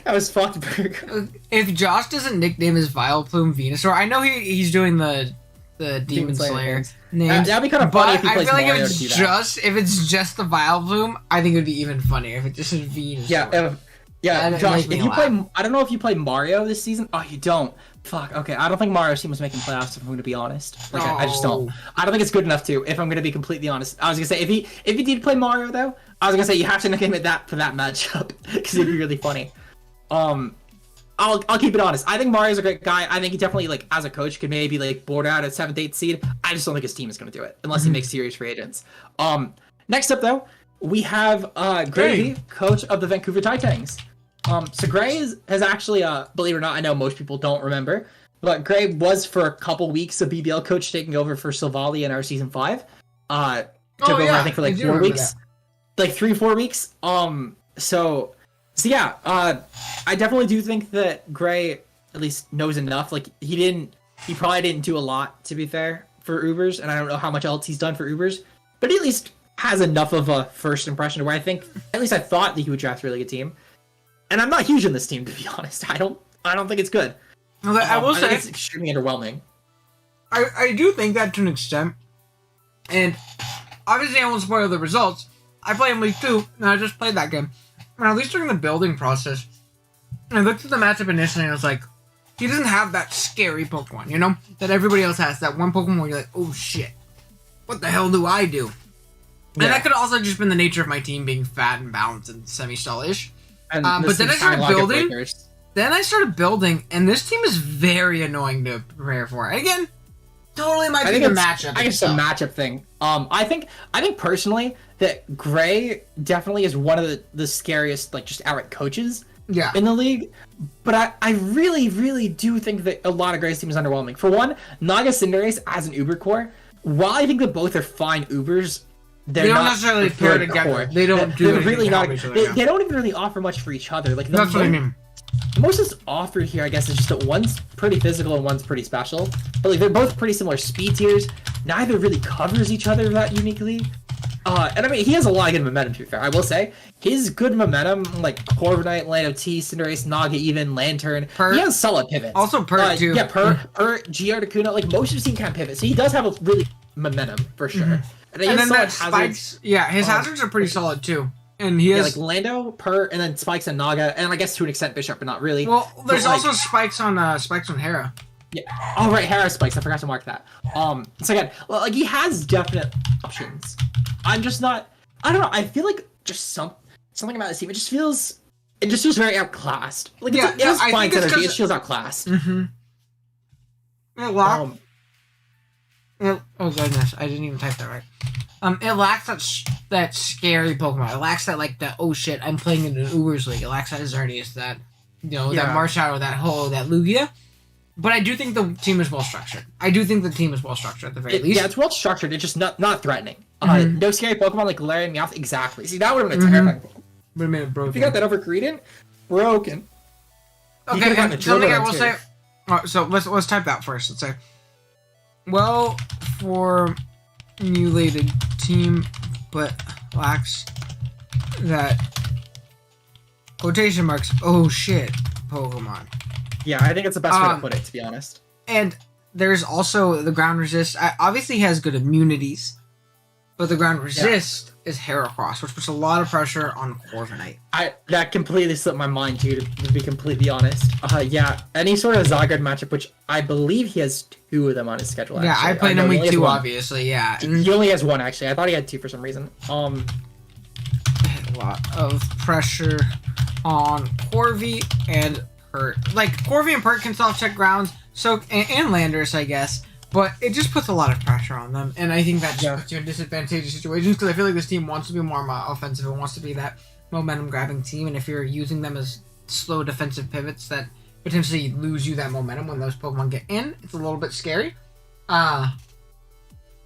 That was fucked, Berg. If Josh doesn't nickname his Vileplume Venusaur, I know he's doing the Demon Slayer names. That'd be kind of funny But if he I plays feel like Mario if to do it's that. if it's just the Vileplume, I think it would be even funnier if it just is Venusaur. Yeah, That'd Josh, make me if you laugh. play, I don't know if you play Mario this season. Oh, you don't. Fuck. Okay, I don't think Mario's team was making playoffs. If I'm going to be honest, like I just don't. I don't think it's good enough to. If I'm going to be completely honest, I was gonna say if he did play Mario though, I was gonna say you have to nickname it that for that matchup because it'd be really funny. I'll keep it honest. I think Mario's a great guy. I think he definitely like as a coach could maybe like board out at 7th, 8th seed. I just don't think his team is going to do it unless he makes serious free agents. Next up though, we have Gravy, coach of the Vancouver Titans. So Gray has actually, believe it or not, I know most people don't remember, but Gray was for a couple weeks a BBL coach taking over for Silvally in our season 5. Took over I think for like 4 weeks, like 3-4 weeks. So yeah, I definitely do think that Gray at least knows enough. Like he probably didn't do a lot to be fair for Ubers, and I don't know how much else he's done for Ubers, but he at least has enough of a first impression to where I think at least I thought that he would draft a really good team. And I'm not huge on this team, to be honest. I don't think it's good. I will say it's extremely underwhelming. I do think that to an extent, and obviously I won't spoil the results. I play in League 2, and I just played that game. And at least during the building process, I looked at the matchup initially, and I was like, he doesn't have that scary Pokemon, you know, that everybody else has. That one Pokemon where you're like, oh shit, what the hell do I do? And that could also just been the nature of my team being fat and balanced and semi-stall-ish. But then I started building. And this team is very annoying to prepare for. And again, totally might be the matchup. I guess it's a matchup thing. I think personally that Gray definitely is one of the scariest, like just outright coaches in the league. But I really, really do think that a lot of Gray's team is underwhelming. For one, Naga Cinderace as an Uber core, while I think that both are fine Ubers, they don't necessarily pair together. They don't do anything really to not. help each other, They don't even really offer much for each other. Like that's what I mean. The most that's offered here, I guess, is just that one's pretty physical and one's pretty special. But like they're both pretty similar speed tiers. Neither really covers each other that uniquely. And I mean, he has a lot of good momentum, to be fair. I will say, his good momentum, like Corviknight, Lando T, Cinderace, Naga, even Lantern, he has solid pivots. Also Pert, too. Yeah, Pert, GR Articuno, like most of his team can pivot. So he does have a really momentum, for sure. And then that Spikes, his hazards are pretty solid, too. And he has... like Lando, Pert, and then Spikes and Naga, and I guess to an extent Bishop, but not really. Well, there's but, also Spikes on Hera. Yeah. Oh, right, Hera Spikes. I forgot to mark that. So again, like he has definite options. I'm just not. I don't know. I feel like just something about this team. It just feels very outclassed. Like Yeah, it has I fine think it's synergy. It 'cause- feels outclassed. It lacks. Oh goodness, I didn't even type that right. It lacks that scary Pokemon. It lacks that oh shit, I'm playing in an Ubers League. It lacks that Xerneas, that that Marshadow, that Lugia. But I do think the team is well structured. At the very least. Yeah, it's well structured. It's just not threatening. No scary Pokemon like glaring me off. Exactly. See, that would have been a terrifying. Wait a minute, broken. If you got that over Greedent, broken. Okay, and something I will say. So let's type that first. Let's say, well formulated team, but lacks that quotation marks. Oh shit, Pokemon. Yeah, I think it's the best way to put it. To be honest. And there's also the ground resist. Obviously, has good immunities, but the ground resist is Heracross, which puts a lot of pressure on Corviknight. That completely slipped my mind too, to be completely honest. Yeah, any sort of Zygarde matchup, which I believe he has 2 of them on his schedule. Yeah, actually. I played him week 2, obviously. Yeah, he only has 1 actually. I thought he had 2 for some reason. A lot of pressure on Corvi and Pert. Like Corvi and Pert can self-check grounds, so and Landers, I guess. But it just puts a lot of pressure on them, and I think that just puts you in disadvantageous situations because I feel like this team wants to be more offensive. It wants to be that momentum-grabbing team, and if you're using them as slow defensive pivots that potentially lose you that momentum when those Pokemon get in, it's a little bit scary. I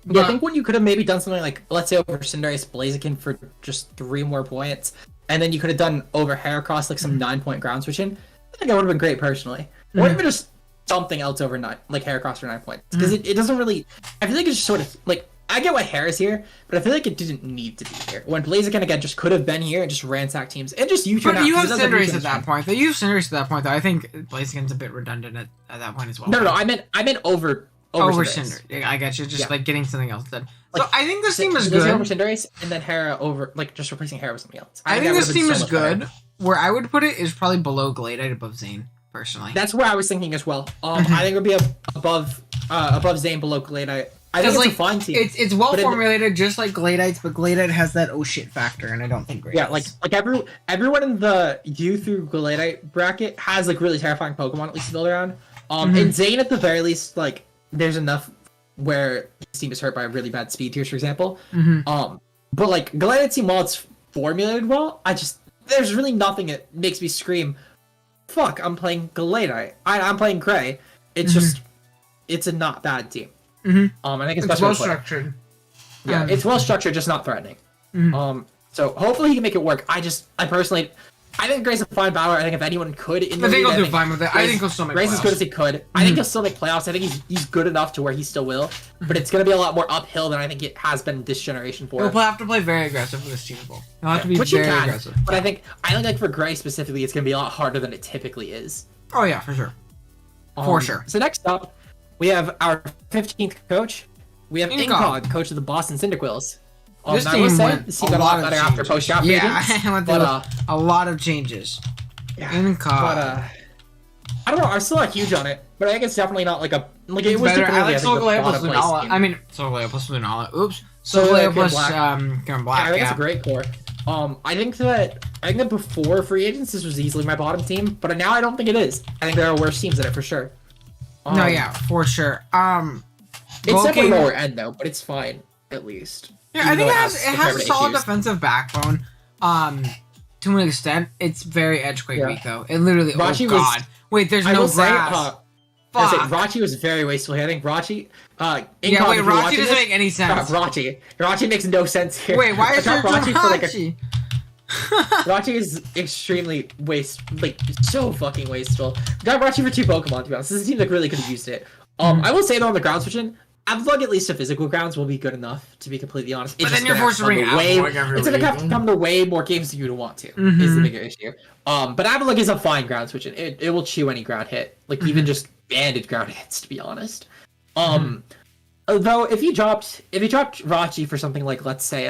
think when you could have maybe done something like, let's say over Cinderace Blaziken for just 3 more points, and then you could have done over Heracross like some 9-point ground switching, I think that would have been great personally. Or even just something else over 9, like Heracross for 9 points, because it doesn't really. I feel like it's just sort of like, I get why Hair is here, but I feel like it didn't need to be here. When Blaziken again just could have been here and just ransacked teams and just U-turn out. But you have Cinderace at that point. I think Blaziken's a bit redundant at that point as well. No, I meant over Cinderace. I get you. Just like getting something else done. So I think this team is good. Over Cinderace and then Hera over, like just replacing Hera with something else. I think this team is good. Better. Where I would put it is probably below Gladeite, above Zane. Personally, that's where I was thinking as well. I think it would be above Zane, below Gladeite. I think it's a fine team. It's well formulated, just like Gladeite's, but Gladeite has that oh shit factor, and I don't think. Yeah, like everyone in the U through Gladeite bracket has like really terrifying Pokemon at least to build around. And Zane at the very least, like there's enough where his team is hurt by really bad speed tiers, for example. But like Gladeite's team, while it's formulated well, there's really nothing that makes me scream, fuck, I'm playing Gladeite. I'm playing Gray. It's just, it's a not bad team. I think it's well structured. Yeah, it's well structured, just not threatening. So hopefully he can make it work. I personally, I think Gray's a fine battler. I think if anyone could, I think he'll do fine with it. I think he'll still make playoffs. Gray's as good as he could. I think he'll still make playoffs. I think he's good enough to where he still will. But it's going to be a lot more uphill than I think it has been this generation for him. He'll have to play very aggressive for this team. He'll have to be very aggressive. But I think like for Gray specifically, it's going to be a lot harder than it typically is. Oh yeah, for sure. For sure. So next up, we have our 15th coach. We have Incog, coach of the Boston Cyndaquils. This team went a lot better after post-draft meetings. Went through a lot of changes. Yeah, Incog. But I don't know. I'm still not huge on it, but I think it's definitely not like it was better. I like Solgaleo plus Lunala. I mean, Solgaleo plus Lunala. Oops. Solgaleo plus Black. Yeah, I think it's a great core. I think that before free agents, this was easily my bottom team, but now I don't think it is. I think there are worse teams in it for sure. No, yeah, for sure. It's definitely lower end though, but it's fine at least. Yeah, I think it has a solid defensive backbone. To an extent, it's very Edgequake weak though. It literally. Wait, there's no grass. Rachi was very wasteful here. I think Rachi. Rachi doesn't make any sense. Rachi makes no sense here. Wait, why is there Rachi? Rachi is extremely so fucking wasteful. Got Rachi for 2 Pokemon, to be honest. This team really could have used it. I will say though on the ground switching, Avalugg at least to physical grounds will be good enough, to be completely honest. But then you're forced to bring Avalugg every week. It's gonna have to come to way more games than you would want to, is the bigger issue. But Avalugg is a fine ground switching. It will chew any ground hit. Like even just banded ground hits, to be honest. Though if you dropped Rachi for something like, let's say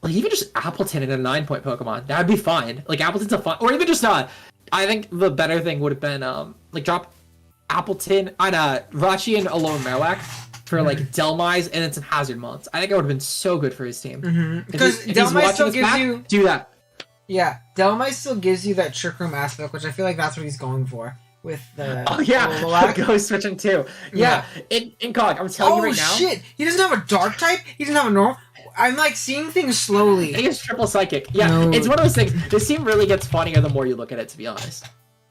even just Appleton in a 9-point Pokemon, that'd be fine. Like Appleton's a fine, or even just I think the better thing would have been drop Appleton on Rachi and Alone Marowak for like Delmise and it's in Hazard mods. I think it would have been so good for his team. Because Delmise still gives you do that. Yeah, Delmise still gives you that Trick Room aspect, which I feel like that's what he's going for with the. Oh yeah, Ghost switching too. Yeah, in COG, I'm telling you right now. Oh shit! He doesn't have a dark type. He doesn't have a normal. I'm like seeing things slowly. I think it's triple psychic. Yeah, it's one of those things. This team really gets funnier the more you look at it. To be honest,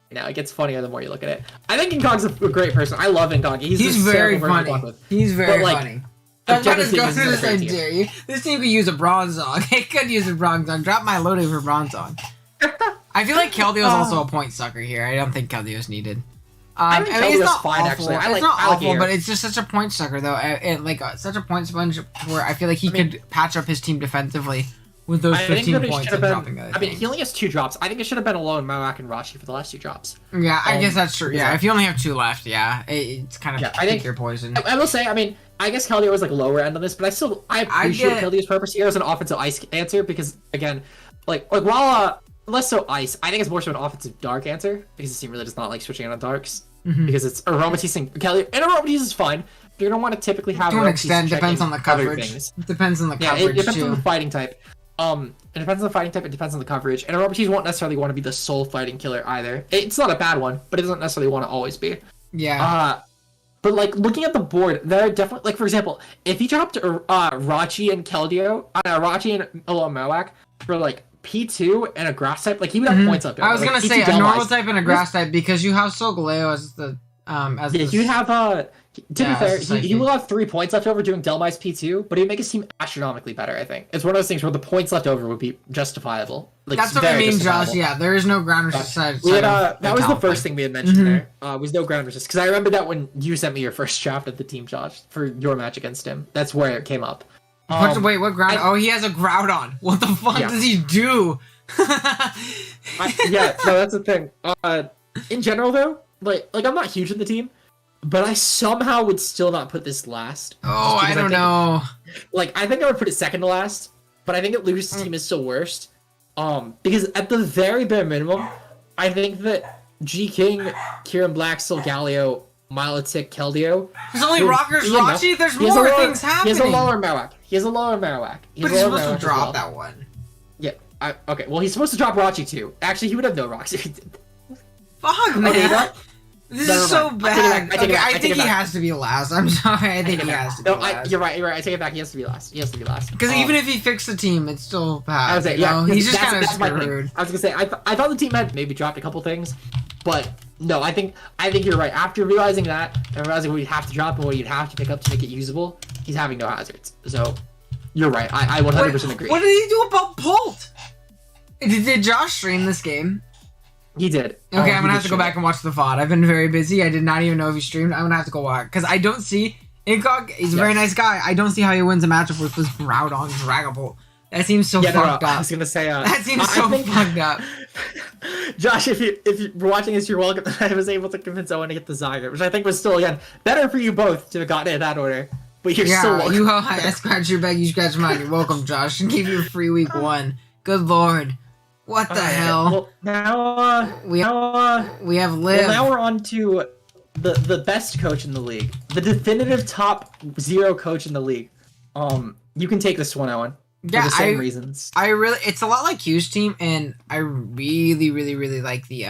it gets funnier the more you look at it. I think Incog's a great person. I love Incog. He's very funny. He's very funny. I'm trying to go through this. I dare you. This team could use a bronze song. It could use a bronze song. Drop my loading for bronze song. I feel like Keldeo is also a point sucker here. I don't think Keldeo is needed. I mean, it's not fine, awful. Actually. It's not awful, but it's just such a point sucker, though. Such a point sponge where I feel like he could patch up his team defensively with those 15 points and dropping other things. He only has 2 drops. I think it should have been alone Moak and Rashi for the last 2 drops. Yeah, I guess that's true. Yeah, if you only have 2 left, it's kind of pick your poison. I will say, I guess Keldeo was like lower end on this, but I appreciate Keldeo's purpose here as an offensive ice answer because again, like while less so ice, I think it's more so an offensive dark answer because this team really does not like switching on darks because it's Aromatisse and Keldeo. And Aromatisse is fine, but you don't want to typically have. To an extent, depends on the coverage. It depends on the coverage. It depends on the fighting type. It depends on the fighting type. It depends on the coverage. And Aromatisse won't necessarily want to be the sole fighting killer either. It's not a bad one, but it doesn't necessarily want to always be. Yeah. But like looking at the board, there are definitely like for example, if he dropped Rachi and Keldeo, Rachi and Moak for like P2 and a grass type, like he would have points up there. I was gonna say a normal type and a grass type because you have Solgaleo as the you have to be fair, he will have 3 points left over doing Delmise P2, but he'd make his team astronomically better, I think. It's one of those things where the points left over would be justifiable. Like, that's what I mean, Josh. Yeah, there is no ground resist side. That was the first thing we had mentioned there. Was no ground resist. Because I remember that when you sent me your first draft of the team, Josh, for your match against him. That's where it came up. Wait, what ground? He has a Groudon. What the fuck does he do? That's the thing. In general, though, like I'm not huge in the team, but I somehow would still not put this last. Oh, I don't know. Like, I think I would put it second to last, but I think that Lucius' team is still worst. Because at the very bare minimum, I think that G King, Kieran Black, Solgaleo, Milotic, Keldeo. There's only Rockers, Rachi. There's more things happening. He has a lower Marowak. But he's supposed to drop that one. Yeah. Okay. Well, he's supposed to drop Rachi too. Actually, he would have no rocks. Fuck, man. This is so bad. I think he has to be last. I'm sorry. I think he has to be last. You're right. I take it back. He has to be last. Because even if he fixed the team, it's still bad. I was saying, he's just kind of screwed. I was gonna say, I thought the team had maybe dropped a couple things, but no, I think you're right. After realizing that and realizing what you'd have to drop and what you'd have to pick up to make it usable, he's having no hazards. So you're right. I 100% agree. What did he do about Bolt? Did Josh stream this game? He did. Okay, I'm gonna have to go back and watch the VOD. I've been very busy. I did not even know if he streamed. I'm gonna have to go watch because I don't see Incog. He's a very nice guy. I don't see how he wins a matchup with this Groudon Dragapult. That seems so fucked up. I was gonna say that seems so fucked up. Josh, if you were watching this, you're welcome. I was able to convince Owen to get the Zyger, which I think was still again better for you both to have gotten it in that order. But you're still welcome. I scratch your back, you scratch mine. You're welcome, Josh. And gave you a free week 1. Good lord. What the hell? Well, now we have Liv. Well, now we're on to the best coach in the league, the definitive top 0 coach in the league. You can take this one, Owen. For the same reasons. It's a lot like Q's team, and I really, really, really like the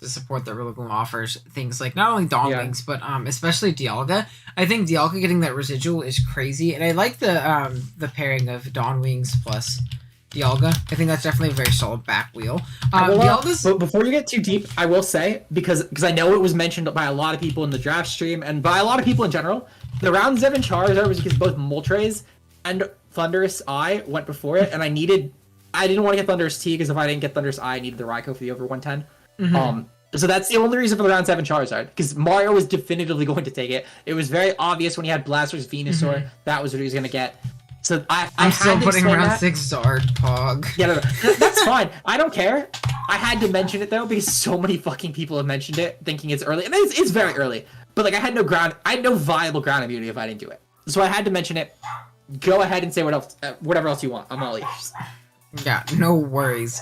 support that Rillaboom offers. Things like not only Donglings, but especially Dialga. I think Dialga getting that residual is crazy, and I like the pairing of Dawnwings plus Dialga. I think that's definitely a very solid back wheel. But before you get too deep, I will say, because I know it was mentioned by a lot of people in the draft stream, and by a lot of people in general, the round 7 Charizard was because both Moltres and Thunderous Eye went before it, and I didn't want to get Thunderous T, because if I didn't get Thunderous Eye, I needed the Raikou for the over 110. So that's the only reason for the round 7 Charizard, because Mario was definitively going to take it. It was very obvious when he had Blastoise Venusaur, that was what he was going to get. So I'm still putting round 6 Zard, Pog. Yeah, no, that's fine. I don't care. I had to mention it though because so many fucking people have mentioned it, thinking it's early, and it's very early. But like, I had no viable ground immunity if I didn't do it. So I had to mention it. Go ahead and say whatever else you want. I'm all ears. Yeah, no worries.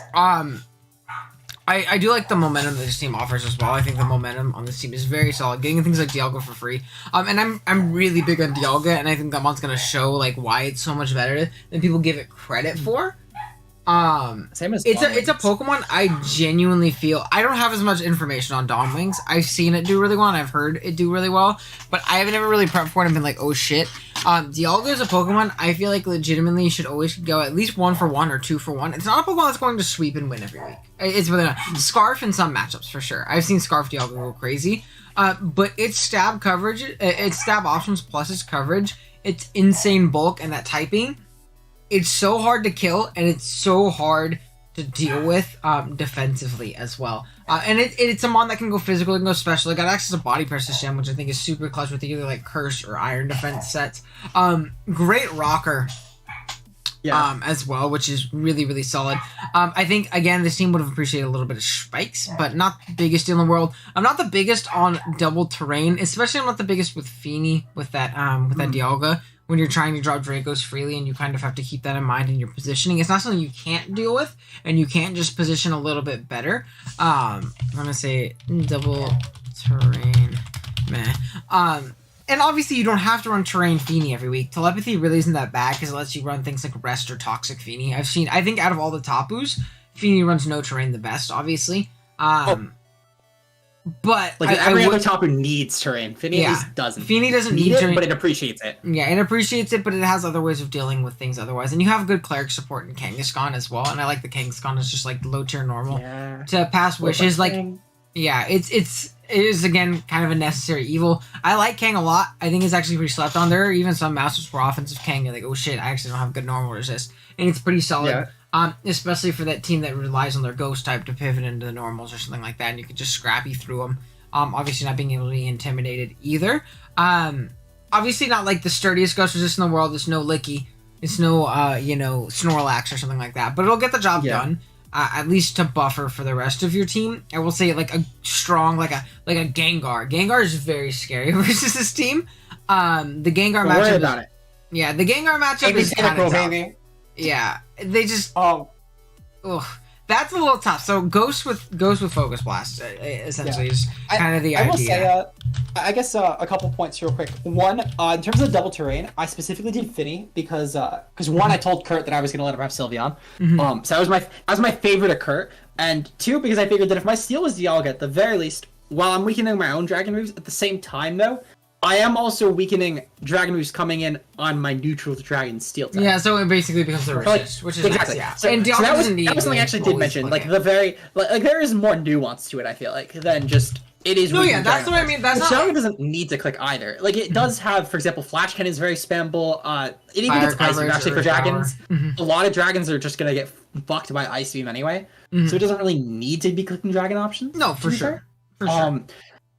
I do like the momentum that this team offers as well. I think the momentum on this team is very solid. Getting things like Dialga for free. And I'm really big on Dialga, and I think that month's gonna show like why it's so much better than people give it credit for. Same as it's a Pokemon I genuinely feel I don't have as much information on Dawn Wings. I've seen it do really well and I've heard it do really well, but I haven't ever really prepped for it and been like, oh shit. Dialga is a Pokemon I feel like legitimately should always go at least 1-for-1 or 2-for-1. It's not a Pokemon that's going to sweep and win every week. It's really not. Scarf in some matchups for sure. I've seen Scarf Dialga go crazy. But its stab coverage, its stab options plus its coverage, its insane bulk and that typing, it's so hard to kill and it's so hard to deal with defensively as well. And it's a mon that can go physical, it can go special. It got access to body precision, which I think is super clutch with either like Curse or Iron defense sets. Great rocker as well, which is really, really solid. I think, again, this team would have appreciated a little bit of spikes, but not the biggest deal in the world. I'm not the biggest on double terrain, especially I'm not the biggest with Feeny, with that Dialga. When you're trying to drop Dracos freely and you kind of have to keep that in mind in your positioning. It's not something you can't deal with, and you can't just position a little bit better. I'm going to say double terrain, meh. And obviously you don't have to run terrain Feeny every week. Telepathy really isn't that bad because it lets you run things like Rest or Toxic Feeny. I think out of all the Tapus, Feeny runs no terrain the best, obviously. But like every other Tapu needs terrain. Feeny at least doesn't. Feeny doesn't need terrain, but it appreciates it. Yeah, it appreciates it, but it has other ways of dealing with things otherwise. And you have good cleric support in Kangaskhan as well. And I like the Kangaskhan as just like low tier normal to pass wishes. Like, yeah, it is again kind of a necessary evil. I like Kang a lot. I think it's actually pretty slept on. There are even some masters for offensive Kang. You're like, oh shit, I actually don't have good normal resist, and it's pretty solid. Yeah. Especially for that team that relies on their ghost type to pivot into the normals or something like that, and you can just scrappy through them. Obviously not being able to be intimidated either. Obviously not like the sturdiest ghost resist in the world. It's no Licky. It's no, Snorlax or something like that. But it'll get the job done. At least to buffer for the rest of your team. I will say like a strong, like a Gengar. Gengar is very scary versus this team. The Gengar matchup. About it. Yeah, the Gengar matchup is kind of tough. Baby. Yeah, they just. Ugh. That's a little tough. So Ghost with Focus Blast essentially is kind of the idea. I will say, I guess a couple points real quick. One, in terms of double terrain, I specifically did Finny because one, I told Kurt that I was gonna let him have Sylveon. So that was my favorite of Kurt, and two, because I figured that if my steal was Dialga at the very least, while I'm weakening my own dragon moves, at the same time though, I am also weakening dragon moves coming in on my neutral dragon steel type. Yeah, so it basically becomes a resist, which is exactly. Nice, yeah. So, and that was something I actually did mention. Like the very like there is more nuance to it. I feel like than just it is. No, yeah, that's what I mean. That's not. Dialga doesn't need to click either. Like it does have, for example, Flash Cannon is very spammable. It even gets Ice Beam actually for dragons. A lot of dragons are just gonna get fucked by Ice Beam anyway, so it doesn't really need to be clicking dragon options. No, for sure. For sure.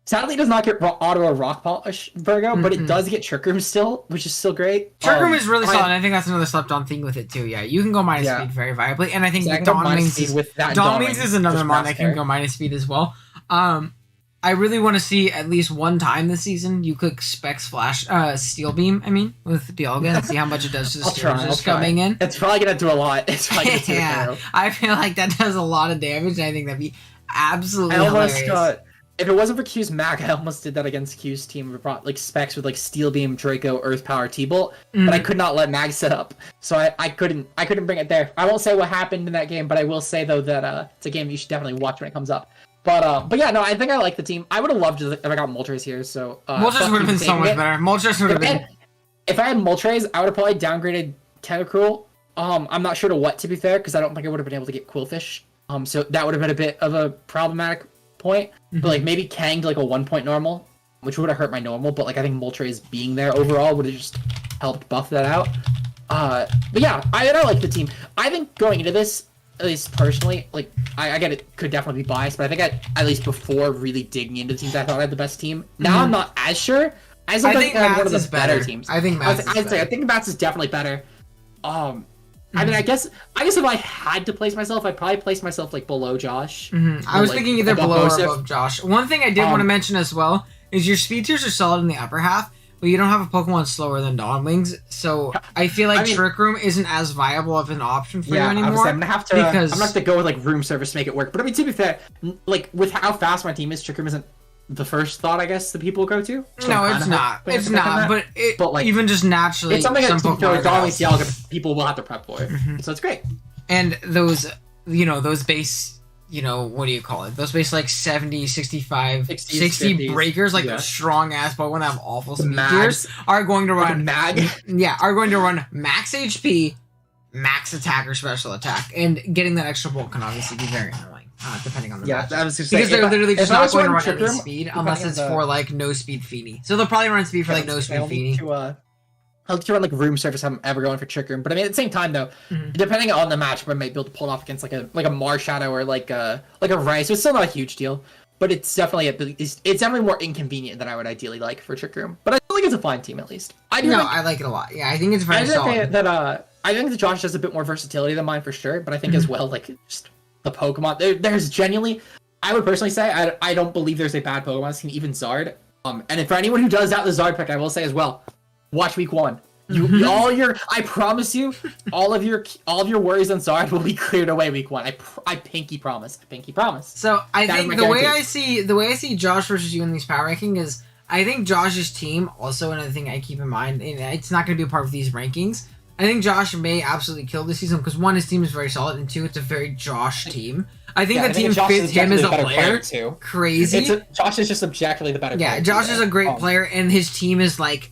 Sadly, it does not get auto or rock polish Virgo, but it does get Trick Room still, which is still great. Trick Room is really solid. I think that's another slept on thing with it too. Yeah, you can go minus speed very viably, and I think Dawn Wings is another mon that can go minus speed as well. I really want to see at least one time this season you click Specs Flash Steel Beam. I mean, with Dialga and see how much it does to the steers coming in. It's probably gonna do a lot. It's probably gonna do yeah, I feel like that does a lot of damage. And I think that'd be absolutely hilarious. If it wasn't for Q's Mac, I almost did that against Q's team. We brought like specs with like Steel Beam, Draco, Earth Power, T-Bolt, but I could not let Mag set up, so I couldn't bring it there. I won't say what happened in that game, but I will say though that it's a game you should definitely watch when it comes up. But yeah, no, I think I like the team. I would have loved it if I got Moltres here. So Moltres would have been so much better. Moltres would have been. If I had Moltres, I would have probably downgraded Tentacruel. I'm not sure to what, to be fair, because I don't think I would have been able to get Quillfish. So that would have been a bit of a problematic point, but like maybe Kang to like a 1-point normal, which would have hurt my normal, but like I think Moltres being there overall would have just helped buff that out. But yeah, I like the team. I think going into this, at least personally, like I get it could definitely be biased, but I think at least before really digging into teams, I thought I had the best team. Now I'm not as sure. I think I have one of the better teams. I think Mats is definitely better. I mean, I guess if I had to place myself, I'd probably place myself like below Josh. I was thinking either below or above Josh. One thing I did want to mention as well is your speed tiers are solid in the upper half, but you don't have a Pokemon slower than Dawnwings, so I feel like Trick Room isn't as viable of an option for you anymore. I'm gonna have to go with like room service to make it work. But I mean, to be fair, like with how fast my team is, Trick Room isn't the first thought I guess the people go to. So no, it's not. It's not. But like even just naturally, it's something that Dawnwings Dialga people will have to prep for. So it's great. And those, those base. What do you call it? Those base like 70, 65, 60 50s. Breakers, like the strong ass Pokemon that have awful speed tiers, are going to run are going to run max HP, max attack or special attack, and getting that extra bulk can obviously be very annoying, depending on the match. I was just because they're literally just not going to run any room, speed unless it's for like no speed Feeny. So they'll probably run speed for like no speed Feeny. I'll let you run like room service. I'm ever going for Trick Room, but I mean at the same time though, depending on the match, I might be able to pull it off against like a Marshadow or like a Rice. So it's still not a huge deal, but it's definitely it's definitely more inconvenient than I would ideally like for Trick Room. But I feel like it's a fine team at least. I like it a lot. Yeah, I think it's very solid. I think that Josh has a bit more versatility than mine for sure, but I think as well like just the Pokemon. There's genuinely, I would personally say I don't believe there's a bad Pokemon team, even Zard. And for anyone who does out the Zard pick, I will say as well. Watch week 1. I promise you, all of your worries on Zard will be cleared away week 1. I pinky promise. So I think the way I see Josh versus you in these power ranking is I think Josh's team also another thing I keep in mind, and it's not going to be a part of these rankings. I think Josh may absolutely kill this season because 1, his team is very solid, and 2, it's a very Josh team. I think the team fits him as a player too. Crazy. Josh is just objectively the better player. Yeah, Josh is a great player, and his team is like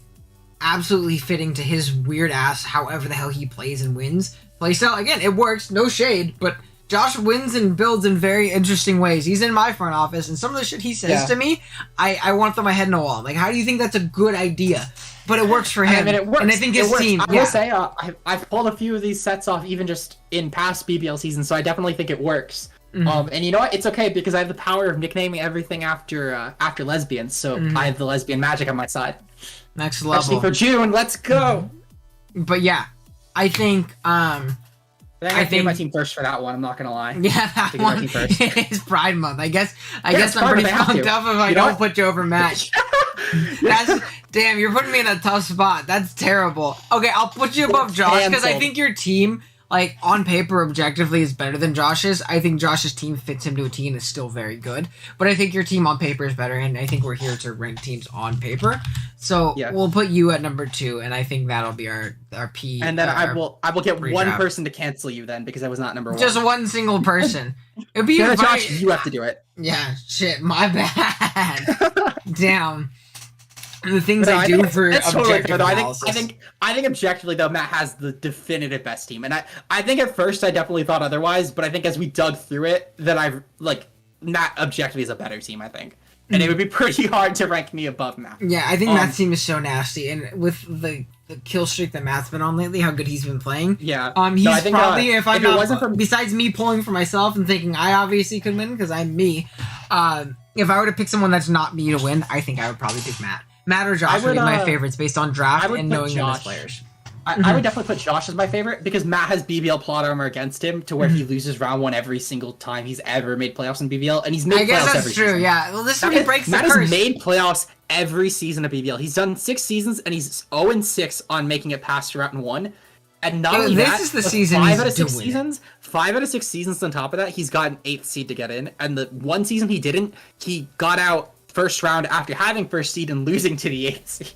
absolutely fitting to his weird ass however the hell he plays and wins playstyle. Again, it works, no shade, but Josh wins and builds in very interesting ways. He's in my front office, and some of the shit he says to me, I want to throw my head in the wall. Like, how do you think that's a good idea? But it works for him. I mean, it works. And I think his team. I will say, I've pulled a few of these sets off even just in past BBL seasons, so I definitely think it works. And you know what? It's okay because I have the power of nicknaming everything after lesbians, so I have the lesbian magic on my side. Next level. Especially for June, let's go. But yeah, I think I think my team first for that one. I'm not gonna lie. Yeah, that one is Pride Month. I guess I'm pretty fucked up if I don't put you over Matt. Damn, you're putting me in a tough spot. That's terrible. Okay, I'll put you above Josh because I think your team, like on paper, objectively, is better than Josh's. I think Josh's team fits him to a T and is still very good. But I think your team on paper is better, and I think we're here to rank teams on paper. So we'll put you at number 2, and I think that'll be our P. And then I will get one person to cancel you then because I was not number 1. Just one single person. It'd be Josh, you have to do it. Yeah, shit, my bad. Damn. The things I do for objective analysis. I think objectively though, Matt has the definitive best team, and I think at first I definitely thought otherwise, but I think as we dug through it, that Matt objectively is a better team. I think, and it would be pretty hard to rank me above Matt. Yeah, I think Matt's team is so nasty, and with the kill streak that Matt's been on lately, how good he's been playing. Yeah. He's probably besides me pulling for myself and thinking I obviously could win because I'm me. If I were to pick someone that's not me to win, I think I would probably pick Matt. Matt or Josh would be my favorites based on draft and knowing them as players. I would definitely put Josh as my favorite because Matt has BBL plot armor against him to where he loses round 1 every single time he's ever made playoffs in BBL, and he's made playoffs every season. I guess that's true, yeah. Well, this is he breaks the curse. Matt has made playoffs every season of BBL. He's done 6 seasons, and he's 0-6 on making it past round 1. And not only that, is the season 5 out of 6 seasons. 5 out of 6 seasons on top of that, he's got an 8th seed to get in, and the one season he didn't, he got out first round after having first seed and losing to the 8th seed.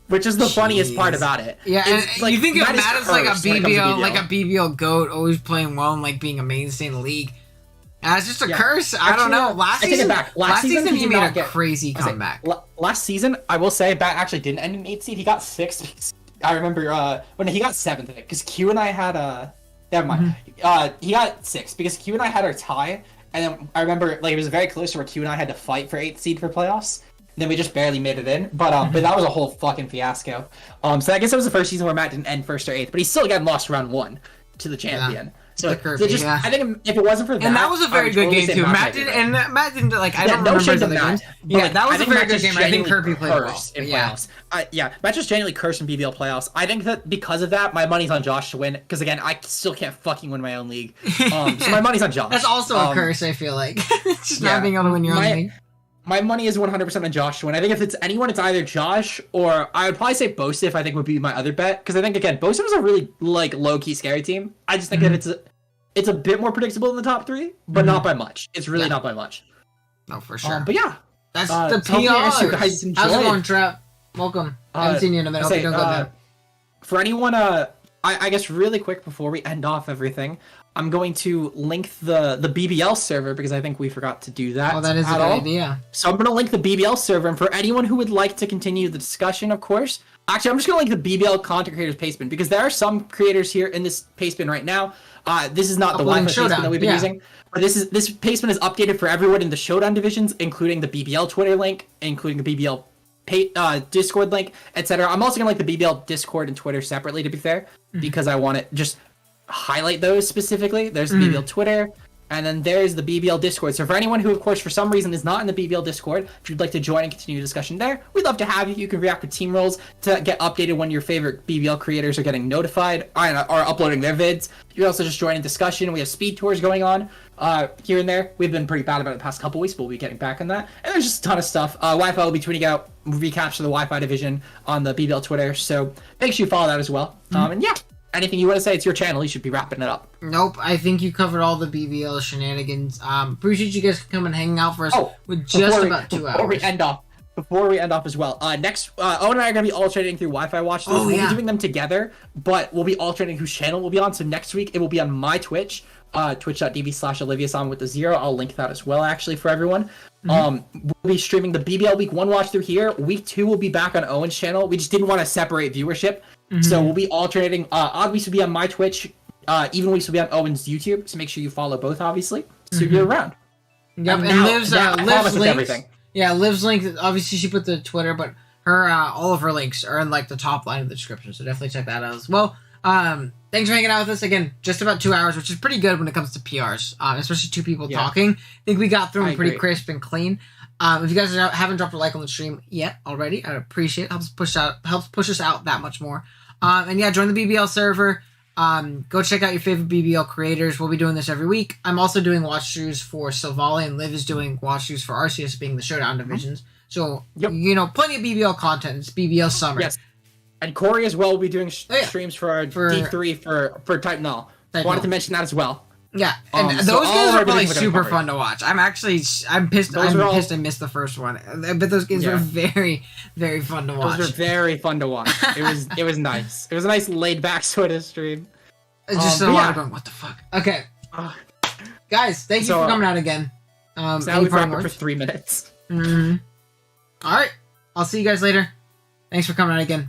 Which is the funniest part about it. Yeah, and like, you think of Matt as like a BBL GOAT, always playing well and like being a mainstay in the league. That's just a curse. I don't know. Last season he made a crazy comeback. Last season, I will say, Bat actually didn't end in 8th seed. He got 6th. I remember when he got 7th because Q and I had never mind. He got 6th because Q and I had our tie. And then I remember, like, it was very close to where Q and I had to fight for 8th seed for playoffs. And then we just barely made it in. But that was a whole fucking fiasco. So I guess it was the first season where Matt didn't end 1st or 8th. But he still again lost round 1 to the champion. So I think if it wasn't for that, and that was a very good game too. Matt didn't like. I don't remember the games. Yeah, that was a very good game. I think Kirby played well in playoffs. Matt just genuinely cursed in BBL playoffs. I think that because of that, my money's on Josh to win. Because again, I still can't fucking win my own league. So my money's on Josh. That's also a curse. I feel like just not being able to win your own league. my money is 100% on Josh to win. I think if it's anyone, it's either Josh or I would probably say Bosif. I think would be my other bet because I think again Bosif is a really like low key scary team. I just think that it's a bit more predictable in the top 3, but not by much. It's really not by much. No, for sure. But yeah, that's the hopefully you guys PRs. enjoyed. How's it going, Trap? Welcome. I haven't seen you in a minute. Hope you're doing good, man. For anyone, I guess really quick before we end off everything, I'm going to link the BBL server because I think we forgot to do that. Oh, that is a good idea. So I'm going to link the BBL server, and for anyone who would like to continue the discussion, of course, actually I'm just going to link the BBL content creators pastebin because there are some creators here in this pastebin right now. This is not the Wi-Fi pastebin that we've been using, but this pastebin is updated for everyone in the Showdown divisions, including the BBL Twitter link, including the BBL Discord link, etc. I'm also gonna like the BBL Discord and Twitter separately, to be fair, because I want to just highlight those specifically. There's the BBL Twitter, and then there's the BBL Discord. So for anyone who, of course, for some reason is not in the BBL Discord, if you'd like to join and continue the discussion there, we'd love to have you. You can react with team roles to get updated when your favorite BBL creators are getting notified or uploading their vids. You can also just join in discussion. We have speed tours going on here and there. We've been pretty bad about it the past couple weeks, but we'll be getting back on that. And there's just a ton of stuff. Wi-Fi will be tweeting out recaps for the Wi-Fi division on the BBL Twitter, so make sure you follow that as well. And yeah, anything you want to say? It's your channel. You should be wrapping it up. Nope, I think you covered all the BBL shenanigans. Appreciate you guys coming and hanging out for us with just about 2 hours. Before we end off as well, next, Owen and I are going to be alternating through Wi-Fi watch. We'll be doing them together, but we'll be alternating whose channel will be on. So next week, it will be on my Twitch, twitch.tv/Oliviasama with the 0. I'll link that as well, actually, for everyone. We'll be streaming the BBL Week 1 watch through here. Week 2 will be back on Owen's channel. We just didn't want to separate viewership. So we'll be alternating. Odd weeks will be on my Twitch. Even weeks will be on Owen's YouTube. So make sure you follow both, obviously. So you're around. Yep, and Liv's links. Everything. Yeah, Liv's link. Obviously, she put the Twitter, but her all of her links are in like the top line of the description. So definitely check that out as well. Thanks for hanging out with us again. Just about 2 hours, which is pretty good when it comes to PRs, especially 2 people talking. I think we got through them pretty crisp and clean. If you guys haven't dropped a like on the stream yet already, I'd appreciate it. Helps push us out that much more. And yeah, join the BBL server. Go check out your favorite BBL creators. We'll be doing this every week. I'm also doing watch throughs for Silvally, and Liv is doing watch throughs for RCS, being the Showdown divisions. So, you know, plenty of BBL content. It's BBL summer. Yes. And Corey as well will be doing streams for our D3 for Type Null. Wanted to mention that as well. Yeah, and those games are probably super fun to watch. I'm pissed. I'm pissed I missed the first one, but those games were very, very fun to watch. Those were very fun to watch. It was nice. It was a nice laid back sort of stream. It's just a lot of going, what the fuck? Okay, guys, thank you for coming out again. So now we've wrapped up for 3 minutes. All right, I'll see you guys later. Thanks for coming out again.